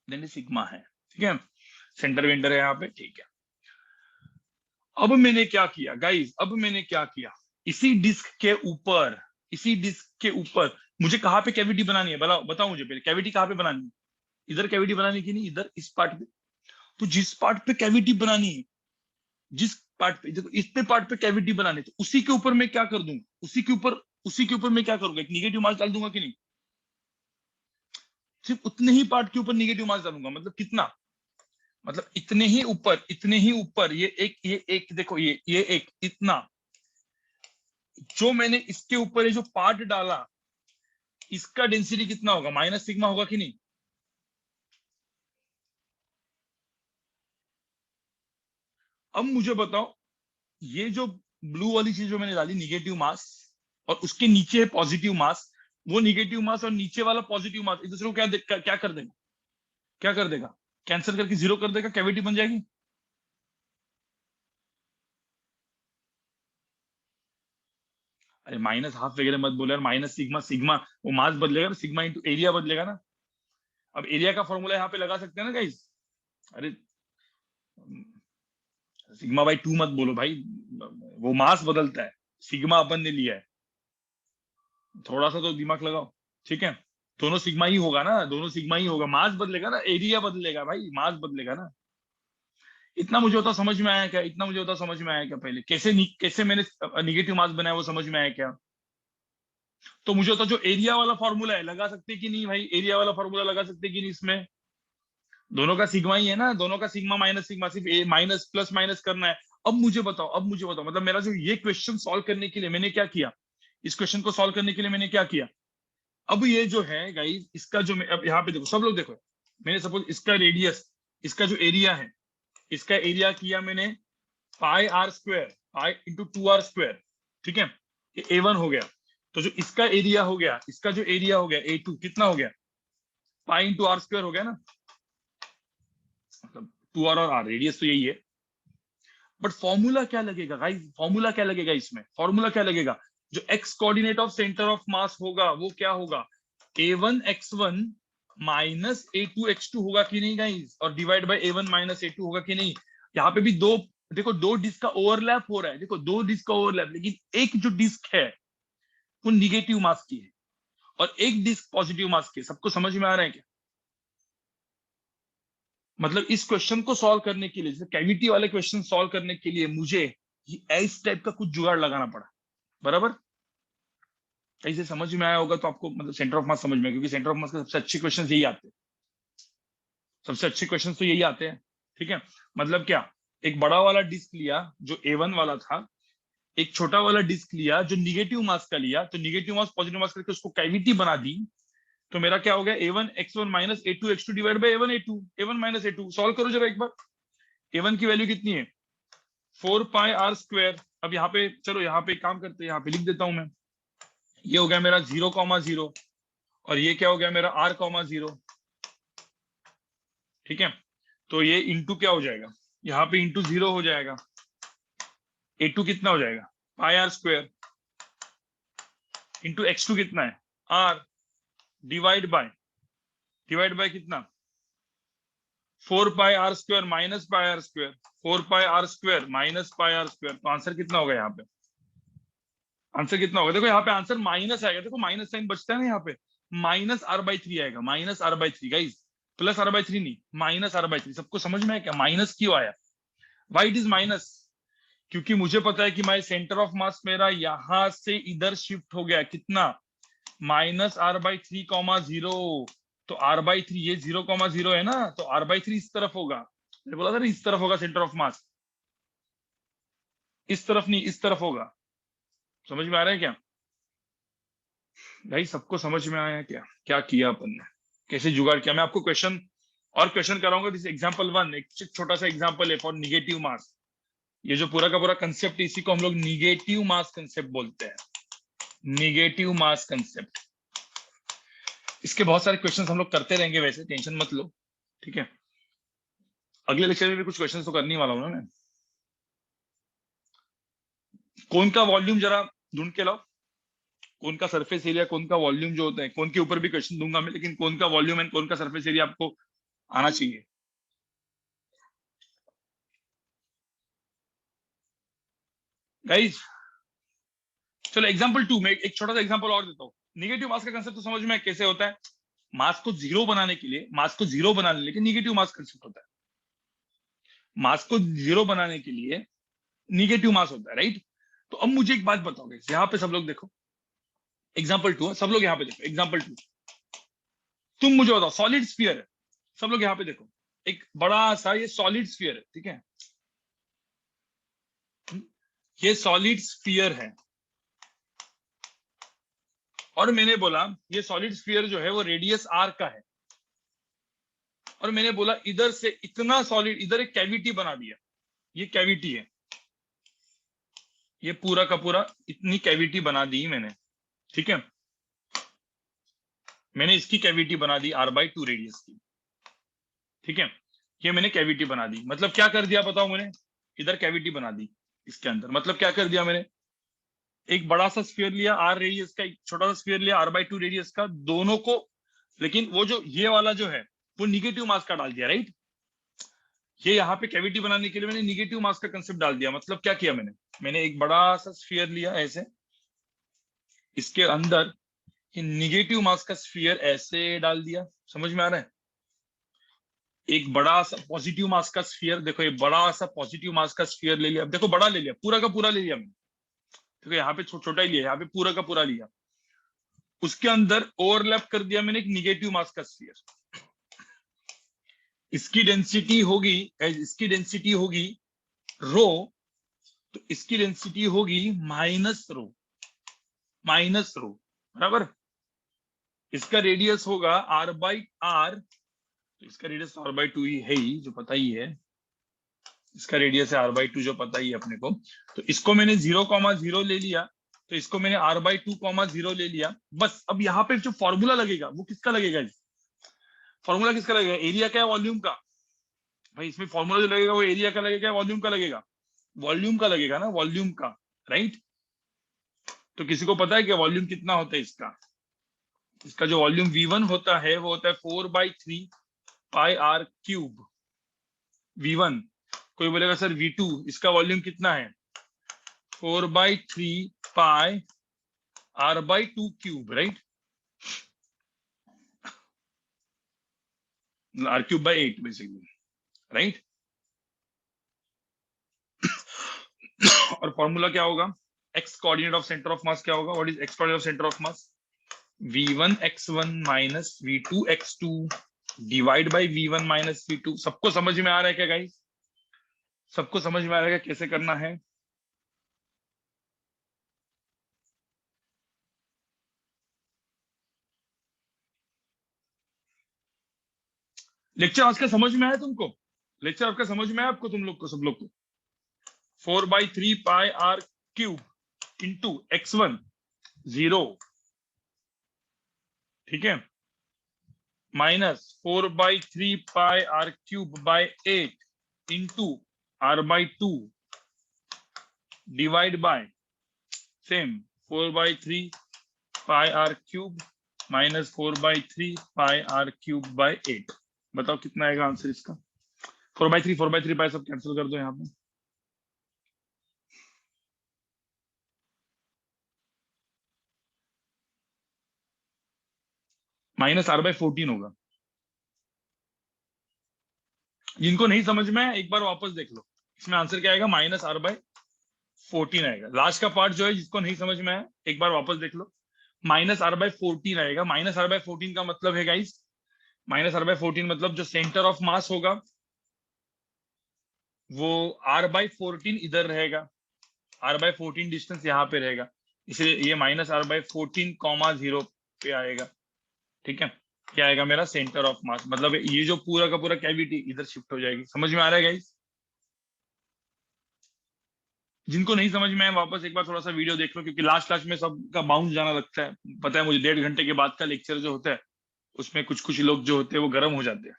सिग्मा है। ठीक है, सेंटर वेंटर है यहाँ पे। ठीक है, अब मैंने क्या किया गाइस, अब मैंने क्या किया, इसी डिस्क के ऊपर, इसी डिस्क के ऊपर मुझे कहाँ पे कैविटी बनानी है, बताओ बताओ मुझे पहले, कैविटी कहाँ पे बनानी है? इधर कैविटी बनानी की नहीं, इधर इस पार्ट पे। तो जिस पार्ट पे कैविटी बनानी है, जिस पार्ट पे देखो, इतने पार्ट पे कैविटी बनानी है, तो उसी के ऊपर मैं क्या कर दूंगा, उसी के ऊपर, उसी के ऊपर मैं क्या करूंगा, एक निगेटिव मास डाल दूंगा कि नहीं? सिर्फ उतने ही पार्ट के ऊपर निगेटिव मास डालूंगा, मतलब कितना, मतलब इतने ही ऊपर, इतने ही ऊपर, ये एक देखो, ये एक इतना, जो मैंने इसके ऊपर ये जो पार्ट डाला, इसका डेंसिटी कितना होगा, माइनस सिग्मा होगा कि नहीं? अब मुझे बताओ, ये जो ब्लू वाली चीज जो मैंने डाली निगेटिव मास, और उसके नीचे है पॉजिटिव मास, वो निगेटिव मास और नीचे वाला पॉजिटिव मास एक दूसरे को क्या कर देगा, क्या कर देगा, कैंसिल करके जीरो कर देगा, कैविटी बन जाएगी। अरे माइनस हाफ वगैरह मत बोले यार, माइनस सिग्मा, सिग्मा वो मास बदलेगा ना, सिग्मा इंटू एरिया बदलेगा ना। अब एरिया का फॉर्मूला यहाँ पे लगा सकते हैं ना गाइस। अरे सिग्मा बाई टू मत बोलो भाई, वो मास बदलता है, सिग्मा अपन ने लिया है, थोड़ा सा तो दिमाग लगाओ। ठीक है, दोनों सिग्मा ही होगा ना, दोनों सिग्मा ही होगा, मास बदलेगा ना, एरिया बदलेगा भाई, मास बदलेगा ना। इतना मुझे होता समझ में आया क्या, इतना मुझे होता समझ में आया क्या, पहले कैसे मैंने निगेटिव मास बनाया वो समझ में आया क्या? तो मुझे होता जो एरिया वाला फॉर्मूला है लगा सकते कि नहीं भाई, एरिया वाला फॉर्मूला लगा सकते कि नहीं इसमें? दोनों का सिग्मा ही है ना, दोनों का सिग्मा माइनस सिग्मा, सिर्फ ए माइनस प्लस माइनस करना है। अब मुझे बताओ, अब मुझे बताओ, मतलब मेरा जो ये क्वेश्चन सॉल्व करने के लिए मैंने क्या किया, इस क्वेश्चन को सॉल्व करने के लिए मैंने क्या किया, अब ये जो है गाइस, इसका जो अब यहाँ पे देखो, सब लोग देखो, मैंने सपोज इसका रेडियस, इसका जो एरिया है, इसका एरिया किया मैंने pi are square, pi into two r square. ठीक है, ये A1 हो गया। तो जो इसका एरिया हो गया, इसका जो एरिया हो गया A2 कितना हो गया, पाई इंटू आर स्क्वायर हो गया ना, मतलब 2r और r, रेडियस तो यही है। बट फॉर्मूला क्या लगेगा गाइस, फॉर्मूला क्या लगेगा इसमें, फॉर्मूला क्या लगेगा, जो x coordinate of centre of मास होगा वो क्या होगा, A1 x1 minus A2 x2 होगा कि नहीं गाइस, और divide by A1 minus A2 होगा कि नहीं? यहाँ पे भी दो, देखो दो डिस्क का ओवरलैप हो रहा है, देखो दो डिस्क का ओवरलैप, लेकिन एक जो डिस्क है वो निगेटिव मास की है और एक डिस्क पॉजिटिव मास की है। सबको समझ में आ रहा है क्या? मतलब इस क्वेश्चन को सॉल्व करने के लिए, जैसे कैविटी वाले क्वेश्चन सॉल्व करने के लिए मुझे इस टाइप का कुछ जुगाड़ लगाना पड़ा, बराबर? ऐसे समझ में आया होगा तो आपको, मतलब सेंटर ऑफ मास समझ में, क्योंकि सेंटर ऑफ मास के सबसे अच्छे क्वेश्चन यही आते हैं, सबसे अच्छे क्वेश्चन तो यही आते हैं। ठीक है, मतलब क्या, एक बड़ा वाला डिस्क लिया जो A1 वाला था, एक छोटा वाला डिस्क लिया जो निगेटिव मास का लिया, तो निगेटिव मास पॉजिटिव मास करके उसको कैविटी बना दी। तो मेरा क्या हो गया, A1 x1 minus A2 x2 divide by A1 A2, A1 minus A2। Solve करो जरा एक बार, A1 की वैल्यू कितनी है, 4 पाई r स्क्वायर। अब यहाँ पे चलो, यहाँ पे काम करते हैं, यहाँ पे लिख देता हूं मैं, ये हो गया मेरा 0,0, और ये क्या हो गया मेरा r,0। ठीक है, तो ये इंटू क्या हो जाएगा, यहाँ पे इंटू 0 हो जाएगा, A2 कितना हो जाएगा, पाई r स्क्वायर, इंटू x2 कितना है, r, डिवाइड बाय कितना, 4 पाई r square minus pi r square, 4 पाई r square minus pi r square. तो आंसर कितना होगा यहाँ पे, आंसर कितना होगा, देखो यहाँ पे आंसर माइनस आएगा, देखो माइनस साइन बचता है ना यहाँ पे, -r/3 आएगा, -r/3 गाइस, +r/3 नहीं, -r/3। सबको समझ में है क्या, माइनस क्यों आया, वाई इट इज माइनस? क्योंकि मुझे पता है कि माई सेंटर ऑफ मास मेरा यहां से इधर शिफ्ट हो गया, कितना, -r/3, 0। तो r/3 ये 0,0 है ना, तो r/3 इस तरफ होगा। मैंने बोला था ना इस तरफ होगा सेंटर ऑफ मास, इस तरफ नहीं, इस तरफ होगा। समझ में आ रहा है क्या भाई? सबको समझ में आया क्या क्या किया अपन ने, कैसे जुगाड़ किया? मैं आपको क्वेश्चन और क्वेश्चन कराऊंगा। दिस एग्जांपल 1 एक छोटा सा एग्जांपल है फॉर निगेटिव मास। ये जो पूरा का पूरा कंसेप्ट, इसी को हम लोग निगेटिव मास कंसेप्ट बोलते हैं, निगेटिव मास कंसेप्ट। इसके बहुत सारे क्वेश्चंस हम लोग करते रहेंगे, वैसे टेंशन मत लो, ठीक है? अगले लेक्चर में भी कुछ क्वेश्चंस तो करने वाला हूं ना मैं। कौन का वॉल्यूम जरा ढूंढ के लाओ, कौन का सरफेस एरिया, कौन का वॉल्यूम जो होता है, कौन के ऊपर भी क्वेश्चन दूंगा मैं, लेकिन कौन का वॉल्यूम एंड कौन का सरफेस एरिया आपको आना चाहिए। गाइज चलो एग्जांपल 2 में एक छोटा सा एग्जांपल और देता हूँ। निगेटिव मास का कंसेप्ट तो समझ में है कैसे होता है। मास को जीरो बनाने के लिए, मास को जीरो बनाने के लिए निगेटिव मास कंसेप्ट होता है। मास को जीरो बनाने के लिए निगेटिव मास होता है, राइट? तो अब मुझे एक बात बताओगे, यहाँ पे सब लोग देखो, एग्जाम्पल 2 सब लोग यहाँ पे देखो, एग्जाम्पल 2 तुम मुझे बताओ, सॉलिड स्फीयर है, सब लोग यहाँ पे देखो, एक बड़ा सा ये सॉलिड स्फीयर है, ठीक है? ये सॉलिड स्फीयर है, और मैंने बोला ये सॉलिड स्फीयर जो है वो रेडियस आर का है, और मैंने बोला इधर से इतना सॉलिड, इधर एक कैविटी बना दिया, ये कैविटी है, ये पूरा का पूरा इतनी कैविटी बना दी मैंने, ठीक है? मैंने इसकी कैविटी बना दी r/2 रेडियस की, ठीक है? ये मैंने कैविटी बना दी, मतलब क्या कर दिया बताओ मैंने? इधर कैविटी बना दी इसके अंदर, मतलब क्या कर दिया मैंने? एक बड़ा सा स्फीयर लिया r रेडियस का, एक छोटा सा स्फीयर लिया r/2 रेडियस का, दोनों को, लेकिन वो जो ये वाला जो है वो निगेटिव मास का डाल दिया, राइट? ये यहाँ पे कैविटी बनाने के लिए मैंने निगेटिव मास का कंसेप्ट डाल दिया। मतलब क्या किया मैंने एक बड़ा सा स्फीयर लिया ऐसे, इसके अंदर ये निगेटिव मास का स्फीयर ऐसे डाल दिया। समझ में आ रहा है? एक बड़ा सा पॉजिटिव मास का स्फीयर, देखो ये बड़ा सा पॉजिटिव मास का स्फीयर ले लिया, देखो बड़ा ले लिया, पूरा का पूरा ले लिया मैंने, देखो यहाँ पे छोटा ही लिया, यहाँ पे पूरा का पूरा लिया, उसके अंदर ओवरलैप कर दिया मैंने एक निगेटिव मास का स्फीयर। इसकी डेंसिटी होगी, इसकी डेंसिटी होगी रो, तो इसकी डेंसिटी होगी -ρ, -ρ, बराबर? इसका रेडियस होगा r/r, तो इसका रेडियस r/2 ही है ही, जो पता ही है, इसका रेडियस है r/2 जो पता ही है अपने को। तो इसको मैंने 0,0 ले लिया, तो इसको मैंने r/2,0 ले लिया। बस अब यहाँ पे जो फॉर्मूला लगेगा वो किसका लगेगा? फॉर्मूला किसका लगेगा? एरिया क्या है, वॉल्यूम का। भाई इसमें फॉर्मूला जो लगेगा वो एरिया का लगेगा, वॉल्यूम का लगेगा? वॉल्यूम का लगेगा ना, वॉल्यूम का, राइट? तो किसी को पता है कि वॉल्यूम कितना होता है इसका? इसका जो वॉल्यूम V1 होता है वो होता है 4/3 πr³ V1। कोई बोलेगा सर V2, इसका वॉल्यूम कितना है? 4/3 πr/2³, right? r³/8 basically, right? और फॉर्मूला क्या होगा? X coordinate of centre of mass क्या होगा? What is x coordinate of centre of mass? V1x1 minus V2x2 divide by V1 minus V2। सबको समझ में आ रहा है क्या गाइस? सबको समझ में आ रहा है कैसे करना है? लेक्चर आज का समझ में आया तुमको? लेक्चर आपका समझ में आया आपको, तुम लोग को, सब लोग को? 4/3 πr³ इंटू x1 0, ठीक है, minus 4/3 πr³ 8 into r/2 divide by same 4/3 πr³ minus 4/3 πr³/8। बताओ कितना आएगा आंसर इसका? 4/3 पाई सब कैंसिल कर दो यहाँ पे। -r/14 होगा। जिनको नहीं समझ में एक बार वापस देख लो, इसमें आंसर क्या आएगा? -r/14 आएगा। लास्ट का पार्ट जो है जिसको नहीं समझ में आया एक बार वापस देख लो, -r/14 आएगा। -r/14 का मतलब है गाइस -r/14 मतलब जो सेंटर ऑफ मास होगा वो r/14 इधर रहेगा, r/14 डिस्टेंस यहाँ पे रहेगा, इसलिए ये -r/14, 0 पे आएगा। ठीक है, क्या आएगा मेरा सेंटर ऑफ मास, मतलब ये जो पूरा का पूरा कैविटी इधर शिफ्ट हो जाएगी। समझ में आ रहा है गाइस? जिनको नहीं समझ में आया वापस एक बार थोड़ा सा वीडियो देख लो, क्योंकि लास्ट में सबका बाउंस जाना लगता है। पता है मुझे, 1.5 घंटे के बाद का लेक्चर जो होता है उसमें कुछ कुछ लोग जो होते हैं वो गर्म हो जाते हैं,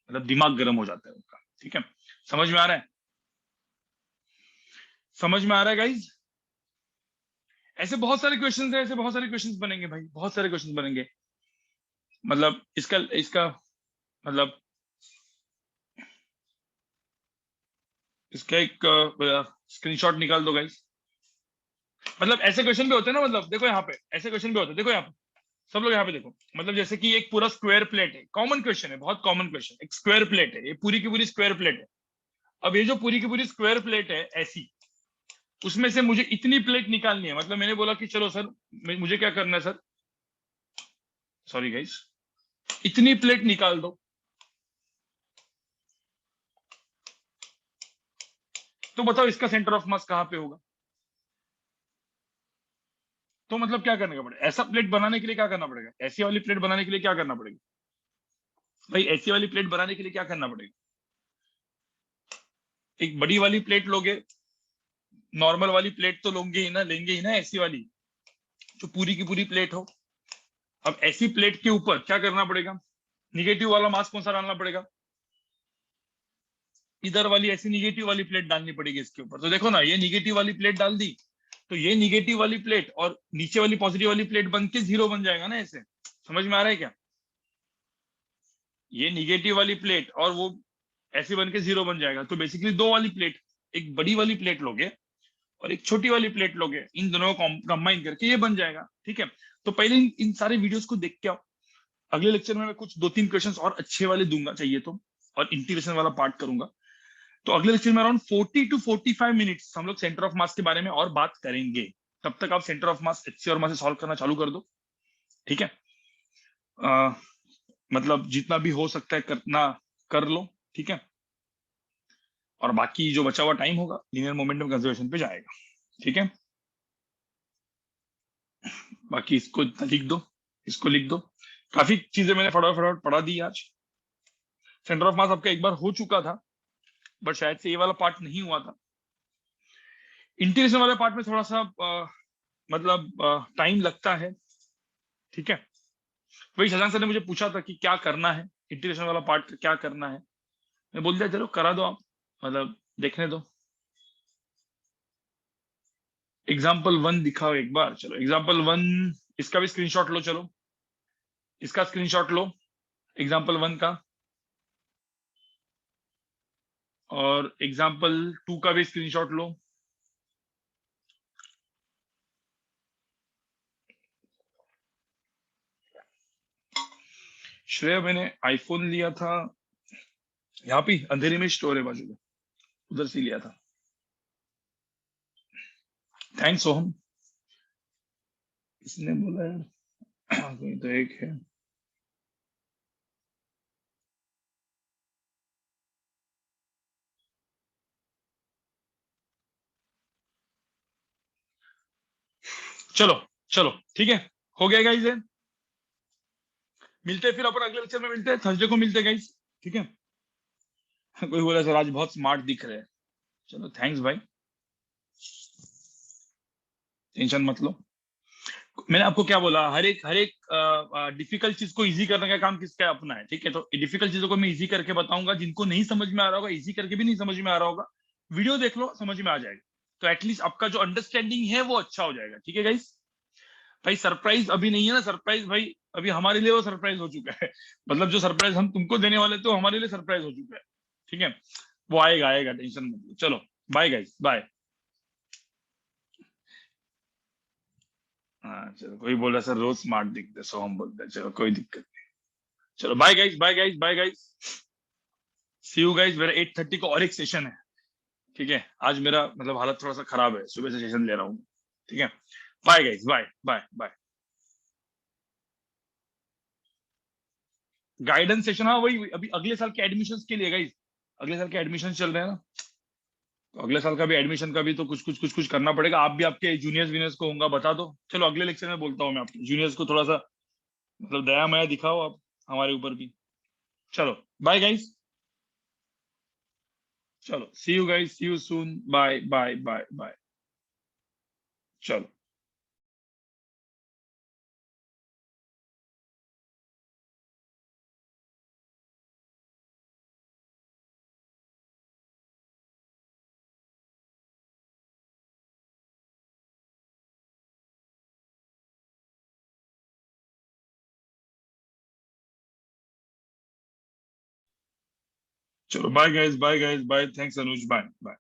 मतलब दिमाग गर्म हो जाता है उनका। ठीक है, समझ में आ रहा है? समझ में आ रहा है गाइज? ऐसे बहुत सारे क्वेश्चंस हैं, ऐसे बहुत सारे क्वेश्चंस बनेंगे भाई, बहुत सारे क्वेश्चंस बनेंगे। मतलब इसका इसका मतलब इसका एक स्क्रीनशॉट निकाल दो गाइज। मतलब ऐसे क्वेश्चन भी होते हैं ना, मतलब देखो यहाँ पे ऐसे क्वेश्चन भी होते हैं, देखो यहाँ पे सब लोग यहाँ पे देखो। मतलब जैसे कि एक पूरा स्क्वायर प्लेट है, कॉमन क्वेश्चन है, बहुत कॉमन क्वेश्चन। एक स्क्वायर प्लेट है, ये पूरी की पूरी स्क्वायर प्लेट है। अब ये जो पूरी की पूरी स्क्वायर प्लेट है ऐसी, उसमें से मुझे इतनी प्लेट निकालनी है। मतलब मैंने बोला कि चलो सर मुझे क्या करना है सर, सॉरी गाइस, इतनी प्लेट निकाल दो। तो बताओ इसका सेंटर ऑफ मास कहाँ पे होगा? तो मतलब क्या करने का पड़ेगा? ऐसा प्लेट बनाने के लिए क्या करना पड़ेगा? ऐसी वाली प्लेट बनाने के लिए क्या करना पड़ेगा भाई? ऐसी वाली प्लेट बनाने के लिए क्या करना पड़ेगा? एक बड़ी वाली प्लेट लोगे, नॉर्मल वाली प्लेट तो लेंगे ही ना ऐसी वाली, जो पूरी की पूरी प्लेट हो। अब ऐसी प्लेट के ऊपर क्या करना पड़ेगा? निगेटिव वाला मास कौन सा डालना पड़ेगा? इधर वाली ऐसी निगेटिव वाली प्लेट डालनी पड़ेगी इसके ऊपर। तो देखो ना, ये निगेटिव वाली प्लेट डाल दी, तो ये निगेटिव वाली प्लेट और नीचे वाली पॉजिटिव वाली प्लेट बन के 0 बन जाएगा ना ऐसे। समझ में आ रहा है क्या? ये निगेटिव वाली प्लेट और वो ऐसे बन के 0 बन जाएगा। तो बेसिकली दो वाली प्लेट, एक बड़ी वाली प्लेट लोगे और एक छोटी वाली प्लेट लोगे, इन दोनों को कंबाइन करके ये बन जाएगा। ठीक है, तो पहले इन सारे वीडियोस को देख के आओ। अगले लेक्चर में मैं कुछ 2-3 क्वेश्चंस और अच्छे वाले दूंगा चाहिए तो, और इंटीग्रेशन वाला पार्ट करूंगा। तो अगले लेक्चर में अराउंड 40 to 45 मिनट्स हम लोग सेंटर ऑफ मास के बारे में और बात करेंगे। तब तक आप सेंटर ऑफ मास HC और मास से सॉल्व करना चालू कर दो। ठीक है, मतलब जितना भी हो सकता है करना कर लो। ठीक है, और बाकी जो बचा हुआ टाइम होगा लीनियर मोमेंटम कंजर्वेशन पे जाएगा। ठीक है, बाकी इसको लिख दो, इसको लिख दो। काफी चीजें मैंने फटाफट पढ़ा दी आज। सेंटर ऑफ मास आपका एक बार हो चुका था, बट शायद से ये वाला पार्ट नहीं हुआ था। इंटीग्रेशन वाले पार्ट में थोड़ा सा मतलब टाइम लगता है। ठीक है, वही शशांक सर ने मुझे पूछा था कि क्या करना है, इंटीग्रेशन वाला पार्ट क्या करना है। मैं बोल दिया चलो करा दो आप, मतलब देखने दो। एग्जाम्पल 1 दिखाओ एक बार। चलो एग्जाम्पल 1, इसका भी स्क्रीनशॉट लो। चलो इसका स्क्रीनशॉट लो एग्जाम्पल 1 का, और एग्जाम्पल 2 का भी स्क्रीनशॉट लो। श्रेया, मैंने आईफोन लिया था, यहाँ पे अंधेरी में स्टोर है बाजू में, उधर से लिया था। थैंक्स सोहम। इसने बोला यार कोई तो एक है। चलो चलो ठीक है, हो गया गाइस। मिलते हैं फिर अपन अगले लेक्चर में, मिलते हैं थर्सडे को, मिलते हैं गाइस। ठीक है, कोई बोला सर आज बहुत स्मार्ट दिख रहे हैं। चलो थैंक्स भाई, टेंशन मत लो। मैंने आपको क्या बोला, हर एक डिफिकल्ट चीज को इजी करने का काम किसका है? अपना है। ठीक है, तो डिफिकल्ट चीजों को मैं इजी करके बताऊंगा, जिनको नहीं समझ में आ रहा होगा, इजी करके भी नहीं समझ में आ रहा होगा, वीडियो देख लो समझ में आ जाएगा। तो एटलीस्ट आपका जो अंडरस्टैंडिंग है वो अच्छा हो जाएगा। ठीक है गाइस, भाई सरप्राइज अभी नहीं है ना, सरप्राइज भाई अभी हमारे लिए वो सरप्राइज हो चुका है। मतलब जो सरप्राइज हम तुमको देने वाले थे वो हमारे लिए सरप्राइज हो चुका है। ठीक है, वो आएगा आएगा, टेंशन मत लो। चलो बाय गाइस, बाय। हाँ चलो, कोई बोला सर रोज स्मार्ट दिखते, सो हम बोलते हैं, चलो कोई दिक्कत नहीं। चलो bye guys, bye guys, bye guys, see you guys. मेरा 8:30 को और एक सेशन है। ठीक है, आज मेरा मतलब हालत थोड़ा सा खराब है, सुबह से सेशन ले रहा हूँ। ठीक है, bye guys, bye bye bye. Guidance session, हाँ वही अभी अगले साल के एडमिशन्स के लिए गाइस, अगले साल के एडमिशन चल रहे हैं ना, तो अगले साल का भी एडमिशन का भी तो कुछ करना पड़ेगा। आप भी आपके जूनियर्स वीनियर्स को होगा बता दो। चलो अगले लेक्चर में बोलता हूँ मैं, आपके जूनियर्स को थोड़ा सा मतलब दया माया दिखाओ आप हमारे ऊपर भी। चलो बाय गाइस, चलो see you guys, see you soon, bye bye bye bye. चलो। चलो bye guys, bye guys, bye, thanks Anuj, bye bye.